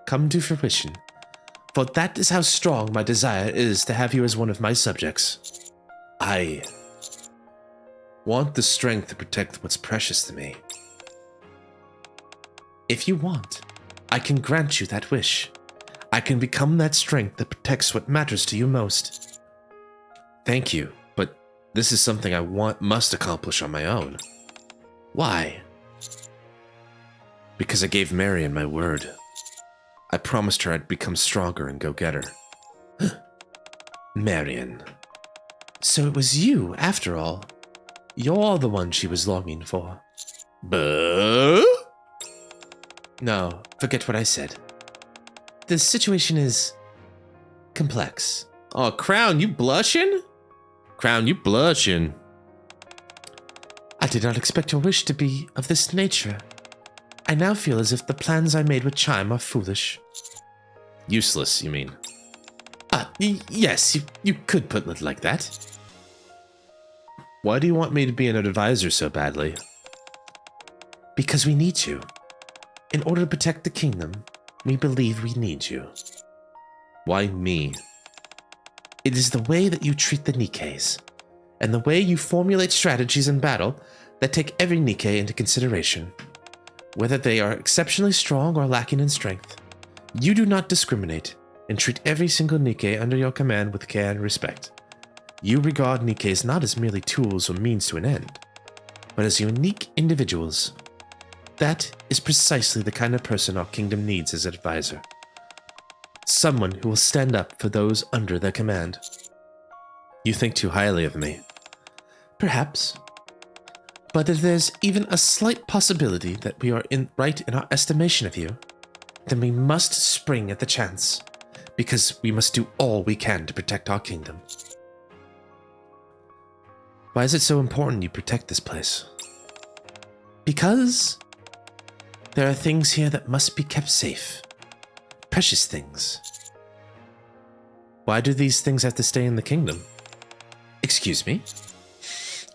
Come to fruition. For that is how strong my desire is to have you as one of my subjects. I want the strength to protect what's precious to me. If you want, I can grant you that wish. I can become that strength that protects what matters to you most. Thank you, but this is something I must accomplish on my own. Why? Because I gave Marion my word. I promised her I'd become stronger and go get her. Marion. So it was you, after all. You're the one she was longing for. Buh? No, forget what I said. The situation is complex. Oh, Crown, you blushing? Crown, you blushing. I did not expect your wish to be of this nature. I now feel as if the plans I made with Chime are foolish. Useless, you mean? Yes, you could put it like that. Why do you want me to be an advisor so badly? Because we need you. In order to protect the kingdom, we believe we need you. Why me? It is the way that you treat the NIKKEs, and the way you formulate strategies in battle that take every NIKKE into consideration. Whether they are exceptionally strong or lacking in strength, you do not discriminate and treat every single NIKKE under your command with care and respect. You regard NIKKEs not as merely tools or means to an end, but as unique individuals. That is precisely the kind of person our kingdom needs as an advisor. Someone who will stand up for those under their command. You think too highly of me. Perhaps. But if there's even a slight possibility that we are right in our estimation of you, then we must spring at the chance, because we must do all we can to protect our kingdom. Why is it so important you protect this place? Because there are things here that must be kept safe. Precious things. Why do these things have to stay in the kingdom? Excuse me?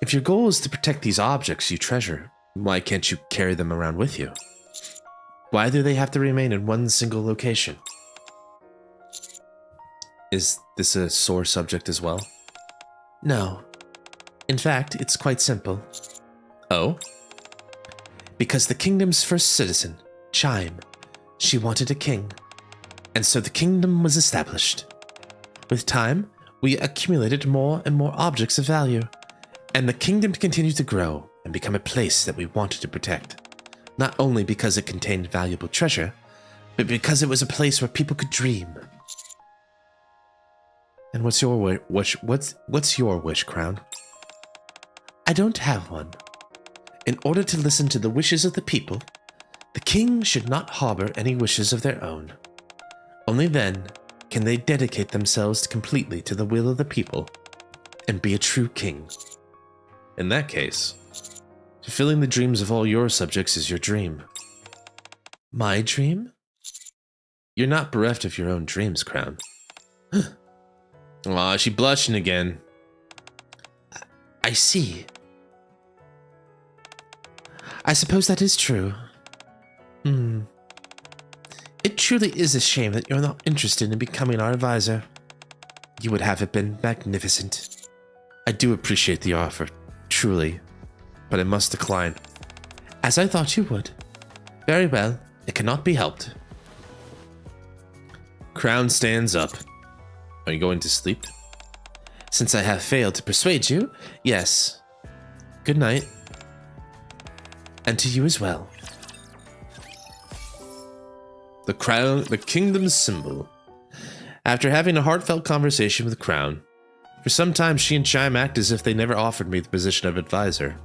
If your goal is to protect these objects you treasure, why can't you carry them around with you? Why do they have to remain in one single location? Is this a sore subject as well? No. In fact, it's quite simple. Oh? Because the kingdom's first citizen, Chime, she wanted a king, and so the kingdom was established. With time, we accumulated more and more objects of value, and the kingdom continued to grow and become a place that we wanted to protect, not only because it contained valuable treasure, but because it was a place where people could dream. And what's your wish? What's your wish, Crown? I don't have one. In order to listen to the wishes of the people, the king should not harbor any wishes of their own. Only then can they dedicate themselves completely to the will of the people and be a true king. In that case, fulfilling the dreams of all your subjects is your dream. My dream? You're not bereft of your own dreams, Crown. Aw, she blushing again. I see. I suppose that is true. It truly is a shame that you're not interested in becoming our advisor. You would have it been magnificent. I do appreciate the offer, truly, but I must decline. As I thought you would. Very well, it cannot be helped. Crown stands up. Are you going to sleep? Since I have failed to persuade you, yes. Good night. And to you as well. The crown, the kingdom's symbol. After having a heartfelt conversation with the Crown, for some time she and Chime act as if they never offered me the position of advisor.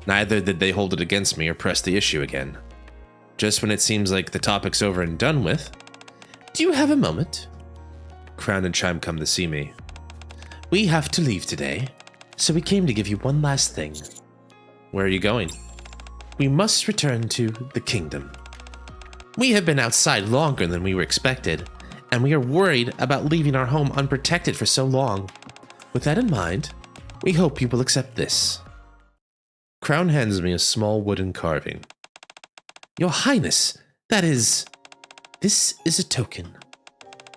Neither did they hold it against me or press the issue again. Just when it seems like the topic's over and done with. Do you have a moment? Crown and Chime come to see me. We have to leave today, so we came to give you one last thing. Where are you going? We must return to the kingdom. We have been outside longer than we were expected, and we are worried about leaving our home unprotected for so long. With that in mind, we hope you will accept this. Crown hands me a small wooden carving. Your Highness, this is a token.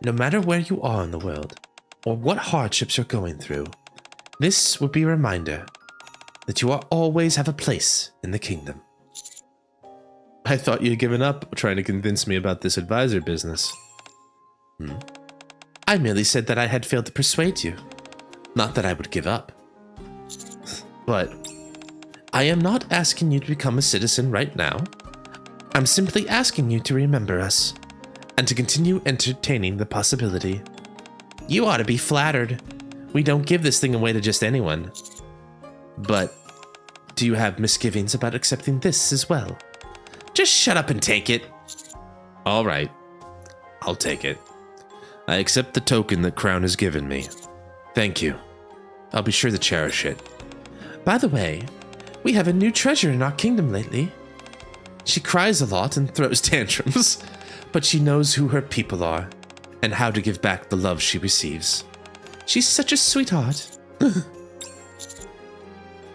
No matter where you are in the world, or what hardships you're going through, this will be a reminder that you always have a place in the kingdom. I thought you'd given up trying to convince me about this advisor business. I merely said that I had failed to persuade you, not that I would give up. But I am not asking you to become a citizen right now. I'm simply asking you to remember us, and to continue entertaining the possibility. You ought to be flattered. We don't give this thing away to just anyone. But do you have misgivings about accepting this as well? Just shut up and take it. All right, I'll take it. I accept the token that Crown has given me. Thank you. I'll be sure to cherish it. By the way, we have a new treasure in our kingdom lately. She cries a lot and throws tantrums, but she knows who her people are and how to give back the love she receives. She's such a sweetheart.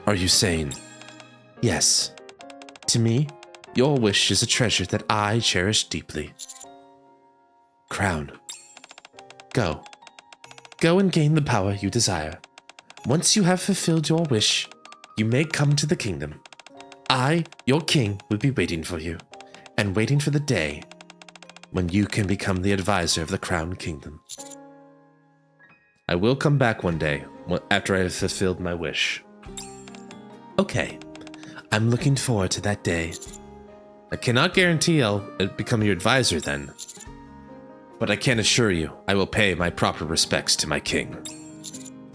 Are you saying? Yes. To me, your wish is a treasure that I cherish deeply. Crown. Go. Go and gain the power you desire. Once you have fulfilled your wish, you may come to the kingdom. I, your king, will be waiting for you, and waiting for the day when you can become the advisor of the Crown Kingdom. I will come back one day, after I have fulfilled my wish. Okay, I'm looking forward to that day. I cannot guarantee I'll become your advisor then, but I can assure you I will pay my proper respects to my king,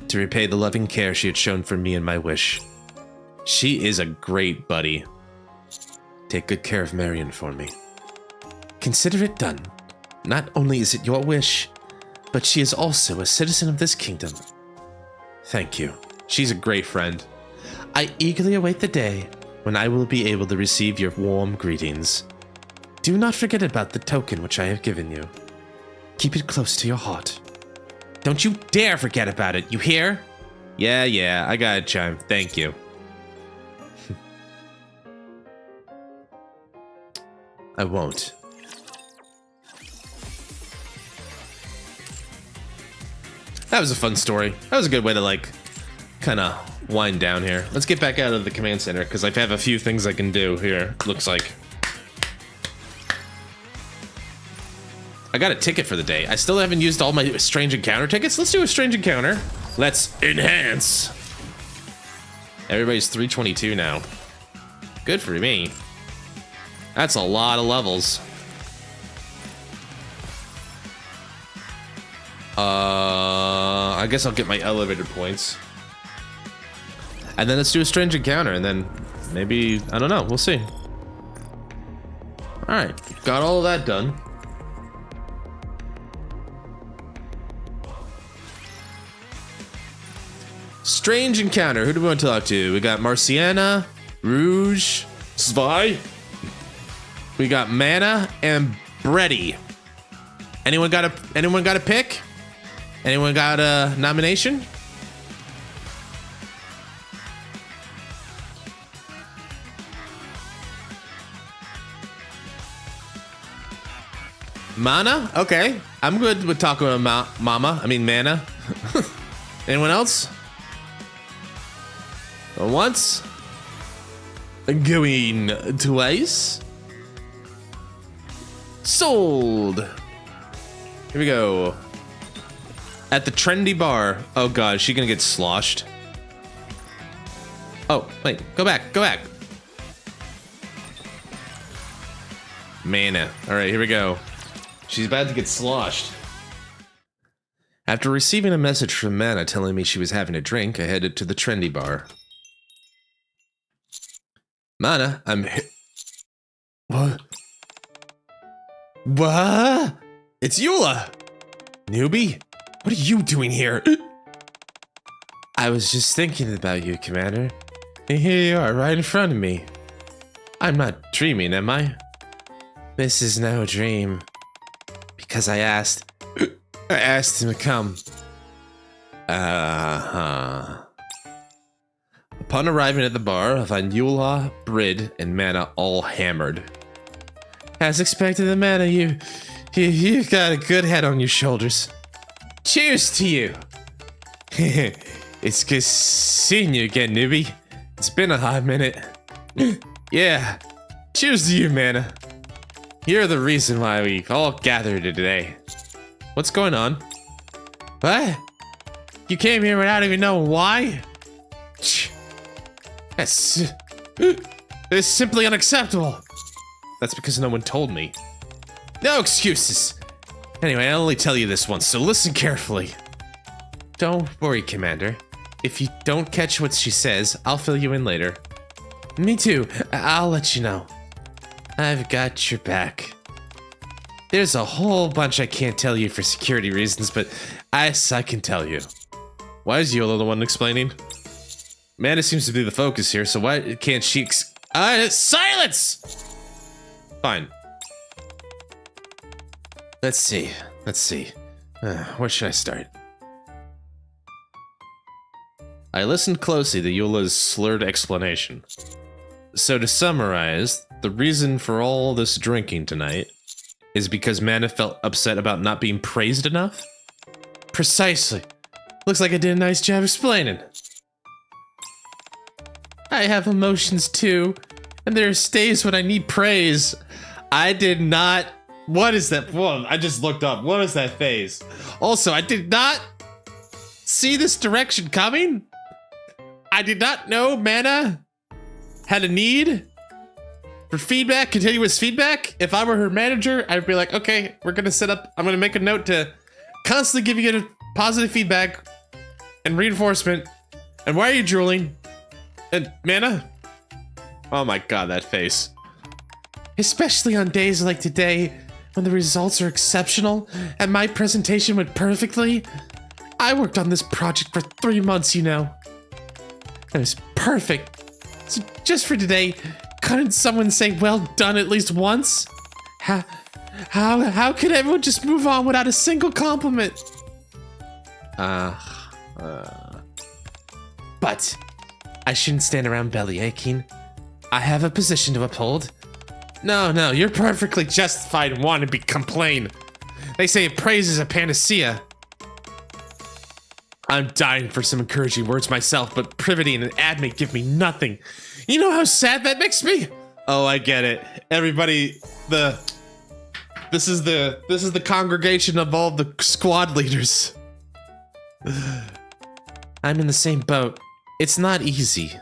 to repay the loving care she had shown for me and my wish. She is a great buddy. Take good care of Marion for me. Consider it done. Not only is it your wish, but she is also a citizen of this kingdom. Thank you. She's a great friend. I eagerly await the day when I will be able to receive your warm greetings. Do not forget about the token which I have given you. Keep it close to your heart. Don't you dare forget about it, you hear? Yeah, I got it, Chime. Thank you. I won't. That was a fun story. That was a good way to, like, kind of wind down here. Let's get back out of the command center, because I have a few things I can do here, looks like. I got a ticket for the day. I still haven't used all my strange encounter tickets. Let's do a strange encounter. Let's enhance. Everybody's 322 now. Good for me. That's a lot of levels. I guess I'll get my elevator points. And then let's do a strange encounter, and then maybe, I don't know, we'll see. Alright, got all of that done. Strange encounter, who do we want to talk to? We got Marciana, Rouge, Svi. We got Mana and Breddy. Anyone got a pick? Anyone got a nomination? Mana? Okay. I'm good with talking about Mana. Anyone else? Once? Going twice? Sold! Here we go. At the trendy bar. Oh god, is she gonna get sloshed? Oh, wait, go back. Mana. Alright, here we go. She's about to get sloshed. After receiving a message from Mana telling me she was having a drink, I headed to the trendy bar. Mana, What? What? It's Eula! Newbie? What are you doing here? I was just thinking about you, Commander. And here you are, right in front of me. I'm not dreaming, am I? This is no dream. Because I asked him to come. Upon arriving at the bar, I find Eula, Brid, and Mana all hammered. As expected, the Mana, you've got a good head on your shoulders. Cheers to you! It's good seeing you again, newbie. It's been a hot minute. Yeah, cheers to you, Mana. You're the reason why we all gathered today. What's going on? What? You came here without even knowing why? That's simply unacceptable. That's because no one told me. No excuses. Anyway, I'll only tell you this once, so listen carefully. Don't worry, Commander. If you don't catch what she says, I'll fill you in later. Me too. I'll let you know. I've got your back. There's a whole bunch I can't tell you for security reasons, but I can tell you. Why is Yola the one explaining? Mana seems to be the focus here, so why can't she silence! Fine. Let's see. Where should I start? I listened closely to Eula's slurred explanation. So to summarize, the reason for all this drinking tonight is because Mana felt upset about not being praised enough? Precisely. Looks like I did a nice job explaining. I have emotions too, and there's days when I need praise. I did not... What is that? Whoa, I just looked up. What is that phase? Also, I did not see this direction coming. I did not know Mana had a need for feedback, continuous feedback. If I were her manager, I'd be like, okay, we're gonna set up, I'm gonna make a note to constantly give you positive feedback and reinforcement. And why are you drooling? And Mana? Oh my god, that face. Especially on days like today, when the results are exceptional and my presentation went perfectly. I worked on this project for 3 months, you know. It was perfect. So just for today, couldn't someone say well done at least once? How could everyone just move on without a single compliment? But I shouldn't stand around belly aching. I have a position to uphold. No, you're perfectly justified in wanting to complain. They say praise is a panacea. I'm dying for some encouraging words myself, but Privity and Admit give me nothing. You know how sad that makes me? Oh, I get it. Everybody, this is the congregation of all the squad leaders. I'm in the same boat. It's not easy.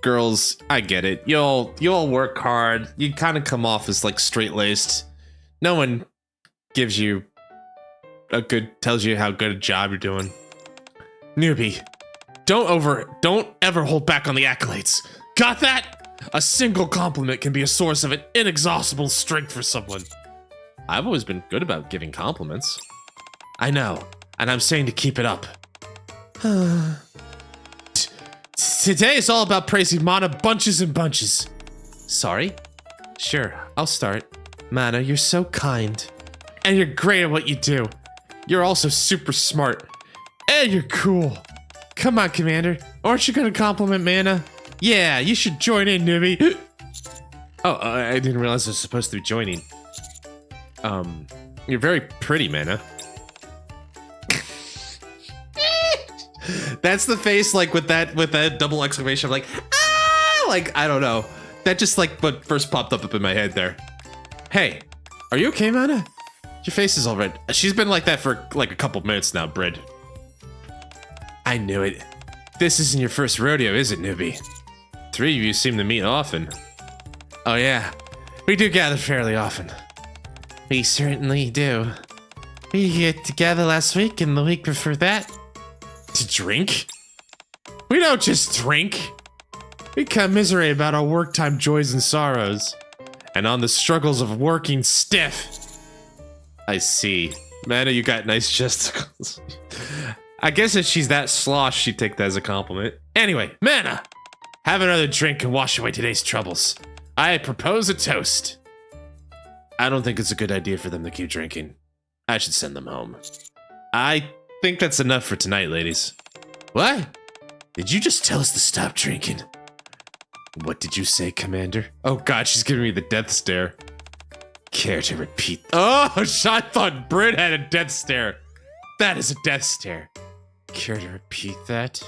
Girls, I get it. You all work hard. You kind of come off as like straight-laced. No one gives you tells you how good a job you're doing. Newbie, don't ever hold back on the accolades. Got that? A single compliment can be a source of an inexhaustible strength for someone. I've always been good about giving compliments. I know, and I'm saying to keep it up. Today is all about praising Mana bunches and bunches. Sorry? Sure, I'll start. Mana, you're so kind. And you're great at what you do. You're also super smart. And you're cool. Come on, Commander. Aren't you gonna compliment Mana? Yeah, you should join in, newbie. Oh, I didn't realize I was supposed to be joining. You're very pretty, Mana. That's the face, like, with that double exclamation, like, ah! Like, I don't know. That just, like, what first popped up in my head there. Hey, are you okay, Mana? Your face is all red. She's been like that for, like, a couple minutes now, Brid. I knew it. This isn't your first rodeo, is it, newbie? 3 of you seem to meet often. Oh, yeah. We do gather fairly often. We certainly do. We get together last week and the week before that. To drink? We don't just drink. We commiserate about our work time joys and sorrows, and on the struggles of working stiff. I see. Mana, you got nice gesticles. I guess if she's that slosh, she'd take that as a compliment. Anyway, Mana, have another drink and wash away today's troubles. I propose a toast. I don't think it's a good idea for them to keep drinking. I should send them home. I think that's enough for tonight, ladies. What? Did you just tell us to stop drinking? What did you say, Commander? Oh god, she's giving me the death stare. Care to repeat? Oh, I thought Brit had a death stare. That is a death stare. Care to repeat that?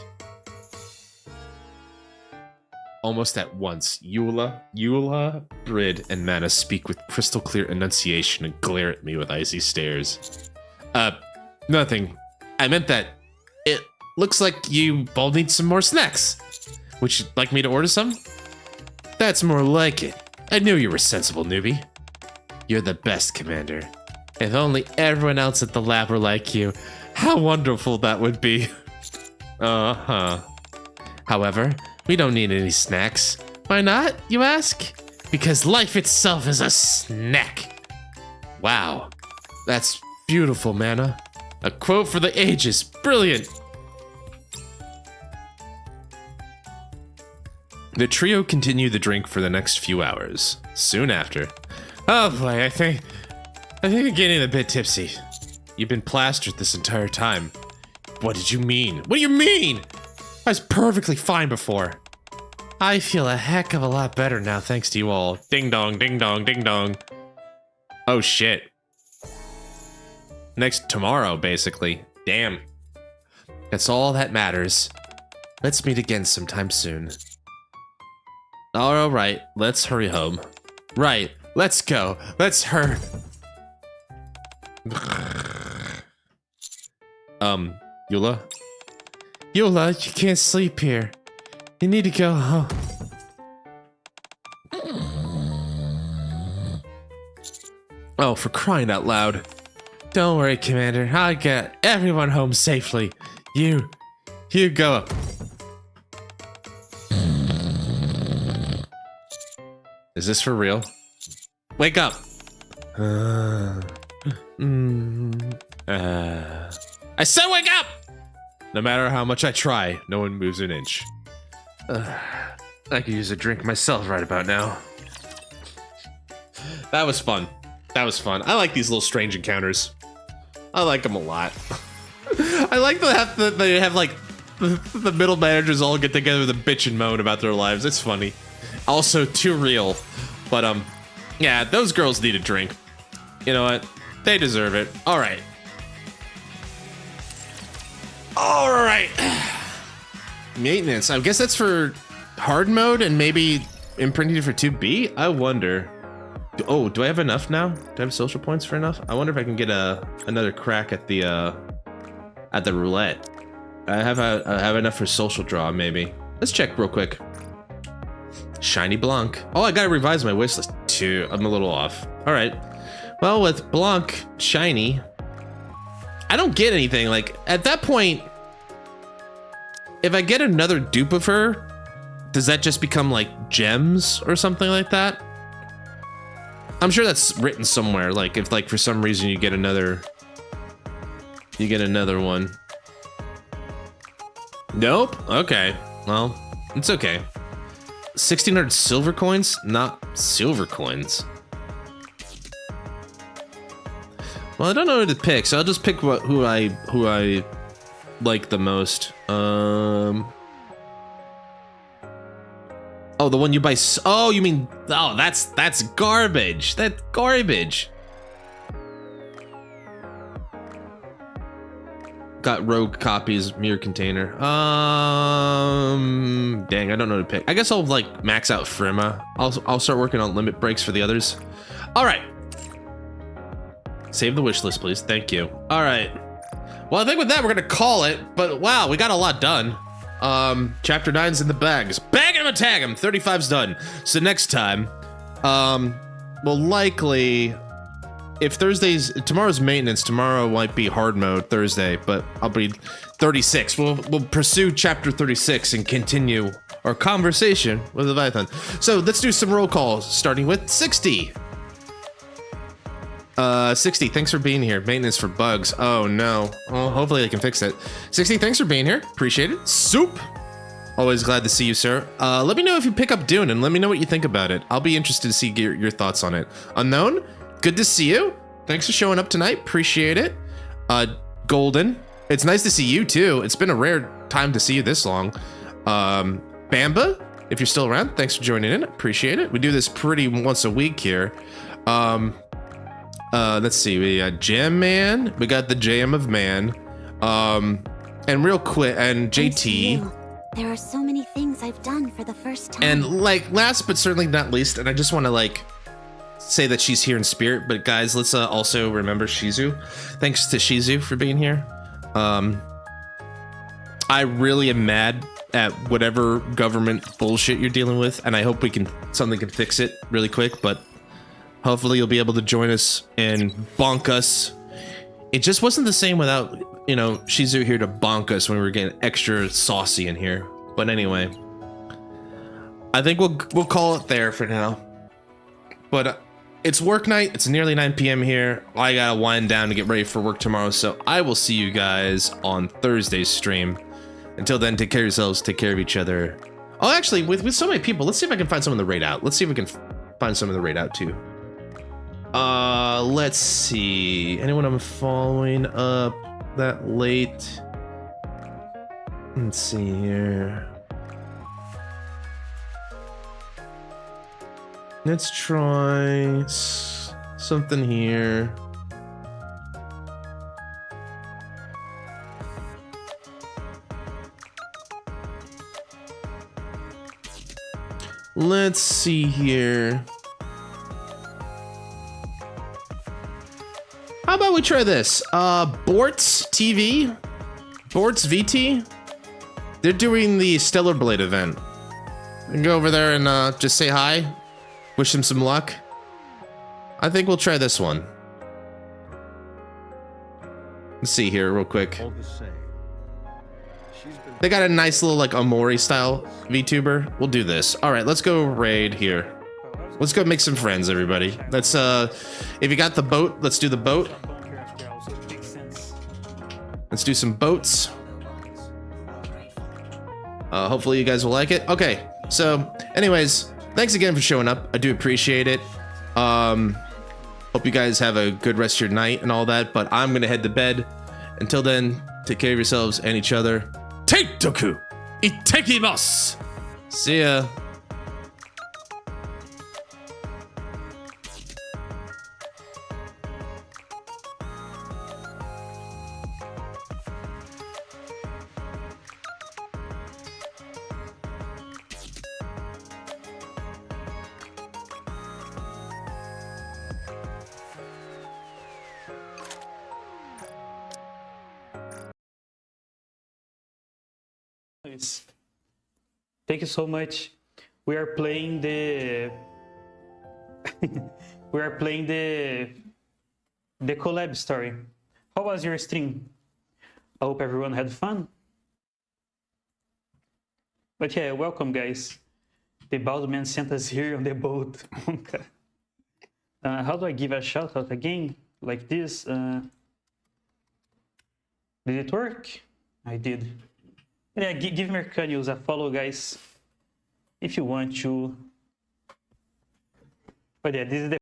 Almost at once, Eula, Brid, and Mana speak with crystal clear enunciation and glare at me with icy stares. Nothing. I meant that it looks like you all need some more snacks. Would you like me to order some? That's more like it. I knew you were sensible, newbie. You're the best, Commander. If only everyone else at the lab were like you, how wonderful that would be. Uh-huh. However, we don't need any snacks. Why not, you ask? Because life itself is a snack. Wow, that's beautiful, Mana. A quote for the ages. Brilliant. The trio continued the drink for the next few hours. Soon after, oh boy, I think I'm getting a bit tipsy. You've been plastered this entire time. What did you mean? What do you mean? I was perfectly fine before. I feel a heck of a lot better now thanks to you all. Ding dong, ding dong, ding dong. Oh shit. Tomorrow, basically. Damn. That's all that matters. Let's meet again sometime soon. Alright, let's hurry home. Right, let's go. Let's hurry. Eula? Eula, you can't sleep here. You need to go home. Oh, for crying out loud. Don't worry, Commander. I'll get everyone home safely. You go. Is this for real? Wake up. I said wake up! No matter how much I try, no one moves an inch. I could use a drink myself right about now. That was fun. That was fun. I like these little strange encounters. I like them a lot. I like that they have like the middle managers all get together with a bitch and moan about their lives. It's funny. Also too real. But yeah, those girls need a drink. You know what? They deserve it. All right. All right. Maintenance. I guess that's for hard mode and maybe imprinting for 2B? I wonder. Oh, do I have enough now? Do I have social points for enough? I wonder if I can get another crack at the roulette. I have enough for social draw, maybe. Let's check real quick. Shiny Blanc. Oh, I gotta revise my wish list too. I'm a little off. All right. Well, with Blanc shiny, I don't get anything. Like at that point, if I get another dupe of her, does that just become like gems or something like that? I'm sure that's written somewhere. Like if like for some reason you get another one. Nope. Okay. Well, it's okay. 1,600 silver coins? Not silver coins. Well, I don't know who to pick, so I'll just pick who I like the most. Oh, the one you buy. Oh, you mean? Oh, that's garbage. That's garbage. Got rogue copies, mirror container. Dang, I don't know who to pick. I guess I'll like max out Frima. I'll start working on limit breaks for the others. All right. Save the wish list, please. Thank you. All right. Well, I think with that we're gonna call it. But wow, we got a lot done. Chapter 9's in the bags. Bag him and tag him. 35's done. So next time, we'll likely. If tomorrow's maintenance, tomorrow might be hard mode Thursday, but I'll be 36. We'll pursue chapter 36 and continue or conversation with Leviathan. So let's do some roll calls, starting with 60. 60, thanks for being here. Maintenance for bugs. Oh no. Well, hopefully they can fix it. 60, thanks for being here. Appreciate it. Soup. Always glad to see you, sir. Let me know if you pick up Dune and let me know what you think about it. I'll be interested to see your thoughts on it. Unknown, good to see you. Thanks for showing up tonight. Appreciate it. Golden, it's nice to see you too. It's been a rare time to see you this long. Bamba, if you're still around, thanks for joining in. Appreciate it. We do this pretty once a week here. Let's see. We got Jam Man. We got the Jam of Man. And real quick, and JT. There are so many things I've done for the first time. And like last but certainly not least, and I just want to like say that she's here in spirit, but guys, let's also remember Shizu. Thanks to Shizu for being here. I really am mad at whatever government bullshit you're dealing with, and I hope something can fix it really quick, but hopefully you'll be able to join us and bonk us. It just wasn't the same without, you know, Shizu here to bonk us when we were getting extra saucy in here. But anyway, I think we'll call it there for now. But it's work night. It's nearly 9 p.m. here. I gotta wind down to get ready for work tomorrow. So I will see you guys on Thursday's stream. Until then, take care of yourselves. Take care of each other. Oh, actually, with so many people, let's see if I can find some of the raid out. Let's see if we can find some of the raid out too. Let's see. Anyone I'm following up that late? Let's see here. Let's try something here. Let's see here. How about we try this? Bortz TV, Bortz VT. They're doing the Stellar Blade event. We can go over there and just say hi. Wish them some luck. I think we'll try this one. Let's see here real quick. They got a nice little like Omori style VTuber. We'll do this. All right, let's go raid here. Let's go make some friends, everybody. Let's if you got the boat, let's do the boat. Let's do some boats. Hopefully you guys will like it. Okay, so anyways, thanks again for showing up. I do appreciate it. Hope you guys have a good rest of your night and all that, but I'm gonna head to bed. Until then, take care of yourselves and each other. Teitoku Itekimasu. See ya. Thank you so much. We are playing the we are playing the collab story. How was your stream? I hope everyone had fun. But yeah, welcome guys. The bald man sent us here on the boat. How do I give a shout out again? Like this? Did it work? I did. Yeah, give Mercanius a follow, guys, if you want to. But yeah, this is the